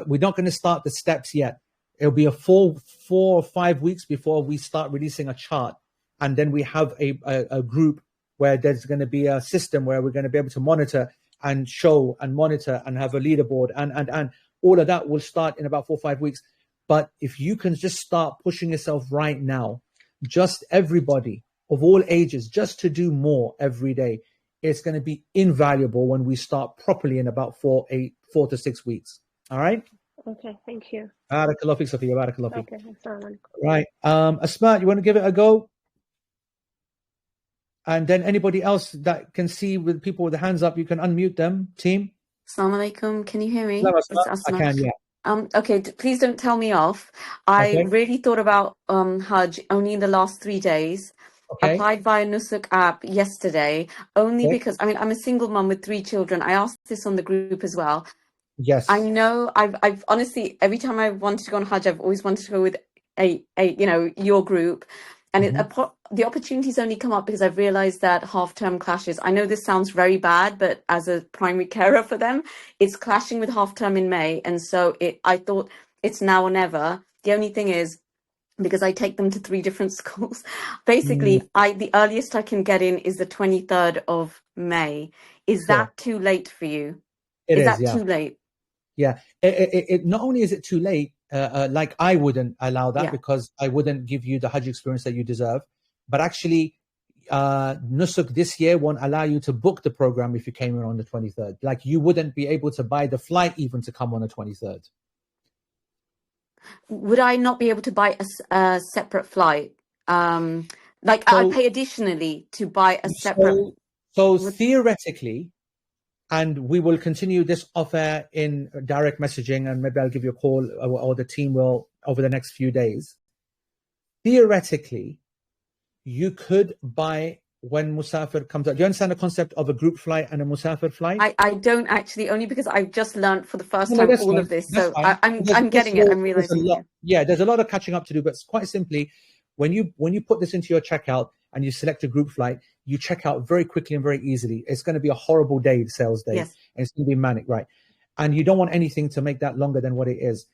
we're not going to start the steps yet. It'll be a 4 or 5 weeks before we start releasing a chart, and then we have a group where there's going to be a system where we're going to be able to monitor and show and monitor and have a leaderboard, and all of that will start in about 4 or 5 weeks. But if you can just start pushing yourself right now, just everybody of all ages, just to do more every day, it's going to be invaluable when we start properly in about 4 to 6 weeks. All right? Okay, thank you. Barakallahu feek, Sophia. Barakallahu feek. Okay, right. Asma, you want to give it a go? And then anybody else that can see with people with the hands up, you can unmute them. Team. Assalamu alaikum. Can you hear me? Hello, I can, yeah. Okay, please don't tell me off. I really thought about Hajj only in the last 3 days. Okay. Applied via Nusuk app yesterday, only because, I mean, I'm a single mum with 3 children. I asked this on the group as well. Yes. I know I've honestly, every time I wanted to go on Hajj, I've always wanted to go with your group. And the opportunities only come up because I've realized that half-term clashes. I know this sounds very bad, but as a primary carer for them, it's clashing with half-term in May. And so I thought it's now or never. The only thing is, because I take them to 3 different schools, basically, the earliest I can get in is the 23rd of May. Is that too late for you? Is that too late? Yeah. It not only is it too late, like I wouldn't allow that because I wouldn't give you the Hajj experience that you deserve. But actually, Nusuk this year won't allow you to book the program if you came in on the 23rd. Like, you wouldn't be able to buy the flight even to come on the 23rd. Would I not be able to buy a separate flight? I pay additionally to buy a separate... So theoretically, and we will continue this off-air in direct messaging, and maybe I'll give you a call, or the team will over the next few days. Theoretically, you could buy when Musafir comes out. Do you understand the concept of a group flight and a Musafir flight? I don't actually, only because I've just learned for the first time all of this. So I'm getting it. I'm realizing. There's a lot of catching up to do, but quite simply, when you put this into your checkout and you select a group flight, you check out very quickly and very easily. It's going to be a horrible day, sales day. Yes. And it's going to be manic, right? And you don't want anything to make that longer than what it is.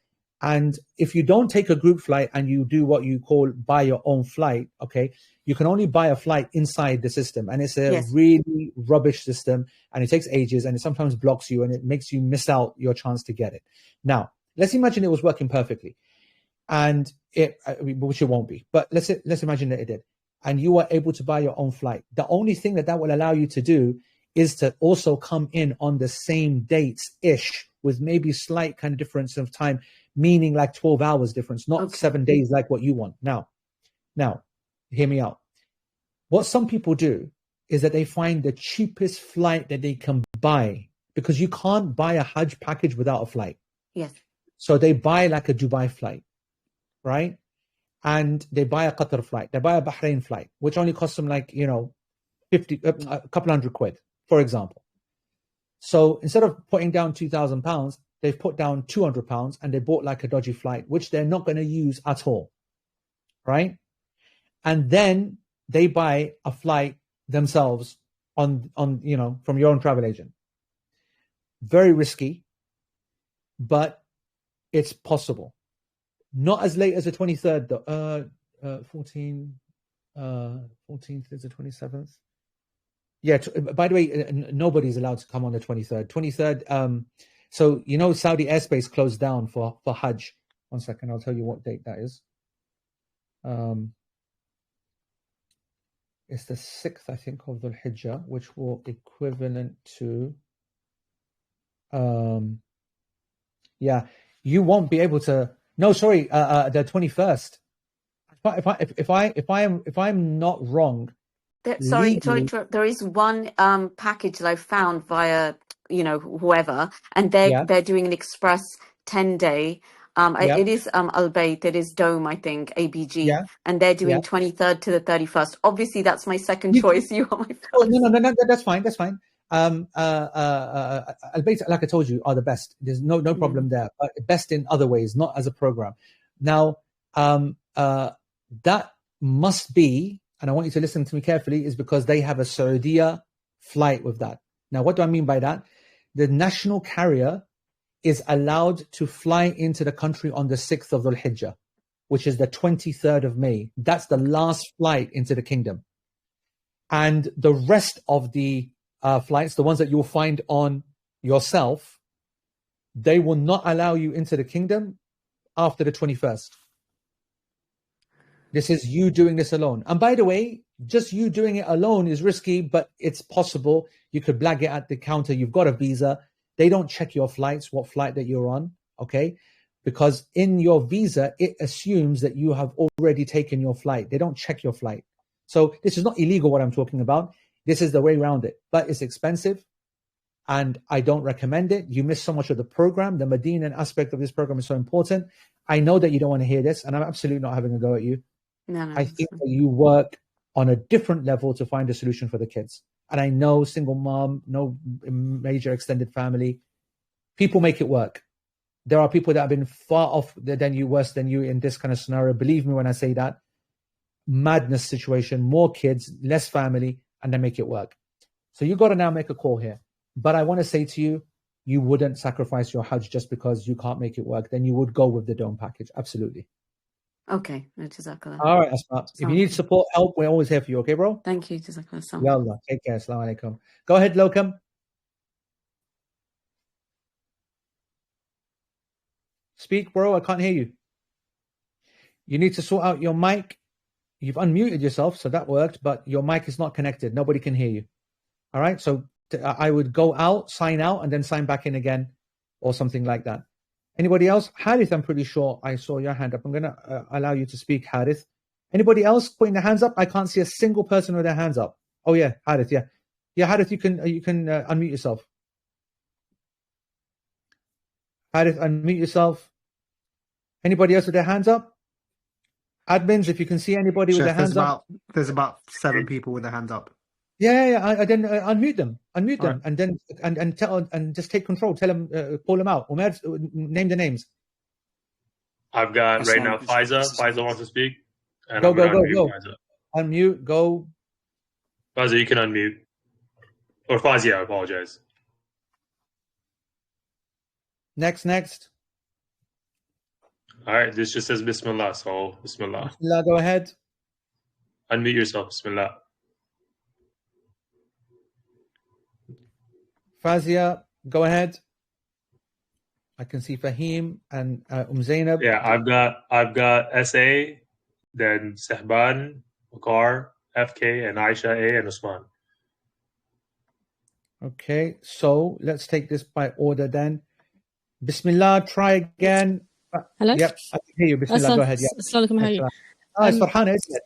And if you don't take a group flight and you do what you call buy your own flight, okay, you can only buy a flight inside the system. And it's a really rubbish system, and it takes ages, and it sometimes blocks you, and it makes you miss out your chance to get it. Now, let's imagine it was working perfectly, and which it won't be, but let's imagine that it did, and you were able to buy your own flight. The only thing that will allow you to do is to also come in on the same dates-ish, with maybe slight kind of difference of time, meaning like 12 hours difference, not 7 days like what you want. Now, hear me out. What some people do is that they find the cheapest flight that they can buy, because you can't buy a Hajj package without a flight. Yes. So they buy like a Dubai flight, right? And they buy a Qatar flight. They buy a Bahrain flight, which only costs them like, a couple £100, for example. So instead of putting down £2,000, they've put down £200 and they bought like a dodgy flight, which they're not going to use at all, right? And then they buy a flight themselves on from your own travel agent. Very risky, but it's possible. Not as late as the 23rd, though. 14th is the 27th. Yeah, by the way, nobody's allowed to come on the 23rd. 23rd, so, Saudi airspace closed down for Hajj. 1 second, I'll tell you what date that is. It's the 6th, I think, of the Hijjah, which will equivalent to... you won't be able to... No, sorry, the 21st. if I'm not wrong, sorry, legally, there is one package that I found via whoever, and they're doing an express 10-day. It is Al Bayt, it is Dome, I think, ABG, and they're doing 23rd to the 31st. Obviously, that's my second choice. You are my first. Oh, no, that's fine. That's fine. Al Bayt, like I told you, are the best. There's no problem there. But best in other ways, not as a program. Now, that must be, and I want you to listen to me carefully, is because they have a Saudiya flight with that. Now, what do I mean by that? The national carrier is allowed to fly into the country on the 6th of Dhul Hijjah, which is the 23rd of May. That's the last flight into the kingdom. And the rest of the flights, the ones that you'll find on yourself, they will not allow you into the kingdom after the 21st. This is you doing this alone. And by the way, just you doing it alone is risky, but it's possible. You could blag it at the counter. You've got a visa. They don't check your flights, what flight that you're on, okay? Because in your visa, it assumes that you have already taken your flight. They don't check your flight. So this is not illegal, what I'm talking about. This is the way around it. But it's expensive, and I don't recommend it. You miss so much of the program. The Medina aspect of this program is so important. I know that you don't want to hear this, and I'm absolutely not having a go at you. No, I think that you work on a different level to find a solution for the kids. And I know single mom, no major extended family, people make it work. There are people that have been far off than you, worse than you in this kind of scenario. Believe me when I say that. Madness situation, more kids, less family, and they make it work. So you got to now make a call here. But I want to say to you, you wouldn't sacrifice your Hajj just because you can't make it work. Then you would go with the Dome package. Absolutely. Okay. Jazakallah. All right, Asma. If you need support, help, we're always here for you. Okay, bro? Thank you. Jazakallah. Yallah. Take care. Assalamu alaikum. Go ahead, Locum. Speak, bro. I can't hear you. You need to sort out your mic. You've unmuted yourself, so that worked, but your mic is not connected. Nobody can hear you. All right? So I would go out, sign out, and then sign back in again or something like that. Anybody else? Harith, I'm pretty sure I saw your hand up. I'm going to allow you to speak, Harith. Anybody else putting their hands up? I can't see a single person with their hands up. Oh, yeah, Harith, yeah. Yeah, Harith, you can unmute yourself. Harith, unmute yourself. Anybody else with their hands up? Admins, if you can see anybody with their hands up. There's about 7 people with their hands up. Yeah. I then unmute them, right. And then and just take control. Tell them, pull them out. Umar, name the names. I've got right now Fazia. Fazia wants to speak. And go. Fazia. Unmute. Go. Fazia, you can unmute. Or Fazia, I apologize. Next. All right, this just says Bismillah, so Bismillah. Bismillah, go ahead. Unmute yourself, Bismillah. Fazia, go ahead. I can see Fahim and Zainab. Yeah, I've got SA, then Sahban, Waqar, FK, and Isha A, and Usman. Okay, so let's take this by order then. Bismillah, try again. Hello? Yep, I can hear you. Bismillah, go ahead. Assalamualaikum, how are you? It's Farhana, isn't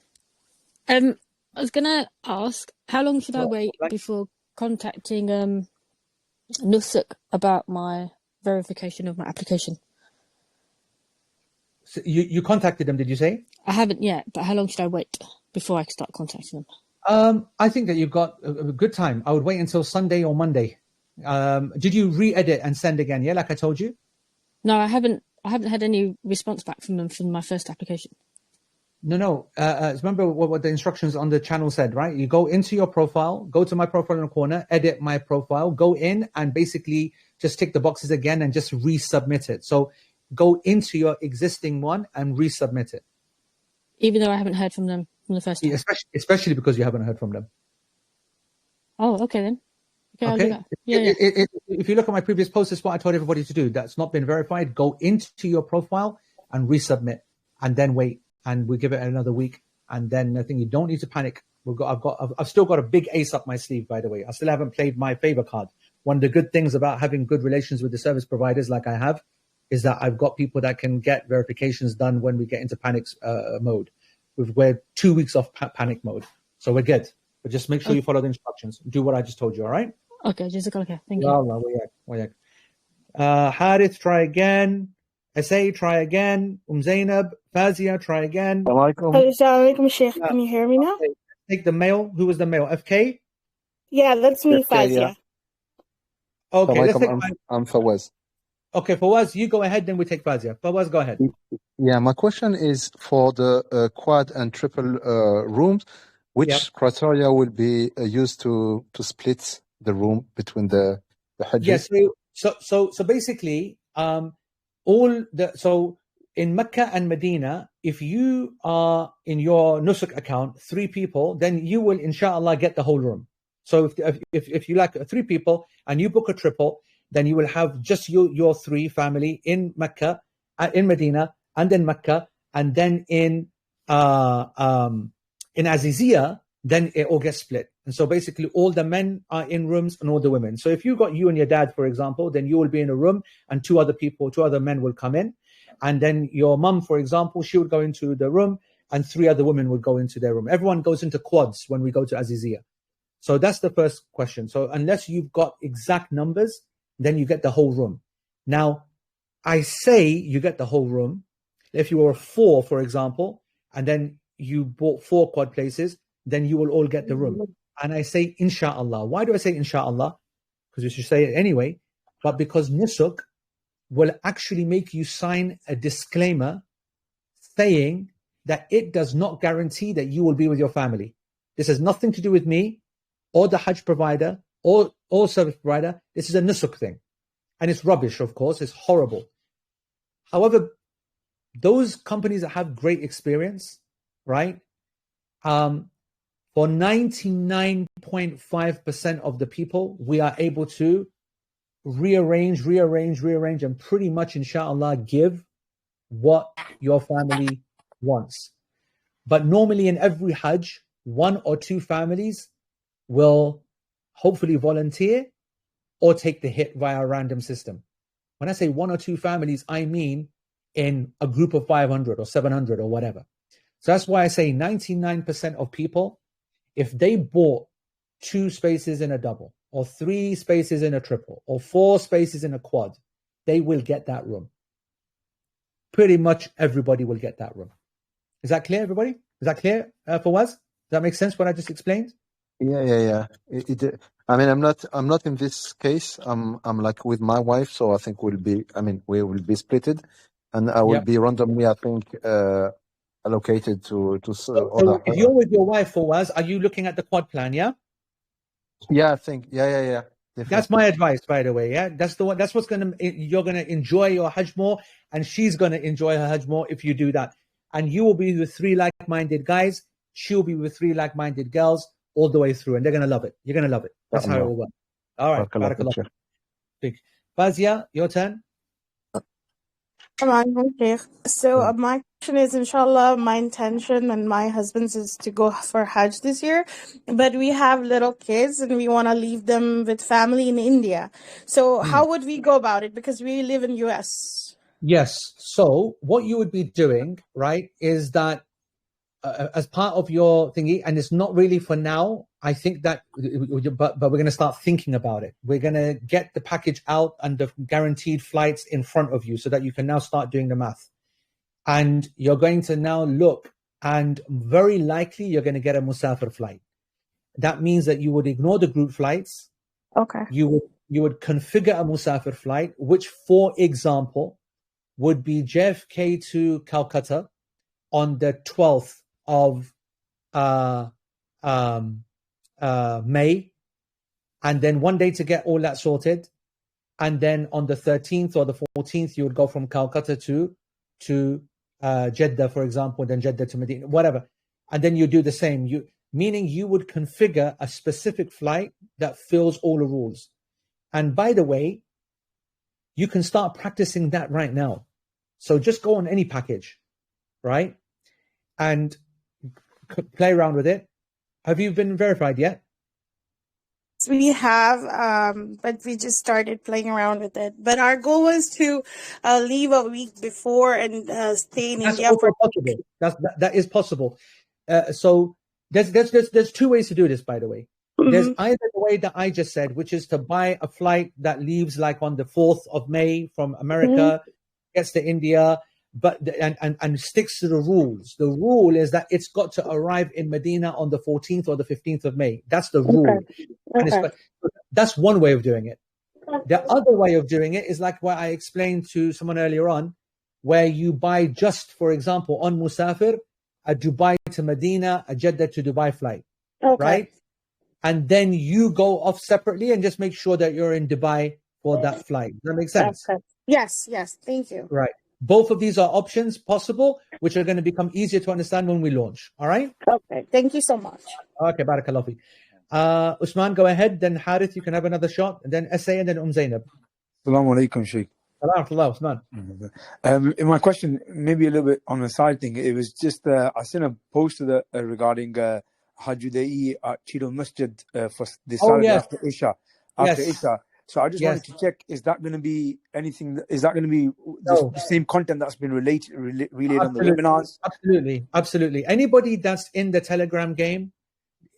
it? I was going to ask, how long should I wait before contacting Nusuk about my verification of my application? So you contacted them, did you say? I haven't yet, but how long should I wait before I start contacting them? I think that you've got a good time. I would wait until Sunday or Monday. Did you re-edit and send again? Yeah, like I told you? No, I haven't had any response back from them from my first application. No. Remember what the instructions on the channel said, right? You go into your profile, go to my profile in the corner, edit my profile, go in and basically just tick the boxes again and just resubmit it. So go into your existing one and resubmit it. Even though I haven't heard from them from the first time? Especially because you haven't heard from them. Oh, okay then. Okay. I'll do that. If you look at my previous post, that's what I told everybody to do. That's not been verified. Go into your profile and resubmit and then wait. And we give it another week. And then I think you don't need to panic. I've still got a big ace up my sleeve, by the way. I still haven't played my favor card. One of the good things about having good relations with the service providers like I have is that I've got people that can get verifications done when we get into panic mode. we're 2 weeks off panic mode. So we're good. But just make sure you follow the instructions. Do what I just told you, all right? Okay, okay. Thank you. Harith, try again. SA, try again. Zainab, Fazia, try again. Assalamualaikum, Sheikh. Can you hear me now? Okay. Take the male. Who was the male? FK? Yeah, that's me, Fazia. Yeah. Okay, let's take I'm Fawaz. Okay, Fawaz, you go ahead, then we take Fazia. Fawaz, go ahead. Yeah, my question is for the quad and triple rooms, which criteria will be used to split the room between the Hajj? Yes, so basically, so in Makkah and Medina, if you are in your nusuk account 3 people, then you will inshallah get the whole room. So if you like 3 people and you book a triple, then you will have just your 3 family in Makkah, in Medina, and then Makkah, and then in Aziziya, then it all gets split. And so basically all the men are in rooms and all the women. So if you got you and your dad, for example, then you will be in a room and 2 other men will come in. And then your mum, for example, she would go into the room and 3 other women would go into their room. Everyone goes into quads when we go to Aziziya. So that's the first question. So unless you've got exact numbers, then you get the whole room. Now, I say you get the whole room. If you were 4, for example, and then you bought 4 quad places, then you will all get the room. And I say, inshallah. Why do I say inshallah? Because you should say it anyway. But because nusuk will actually make you sign a disclaimer saying that it does not guarantee that you will be with your family. This has nothing to do with me or the Hajj provider or service provider. This is a nusuk thing. And it's rubbish, of course. It's horrible. However, those companies that have great experience, right? For 99.5% of the people, we are able to rearrange, and pretty much, inshallah, give what your family wants. But normally in every Hajj, 1 or 2 families will hopefully volunteer or take the hit via a random system. When I say 1 or 2 families, I mean in a group of 500 or 700 or whatever. So that's why I say 99% of people, if they bought 2 spaces in a double or 3 spaces in a triple or 4 spaces in a quad, they will get that room. Pretty much everybody will get that room. Is that clear, everybody? Is that clear, Fawaz? Does that make sense what I just explained? Yeah. I mean, I'm not in this case. I'm like with my wife, so I think we will be splitted, and I will be randomly, I think, allocated to so if you're with your wife, Fawaz, are you looking at the quad plan? Yeah. I think. Yeah. Definitely. That's my advice, by the way. Yeah, that's the one. That's what's you're gonna enjoy your Hajj more, and she's gonna enjoy her Hajj more if you do that. And you will be with 3 like-minded guys. She'll be with 3 like-minded girls all the way through, and they're gonna love it. You're gonna love it. That's how it will work. All right. Barakallah. Fazia, your turn. So my question is, inshallah, my intention and my husband's is to go for Hajj this year, but we have little kids and we want to leave them with family in India. So how would we go about it? Because we live in US. Yes. So what you would be doing, right, is that as part of your thingy, and it's not really for now, I think that, but we're going to start thinking about it. We're going to get the package out and the guaranteed flights in front of you so that you can now start doing the math. And you're going to now look, and very likely you're going to get a Musafir flight. That means that you would ignore the group flights. Okay. You would configure a Musafir flight, which, for example, would be JFK to Calcutta on the 12th of May, and then 1 day to get all that sorted, and then on the 13th or the 14th you would go from Calcutta to Jeddah, for example, then Jeddah to Medina, whatever, and then you do the same. Meaning you would configure a specific flight that fills all the rules. And by the way, you can start practicing that right now. So just go on any package, right, and play around with it. Have you been verified yet? we have, but we just started playing around with it. But our goal was to leave a week before and stay in That's India also for. possible. That is possible. So there's two ways to do this, by the way. There's either the way that I just said, which is to buy a flight that leaves like on the 4th of May from America, gets to India, but and sticks to the rules. The rule is that it's got to arrive in Medina on the 14th or the 15th of May. That's the rule. And that's one way of doing it. The other way of doing it is like what I explained to someone earlier on, where you buy just, for example, on Musafir, a Dubai to Medina, a Jeddah to Dubai flight, right? And then you go off separately and just make sure that you're in Dubai for that flight. Does that make sense? Yes, thank you. Right. Both of these are options possible, which are going to become easier to understand when we launch. All right? Okay, thank you so much. Okay, barakallah fi. Usman, go ahead. Then Harith, you can have another shot. And then SA and then Zainab. Assalamu alaikum, Shaykh. Usman. In my question, maybe a little bit on a side thing, it was just, I seen a post regarding Hajj AE at Cheadle Masjid for this Saturday after Isha. So I just wanted to check, is that going to be anything, is that going to be the same content that's been relayed on the webinars? Absolutely. Anybody that's in the Telegram game,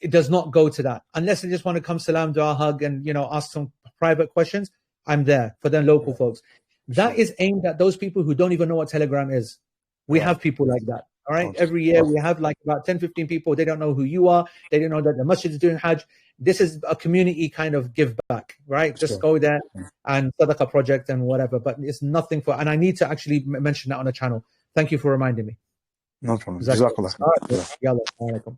it does not go to that. Unless they just want to come salam, do a hug and, ask some private questions, I'm there for the local folks. That is aimed at those people who don't even know what Telegram is. We have people like that. All right. Every year we have like about 10, 15 people. They don't know who you are. They don't know that the masjid is doing Hajj. This is a community kind of give back, right? Just go there and sadaqah project and whatever. But it's nothing for, and I need to actually mention that on the channel. Thank you for reminding me. No problem. Jazakallah.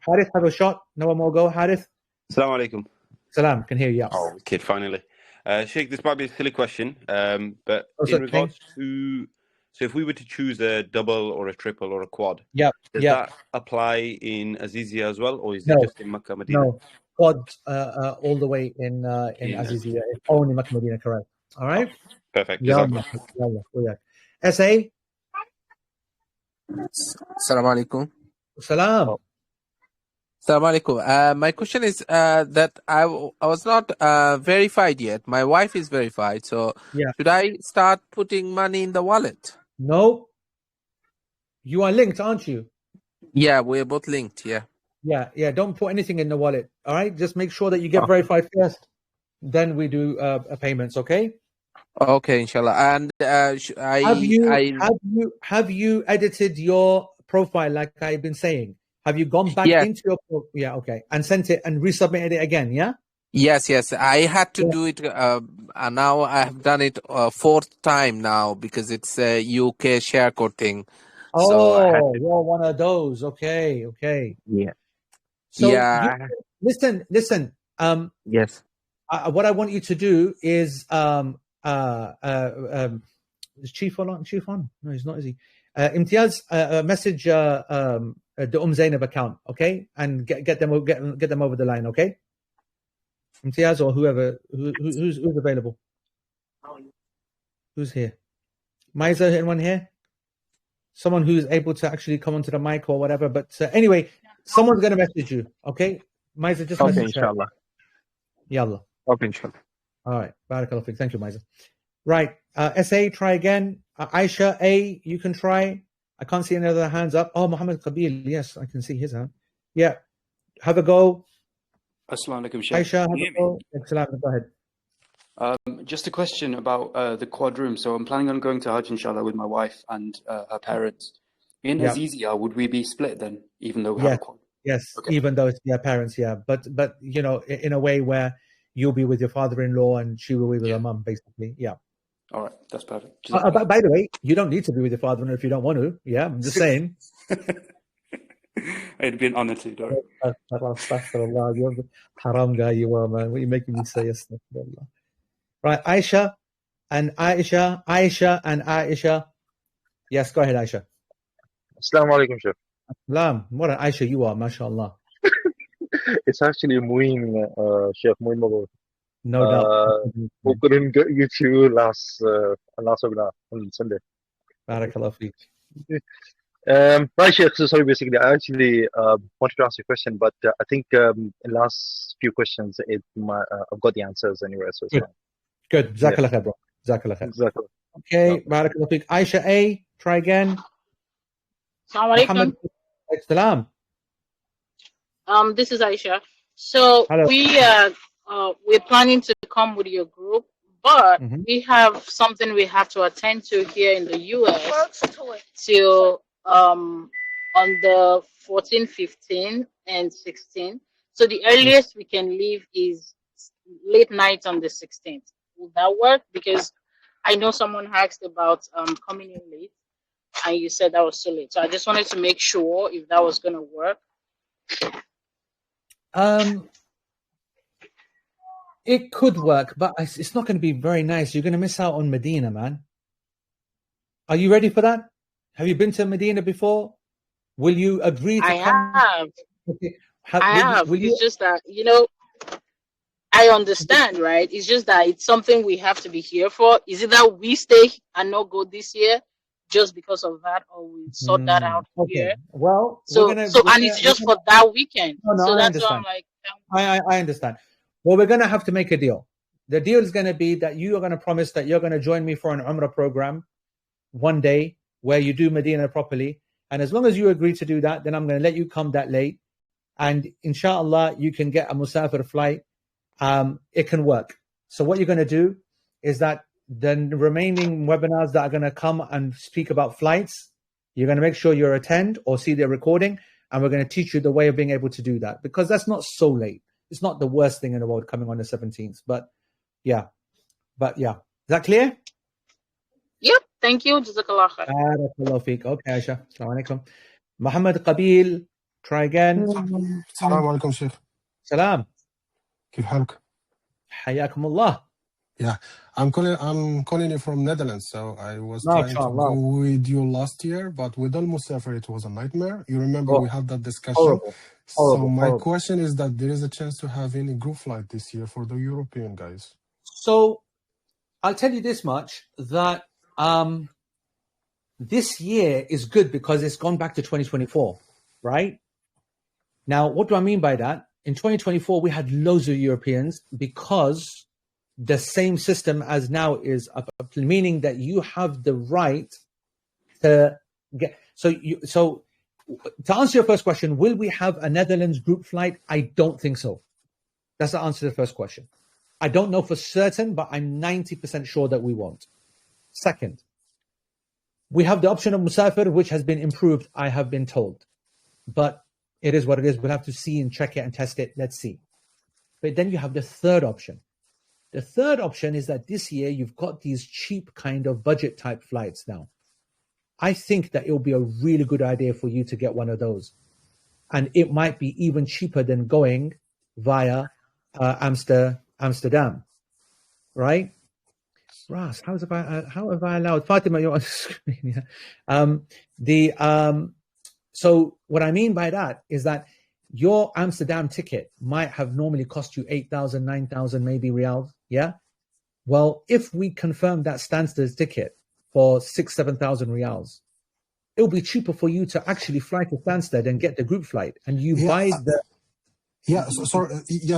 Harith, have a shot. No one more go. Harith. Assalamu alaikum. Salam. Can hear you. Yeah. Oh, kid, finally. Sheikh, this might be a silly question, but in regards to, so if we were to choose a double or a triple or a quad, does that apply in Azizia as well, or is it just in Makkah, Medina? No, quad all the way in Azizia. It's only Makkah, Medina, correct. All right? Perfect. SA? Assalamu alaikum. Salam. Assalamu alaikum. My question is that I was not verified yet. My wife is verified. So should I start putting money in the wallet? No. You are linked, aren't you? Yeah, we're both linked. Yeah. Yeah. Don't put anything in the wallet. All right. Just make sure that you get verified first. Then we do payments. Okay. Okay, inshallah. And have you edited your profile like I've been saying? Have you gone back into your okay, and sent it and resubmitted it again? Yeah. Yes. I had to do it, and now I have done it 4th time now because it's a UK share code thing. Oh, you're one of those. Okay. Yeah. So listen. Yes. What I want you to do is is Chief on? No, he's not. Is he? Imtiaz, message the Zainab account, okay, and get them over the line, okay. Imtiaz or whoever who's available. Who's here? Miza, anyone here? Someone who's able to actually come onto the mic or whatever. But anyway, someone's going to message you, okay? Miza, just message inshallah. her. Yallah. Okay, inshallah. All right. Barakallah fiqh. Thank you, Miza. Right. SA, try again. Isha A, you can try. I can't see any other hands up. Oh, Muhammad Qabil. Yes, I can see his hand. Yeah. Have a go. Assalamu alaikum, Shaykh. Aisha, have a go. Excellent. Go ahead. Just a question about the quad room. So I'm planning on going to Hajj, inshallah, with my wife and her parents. In Azizia, would we be split then, even though we have a quad? Yes, even though it's their parents, But in a way where you'll be with your father-in-law and she will be with her mum, basically. Yeah. All right, that's perfect. By the way, you don't need to be with your father-in-law if you don't want to. Yeah, I'm just saying. It'd be an honor to, Dora. Astaghfirullah, you're the haram guy you are, man. What are you making me say? Astaghfirullah. Right, Aisha and Aisha. Yes, go ahead, Aisha. Assalamu alaikum, Shaykh. Salam. What an Aisha you are, mashallah. It's actually Muin, Shaykh Muin Mabo. No doubt. Who couldn't get you to last webinar on Sunday. Barakallah feek. Right, Sheikh. So sorry, basically, I actually wanted to ask you a question, but I think in last few questions, I've got the answers anyway, so it's Good. fine. Good. Jazakallah khair, bro. Jazakallah khair. Exactly. Okay. Barakallah fiqh. Isha A, try again. Assalamu Muhammad. Salam. This is Aisha. So Hello. we're planning to come with your group, but we have something we have to attend to here in the US till on the 14, 15, and 16. So the earliest we can leave is late night on the 16th. Will that work? Because I know someone asked about coming in late, and you said that was so late. So I just wanted to make sure if that was going to work. It could work, but it's not going to be very nice. You're going to miss out on Medina, man. Are you ready for that? Have you been to Medina before? Will you agree to come? Have. Okay. I have. It's just that, I understand, right? It's just that it's something we have to be here for. Is it that we stay and not go this year just because of that, or we sort that out here? Well, and it's just for that weekend. No, so I that's understand. why I'm like, I understand. Well, we're going to have to make a deal. The deal is going to be that you are going to promise that you're going to join me for an Umrah program one day where you do Medina properly. And as long as you agree to do that, then I'm going to let you come that late. And inshallah, you can get a Musafir flight. It can work. So what you're going to do is that the remaining webinars that are going to come and speak about flights, you're going to make sure you attend or see the recording. And we're going to teach you the way of being able to do that, because that's not so late. It's not the worst thing in the world coming on the 17th. But yeah. Is that clear? Yep. Thank you. Jazakallah khair. Barakallahu feek. Okay, Aisha. Assalamu alaikum. Muhammad Qabil, try again. السلام عليكم شيخ. Salam. كيف حالك؟ حياكم الله. Yeah, I'm calling you from Netherlands. So I was trying to go with you last year, but with Al-Musafir it was a nightmare. You remember we had that discussion. So my question is that there is a chance to have any group flight this year for the European guys. So I'll tell you this much, that this year is good because it's gone back to 2024, right? Now, what do I mean by that? In 2024, we had loads of Europeans because the same system as now is, meaning that you have the right to get. So to answer your first question, will we have a Netherlands group flight? I don't think so. That's the answer to the first question. I don't know for certain, but I'm 90% sure that we won't. Second, we have the option of Musafir, which has been improved, I have been told. But it is what it is. We'll have to see and check it and test it. Let's see. But then you have the third option. The third option is that this year you've got these cheap kind of budget type flights now. I think that it will be a really good idea for you to get one of those. And it might be even cheaper than going via Amsterdam, right? Ras, how have I allowed Fatima? You're on the screen. Yeah. So what I mean by that is that your Amsterdam ticket might have normally cost you 8,000, 9,000 maybe riyals. Yeah. Well, if we confirm that Stansted ticket for 6,000, 7,000 riyals, it'll be cheaper for you to actually fly to Stansted and get the group flight, and you buy the.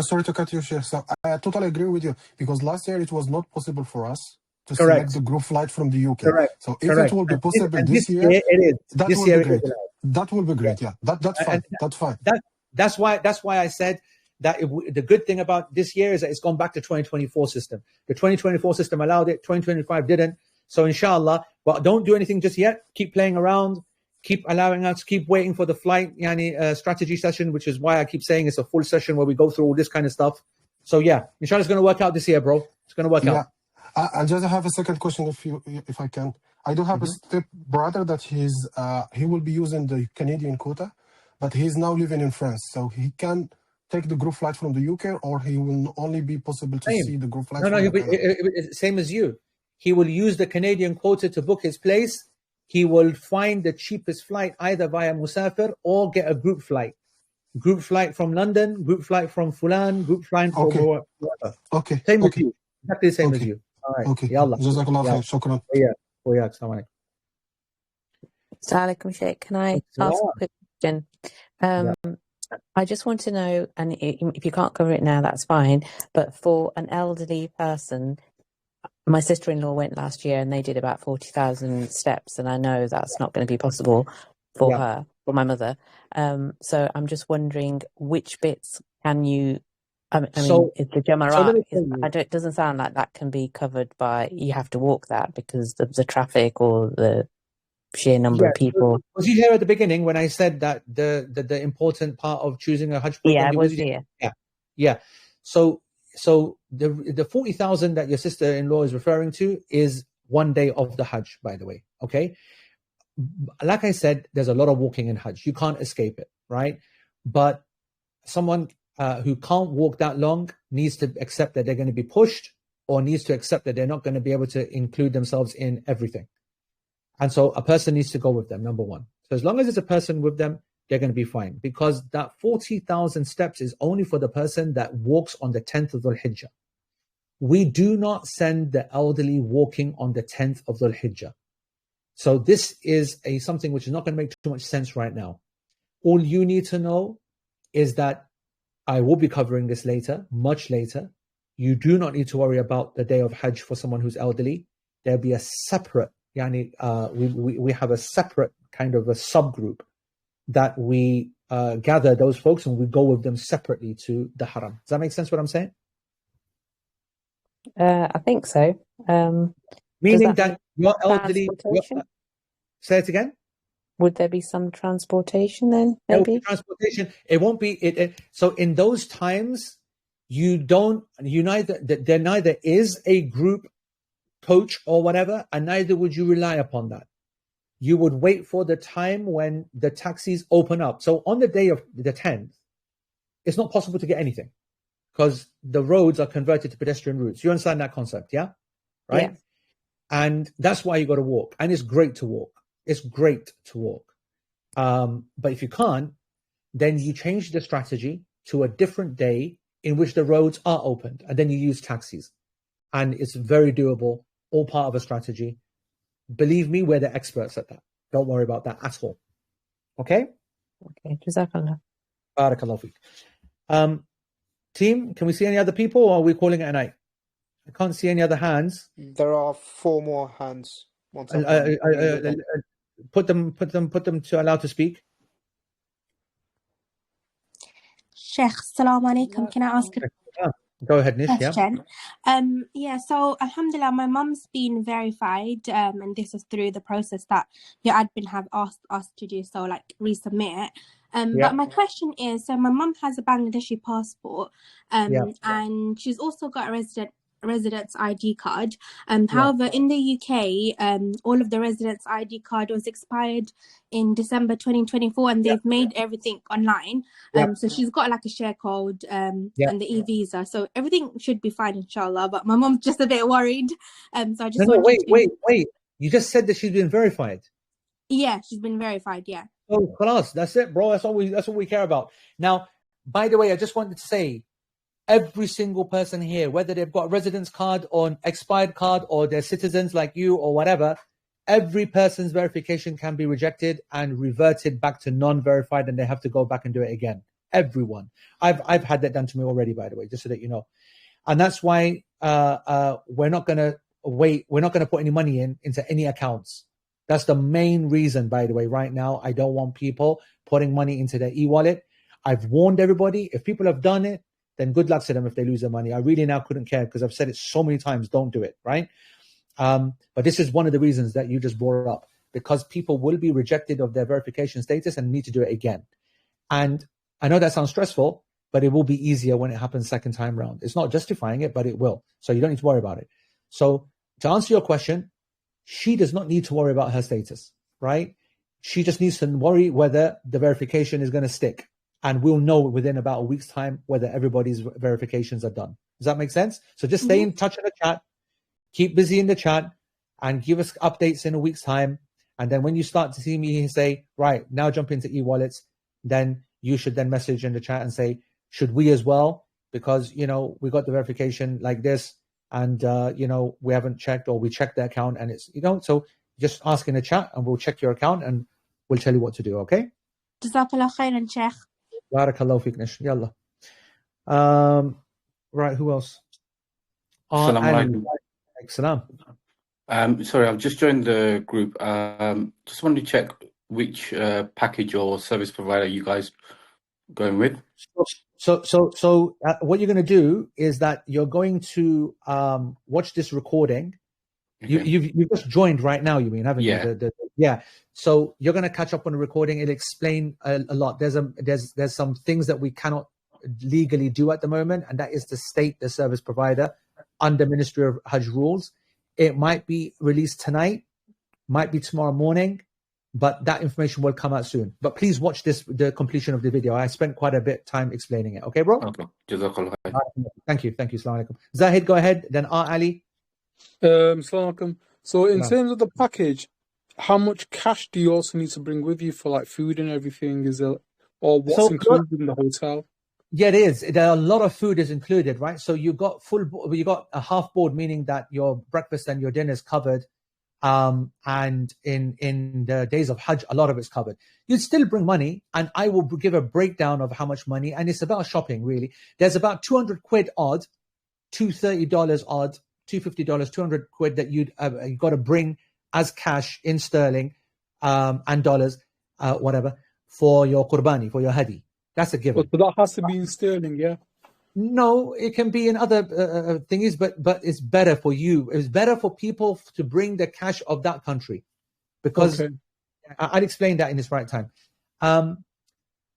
Sorry to cut you, Sheikh. So I totally agree with you, because last year it was not possible for us to select the group flight from the UK. So if it will be possible this year, it is. That will be great. That will be great. Yeah, that's fine. That's fine. That's why I said that the good thing about this year is that it's gone back to 2024 system. The 2024 system allowed it. 2025 didn't. So inshallah, but don't do anything just yet. Keep playing around. Keep allowing us. Keep waiting for the flight strategy session, which is why I keep saying it's a full session where we go through all this kind of stuff. So yeah, inshallah, it's going to work out this year, bro. It's going to work out. I just have a second question, if I can. I do have a step brother that he will be using the Canadian quota, but he's now living in France, so he can take the group flight from the UK, or he will only be possible to see the group flight. No, same as you. He will use the Canadian quota to book his place. He will find the cheapest flight either via Musafir or get a group flight. Group flight from London, group flight from Fulan, group flight from whatever. Okay. Same as you. Exactly the same as you. All right. Okay. Yallah. Jazakallah khair. Shukran. Yeah. Assalamu alaikum. Assalamu alaikum, Sheikh. Can I ask a quick question? I just want to know, and if you can't cover it now, that's fine, but for an elderly person, my sister-in-law went last year and they did about 40,000 steps, and I know that's not going to be possible for her, for my mother. So I'm just wondering which bits can you, I mean, it's the Jamarat, it doesn't sound like that can be covered by, you have to walk that because of the traffic or the sheer number of people. Was you here at the beginning when I said that the important part of choosing a Hajj program? Yeah, I was here. Yeah. So the 40,000 that your sister-in-law is referring to is one day of the Hajj, by the way. Okay. Like I said, there's a lot of walking in Hajj. You can't escape it, right? But someone who can't walk that long needs to accept that they're going to be pushed, or needs to accept that they're not going to be able to include themselves in everything. And so a person needs to go with them, number one. So as long as it's a person with them, they're going to be fine, because that 40,000 steps is only for the person that walks on the 10th of Dhul Hijjah. We do not send the elderly walking on the 10th of Dhul Hijjah. So this is something which is not going to make too much sense right now. All you need to know is that I will be covering this later, much later. You do not need to worry about the day of Hajj for someone who's elderly. There'll be a separate, we have a separate kind of a subgroup that we gather those folks and we go with them separately to the Haram. Does that make sense what I'm saying? I think so. Meaning that your elderly... Say it again? Would there be some transportation then, maybe? Transportation. It won't be... So in those times, there neither is a group coach or whatever, and neither would you rely upon that. You would wait for the time when the taxis open up. So on the day of the 10th, it's not possible to get anything because the roads are converted to pedestrian routes. You understand that concept, yeah? Right? Yeah. And that's why you got to walk. And it's great to walk. It's great to walk. But if you can't, then you change the strategy to a different day in which the roads are opened. And then you use taxis. And it's very doable, all part of a strategy. Believe me, we're the experts at that. Don't worry about that at all. Okay? Okay. Jazakallah. Barakallahu feek. Team, can we see any other people, or are we calling it a night? I can't see any other hands. There are 4 more hands. Put them to allow to speak. Sheikh, Assalamu alaikum. Can I ask a Go ahead, Nish. question? So alhamdulillah, my mum's been verified, and this is through the process that your admin have asked us to do, so like resubmit it. But my question is, so my mum has a Bangladeshi passport, and she's also got a residence ID card. However, in the UK, all of the residence ID card was expired in December 2024, and they've made everything online. So she's got like a share code and the e-visa, so everything should be fine, inshallah. But my mom's just a bit worried. So I just wait. You just said that she's been verified. Yeah, she's been verified. Yeah. Oh, class. That's it, bro. That's what we care about. Now, by the way, I just wanted to say, every single person here, whether they've got a residence card or an expired card or they're citizens like you or whatever, every person's verification can be rejected and reverted back to non-verified, and they have to go back and do it again. Everyone. I've had that done to me already, by the way, just so that you know. And that's why we're not going to wait. We're not going to put any money into any accounts. That's the main reason, by the way. Right now, I don't want people putting money into their e-wallet. I've warned everybody. If people have done it, then good luck to them if they lose their money. I really now couldn't care because I've said it so many times, don't do it, right? But this is one of the reasons that you just brought up, because people will be rejected of their verification status and need to do it again. And I know that sounds stressful, but it will be easier when it happens second time round. It's not justifying it, but it will. So you don't need to worry about it. So to answer your question, she does not need to worry about her status, right? She just needs to worry whether the verification is going to stick. And we'll know within about a week's time whether everybody's verifications are done. Does that make sense? So just stay in touch in the chat, keep busy in the chat, and give us updates in a week's time. And then when you start to see me say, right, now jump into e-wallets, then you should then message in the chat and say, should we as well? Because, we got the verification like this, and, we haven't checked, or we checked the account and it's, so just ask in the chat and we'll check your account and will tell you what to do, okay? Jazakallah khairan, Sheikh. Barakallahu feek, Nish. Yalla. Right, who else? Assalamu Salam. Sorry, I've just joined the group. Just wanted to check which package or service provider you guys going with. So what you're going to do is that you're going to watch this recording. Okay. You've just joined right now, you mean, haven't you? Yeah. So you're going to catch up on the recording. It'll explain a lot. There's some things that we cannot legally do at the moment, and that is to state the service provider under Ministry of Hajj rules. It might be released tonight, might be tomorrow morning, but that information will come out soon. But please watch the completion of the video. I spent quite a bit of time explaining it. Okay, bro? Okay. Jazakallah. Thank you. Assalamu alaikum. Zahid, go ahead. Then Ali. Assalamu alaikum. So in terms of the package, how much cash do you also need to bring with you for like food and everything? Is there, or what's included in the hotel? Yeah, it is. There are a lot of food is included, right? So you got a half board, meaning that your breakfast and your dinner is covered. And in the days of Hajj, a lot of it's covered. You'd still bring money, and I will give a breakdown of how much money, and it's about shopping, really. There's about 200 quid odd, $230 odd, $250, 200 quid that you got to bring as cash in sterling and dollars, whatever, for your qurbani, for your hadi. That's a given. But that has to be in sterling, yeah? No, it can be in other thingies, but it's better for you. It's better for people to bring the cash of that country, because I'll explain that in its right time. And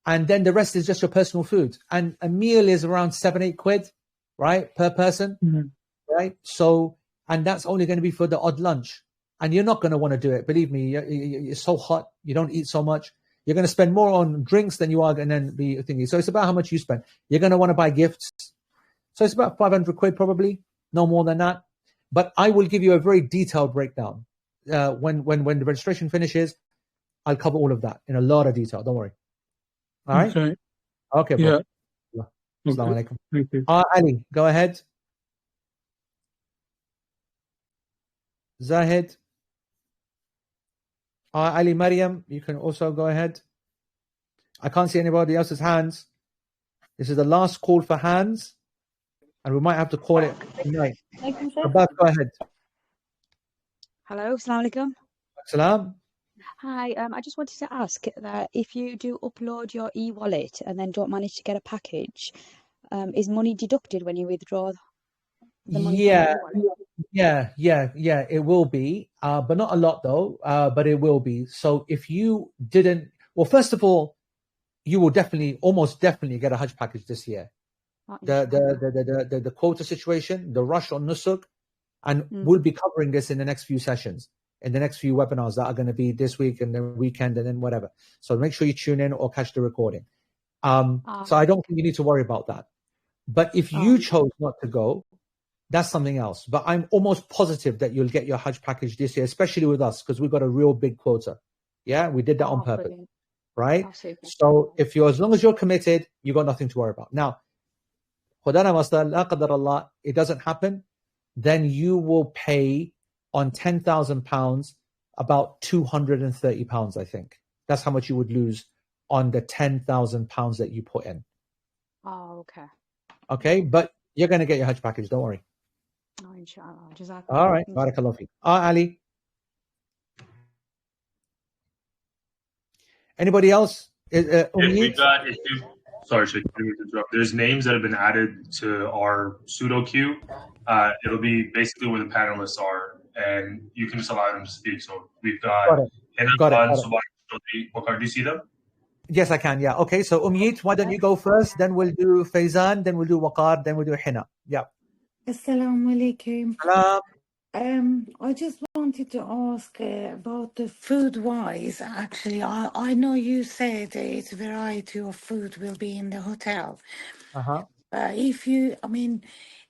then the rest is just your personal food. And a meal is around 7-8 quid, right, per person, right? So, and that's only going to be for the odd lunch. And you're not going to want to do it. Believe me, it's so hot. You don't eat so much. You're going to spend more on drinks than you are going to be thinking. So it's about how much you spend. You're going to want to buy gifts. So it's about 500 quid probably, no more than that. But I will give you a very detailed breakdown. When the registration finishes, I'll cover all of that in a lot of detail. Don't worry. All right? Okay, bro. Yeah. Assalamu alaikum. Thank you. Ali, go ahead. Zahid. Ali, Mariam, you can also go ahead. I can't see anybody else's hands. This is the last call for hands, and we might have to call it tonight. Abbas, go ahead. Hello, assalamu alaikum. Salam. Hi, I just wanted to ask that if you do upload your e-wallet and then don't manage to get a package, is money deducted when you withdraw the money? Yeah, it will be, but not a lot though, but it will be. So if you didn't, well, first of all, you will almost definitely get a Hajj package this year. The quota situation, the rush on Nusuk, and we'll be covering this in the next few sessions, in the next few webinars that are going to be this week and then weekend and then whatever. So make sure you tune in or catch the recording. So I don't think you need to worry about that. But if you chose not to go, that's something else. But I'm almost positive that you'll get your Hajj package this year, especially with us, because we've got a real big quota. Yeah, we did that on purpose. Brilliant. Right? So if as long as you're committed, you've got nothing to worry about. Now, it doesn't happen, then you will pay on £10,000 about £230, I think. That's how much you would lose on the £10,000 that you put in. Oh, okay. Okay, but you're going to get your Hajj package, don't worry. Oh, inshallah. Jazakallah. All right, barakallah fi. Ali. Anybody else? Sorry, Shaykh, I didn't mean to interrupt. There's names that have been added to our pseudo queue. It'll be basically where the panelists are, and you can just allow them to speak. So we've got Waqar, do you see them? Yes, I can. Yeah. Okay. So Umit, why don't you go first? Then we'll do Faizan. Then we'll do Waqar. Then we'll do Hina. Yeah. Assalamu alaikum. Salam. I just wanted to ask about the food-wise. Actually, I know you said it's a variety of food will be in the hotel.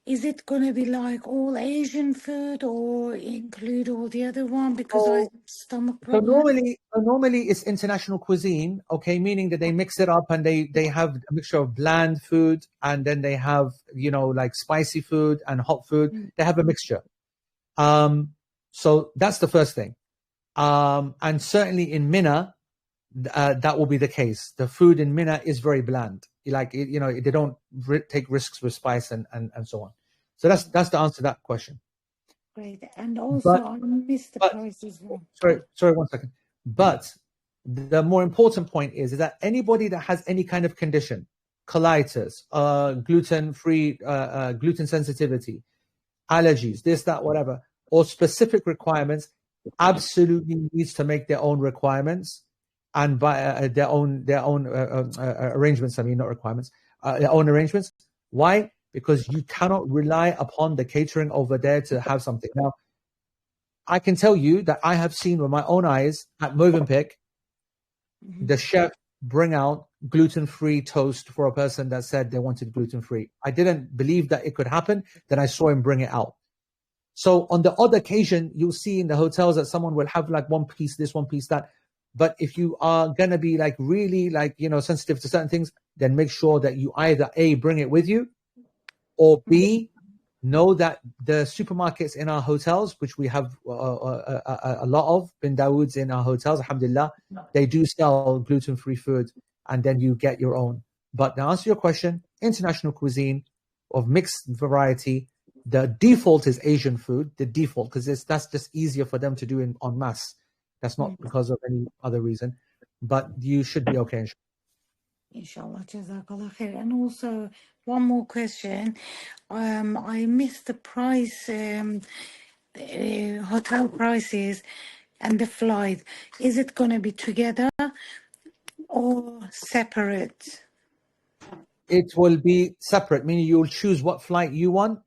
Is it going to be like all Asian food or include all the other one? Because I have stomach problems. So normally it's international cuisine, okay, meaning that they mix it up and they have a mixture of bland food and then they have, like spicy food and hot food. They have a mixture. So that's the first thing. And certainly in Mina, that will be the case. The food in Mina is very bland. Like, you know, they don't take risks with spice and so on. So that's the answer to that question. Great. And also, I missed the price as well. Sorry, 1 second. But the more important point is that anybody that has any kind of condition, colitis, gluten-free, gluten sensitivity, allergies, this, that, whatever, or specific requirements, absolutely needs to make their own requirements and by their own arrangements. I mean, not requirements, their own arrangements. Why? Because you cannot rely upon the catering over there to have something. Now, I can tell you that I have seen with my own eyes at Movenpick, the chef bring out gluten-free toast for a person that said they wanted gluten-free. I didn't believe that it could happen. Then I saw him bring it out. So on the odd occasion, you'll see in the hotels that someone will have like one piece this, one piece that. But if you are going to be like really like, you know, sensitive to certain things, then make sure that you either A, bring it with you, or B, know that the supermarkets in our hotels, which we have a lot of, Bin Dawood's in our hotels, alhamdulillah, they do sell gluten-free food, and then you get your own. But to answer your question, international cuisine of mixed variety, the default is Asian food, the default, because that's just easier for them to do en masse. That's not because of any other reason. But you should be okay, Inshallah, Jazakallah khair. And also, one more question. I missed the price, hotel prices and the flight. Is it going to be together or separate? It will be separate, meaning you'll choose what flight you want.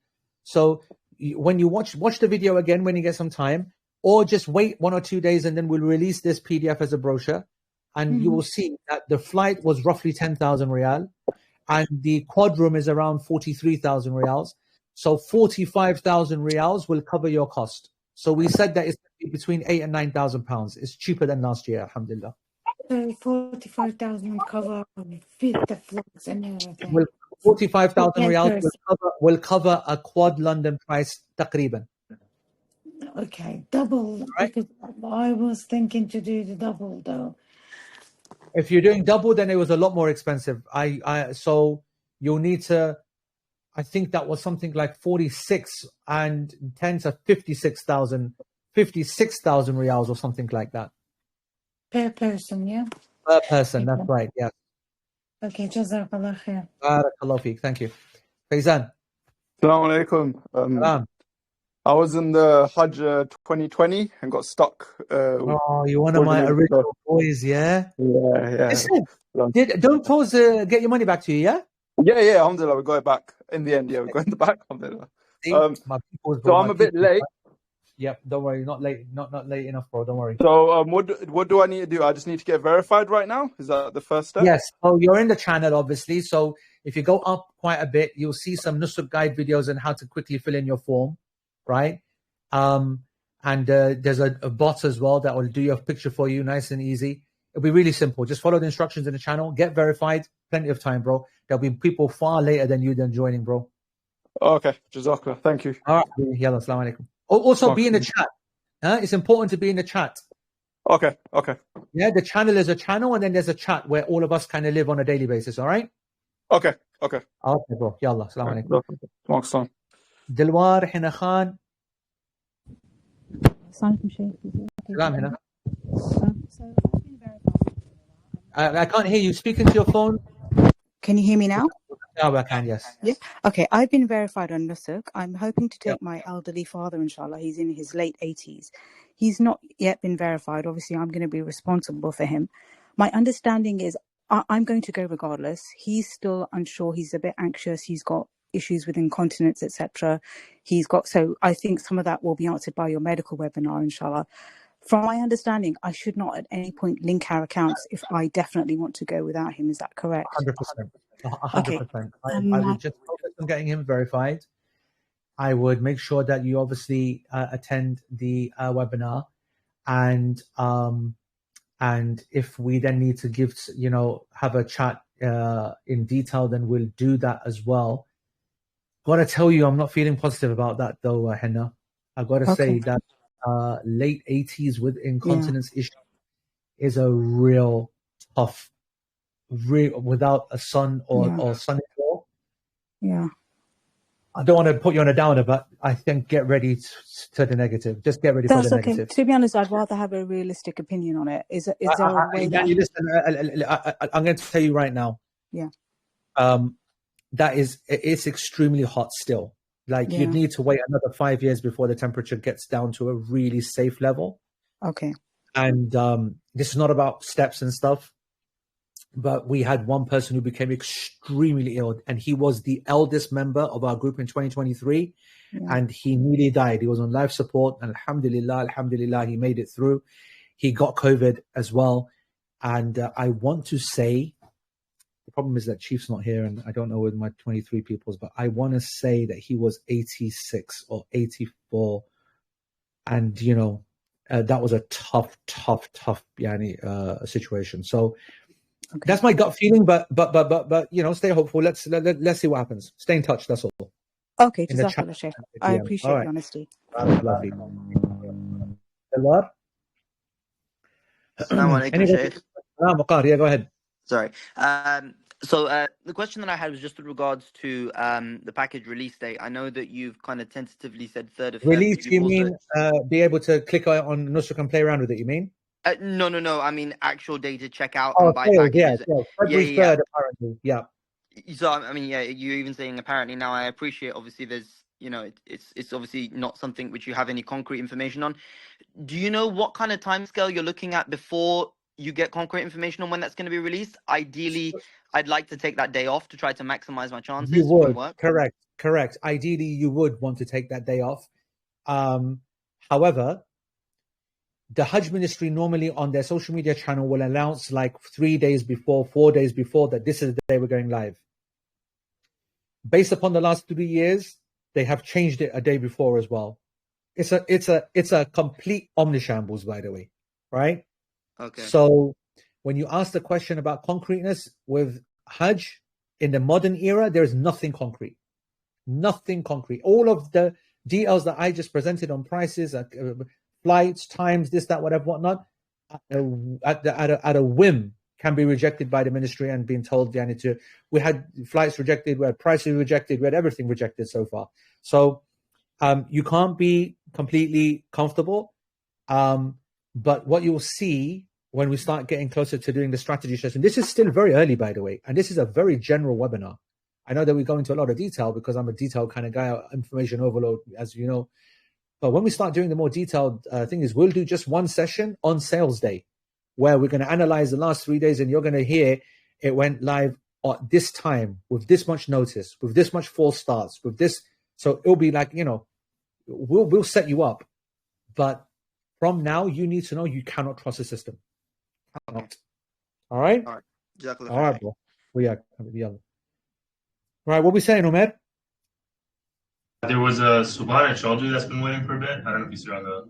So when you watch the video again when you get some time, or just wait 1 or 2 days and then we'll release this PDF as a brochure. And you will see that the flight was roughly 10,000 riyal, and the quad room is around 43,000 riyals. So 45,000 riyals will cover your cost. So we said that it's between 8,000 and 9,000 pounds. It's cheaper than last year, alhamdulillah. So 45,000 will cover with the flights and everything. Well, 45,000 riyals will cover a quad London price, taqriban. Okay, double, right? Because I was thinking to do the double though. If you're doing double, then it was a lot more expensive. So you'll need to, I think that was something like 46 and 10 to 56,000 riyals or something like that. Per person, yeah? Per person, that's right, yes. Okay, Jazakallah khair. Barakallahu feek, thank you. Faizan. Assalamu alaikum. I was in the Hajj 2020 and got stuck. You're one of my original boys, yeah? Yeah. Listen, don't pause get your money back to you, yeah? Yeah, alhamdulillah, we got it back. In the end, we got it back, alhamdulillah. So I'm a bit late. Yep, don't worry, not late enough, bro, don't worry. So what do I need to do? I just need to get verified right now? Is that the first step? Yes, so you're in the channel, obviously. So if you go up quite a bit, you'll see some Nusuk guide videos on how to quickly fill in your form. Right, and there's a bot as well that will do your picture for you, nice and easy. It'll be really simple. Just follow the instructions in the channel, get verified. Plenty of time, bro. There'll be people far later than you joining, bro. Okay, Jazakallah. Thank you. All right, yalla, assalamu alaikum. Also, be in the chat. It's important to be in the chat. Okay. Yeah, the channel is a channel, and then there's a chat where all of us kind of live on a daily basis. All right. Okay, bro. Yalla, assalamu alaikum. Dilwar Hina Khan. I can't hear you. Speak into your phone. Can you hear me now? Now I can, yes. Yeah. Okay, I've been verified on Nusuk. I'm hoping to take my elderly father, inshallah. He's in his late 80s. He's not yet been verified. Obviously, I'm going to be responsible for him. My understanding is I'm going to go regardless. He's still unsure. He's a bit anxious. He's got issues with incontinence, etc. So I think some of that will be answered by your medical webinar, inshallah. From my understanding, I should not at any point link our accounts if I definitely want to go without him. Is that correct? 100%. 100%. I would just focus on getting him verified. I would make sure that you obviously attend the webinar, and if we then need to have a chat in detail, then we'll do that as well. Gotta tell you, I'm not feeling positive about that though, Henna. I've got to say that late 80s with incontinence issue is a real tough without a son or son-in-law. Yeah. I don't want to put you on a downer, but I think get ready to the negative. Just get ready for the negative. Okay. To be honest, I'd rather have a realistic opinion on it. Is there a way that... Listen, I'm going to tell you right now. Yeah. It's extremely hot still. Like you'd need to wait another 5 years before the temperature gets down to a really safe level. Okay. And this is not about steps and stuff, but we had one person who became extremely ill, and he was the eldest member of our group in 2023, and he nearly died. He was on life support, and alhamdulillah, he made it through. He got COVID as well. And I want to say, the problem is that Chief's not here, and I don't know with my 23 peoples, but I want to say that he was 86 or 84. And, you know, that was a tough situation. So that's my gut feeling, but you know, stay hopeful. Let's see what happens. Stay in touch. That's all. Okay, Jazakallah, Shaykh. I appreciate the honesty. Lovely. Hello. Assalamu alaikum, Shaykh. Waqar, yeah, go ahead. Sorry. So the question that I had was just with regards to the package release date. I know that you've kind of tentatively said 3rd of Feb. Release, you mean be able to click on Nusuk and play around with it, you mean? No. I mean actual day to check out and buy packages. Yeah. February 3rd, apparently. Yeah. So I mean, yeah, you're even saying apparently now. I appreciate. Obviously, there's it's obviously not something which you have any concrete information on. Do you know what kind of timescale you're looking at before you get concrete information on when that's going to be released? Ideally, I'd like to take that day off to try to maximize my chances. You would, correct. Ideally, you would want to take that day off. However, the Hajj Ministry normally on their social media channel will announce like 3 days before, 4 days before that this is the day we're going live. Based upon the last 3 years, they have changed it a day before as well. It's a complete omnishambles, by the way, right? Okay. So when you ask the question about concreteness with Hajj in the modern era, there is nothing concrete. Nothing concrete. All of the details that I just presented on prices, flights, times, this, that, whatever, whatnot, at a whim can be rejected by the ministry and being told we had flights rejected, we had prices rejected, we had everything rejected so far. So you can't be completely comfortable. But what you'll see when we start getting closer to doing the strategy session, this is still very early, by the way, and this is a very general webinar. I know that we go into a lot of detail because I'm a detailed kind of guy, information overload, as you know. But when we start doing the more detailed thing is we'll do just one session on sales day where we're going to analyze the last 3 days, and you're going to hear it went live at this time with this much notice, with this much false starts, with this. So it'll be like, we'll set you up. But from now, you need to know you cannot trust the system. Okay. All right? All right. Exactly. All right, bro. Right, what we saying, Umit? There was a Subhan and Chaudhry that's been waiting for a bit. I don't know if you see on the...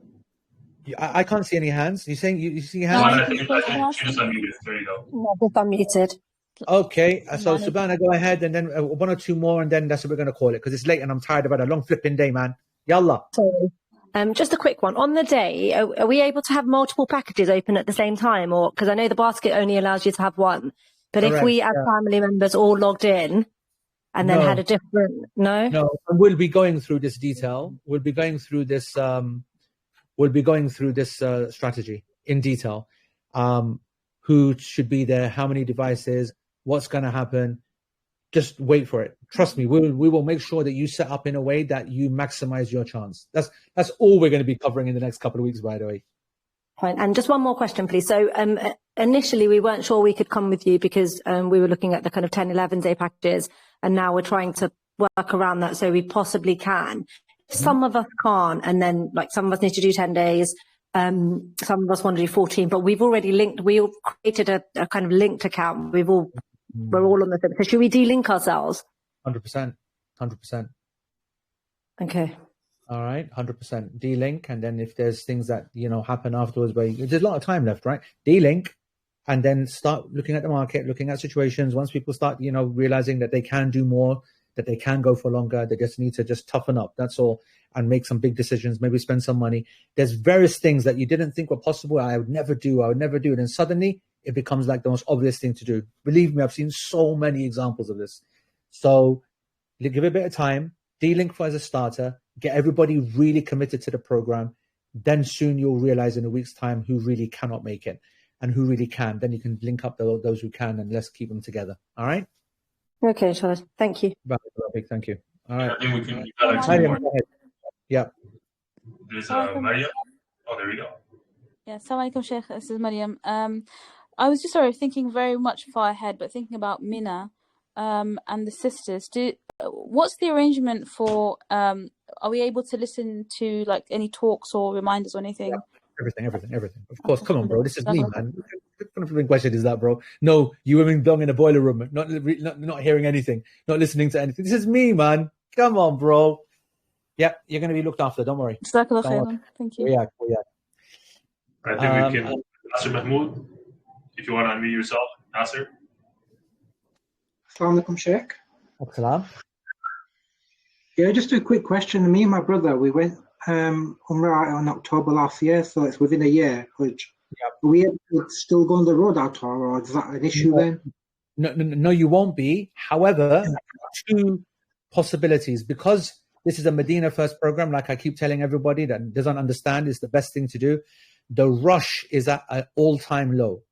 I can't see any hands. You saying you see hands? I think she just unmuted. There you go. No, just unmuted. Okay, so Subhana, go ahead, and then one or two more, and then that's what we're going to call it, because it's late and I'm tired about a long flipping day, man. Yallah. Sorry. Just a quick one. On the day, are we able to have multiple packages open at the same time? Or because I know the basket only allows you to have one. But if we as family members all logged in and then had a different... No? No, and we'll be going through this detail. We'll be going through this... strategy in detail. Who should be there? How many devices? What's going to happen? Just wait for it. Trust me, we will make sure that you set up in a way that you maximize your chance. That's all we're going to be covering in the next couple of weeks, by the way. Fine. And just one more question, please. So initially, we weren't sure we could come with you because we were looking at the kind of 10, 11-day packages, and now we're trying to work around that so we possibly can. Some of us can't, and then like some of us need to do 10 days. Some of us want to do 14, but we've already linked. We all created a kind of linked account. We're all on the same. So should we de-link ourselves? 100%. Okay. All right, 100%. De-link, and then if there's things that happen afterwards, where there's a lot of time left, right? De-link, and then start looking at the market, looking at situations. Once people start, realizing that they can do more, that they can go for longer, they just need to just toughen up, that's all, and make some big decisions, maybe spend some money. There's various things that you didn't think were possible. I would never do, and then suddenly it becomes like the most obvious thing to do. Believe me, I've seen so many examples of this. So give it a bit of time, de-link for as a starter, get everybody really committed to the program. Then soon you'll realize in a week's time who really cannot make it and who really can. Then you can link up those who can, and let's keep them together. All right? Okay, inshallah. Thank you. Thank you. All right. I think we can. You got like Mariam, more. go ahead. Yeah. There's Mariam. Oh, there we go. Yeah, Assalamu alaikum, Shaykh. This is Mariam. I was just thinking very much far ahead, but thinking about Mina and the sisters. What's the arrangement for? Are we able to listen to like any talks or reminders or anything? Yeah, everything. Of course, come on, bro. This is me, man. What kind of question is that, bro? No, you women belong in a boiler room, not hearing anything, not listening to anything. This is me, man. Come on, bro. Yeah, you're going to be looked after. Don't worry. Thank you. Yeah. I think we can. Nasser Mahmoud, if you want to unmute yourself, Nasser. Assalamu alaikum, Sheikh. Assalam. Yeah, just a quick question. Me and my brother, we went Umrah in October last year, so it's within a year. Which are we able to still go on the road out, or is that an issue then? No, you won't be. However, two possibilities, because this is a Medina first program, like I keep telling everybody that doesn't understand, is the best thing to do. The rush is at an all-time low,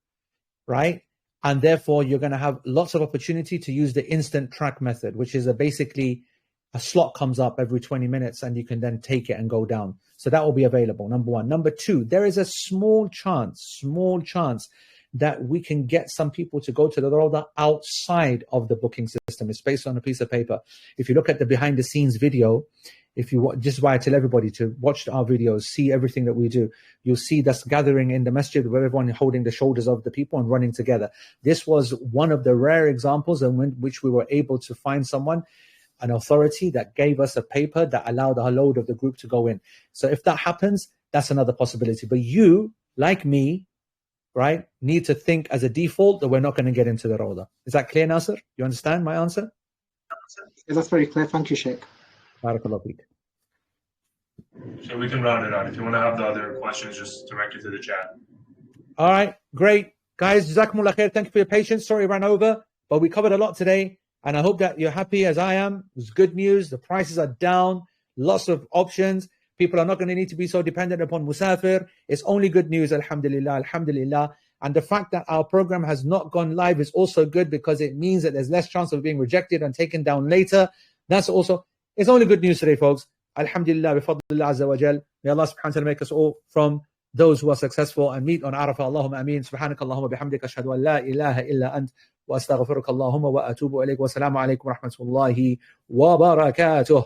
right? And therefore, you're going to have lots of opportunity to use the instant track method, which is basically a slot comes up every 20 minutes and you can then take it and go down. So that will be available, number one. Number two, there is a small chance that we can get some people to go to the Rawda outside of the booking system. It's based on a piece of paper. If you look at the behind the scenes video, just why I tell everybody to watch our videos, see everything that we do, you'll see us gathering in the masjid with everyone holding the shoulders of the people and running together. This was one of the rare examples in which we were able to find someone, an authority that gave us a paper that allowed a load of the group to go in. So if that happens, that's another possibility. But you, like me, right, need to think as a default that we're not going to get into the Rawda. Is that clear, Nasser? You understand my answer? Yeah, that's very clear. Thank you, Sheikh. Barakallahu feek. So we can round it out. If you want to have the other questions, just direct it to the chat. All right, great. Guys, Jazakumullah khair. Thank you for your patience. Sorry it ran over, but we covered a lot today. And I hope that you're happy as I am. It was good news. The prices are down. Lots of options. People are not going to need to be so dependent upon Musafir. It's only good news, alhamdulillah, alhamdulillah. And the fact that our program has not gone live is also good, because it means that there's less chance of being rejected and taken down later. That's also, it's only good news today, folks. Alhamdulillah, bifadlillah azza wa jal. May Allah subhanahu wa ta'ala make us all from those who are successful and meet on Arafah. Allahumma ameen. Subhanaka Allahumma bihamdika ashhadu an la ilaha illa ant wa astaghfiruka Allahumma wa atubu ilayk. Wa assalamu alaykum wa rahmatullahi wa barakatuh.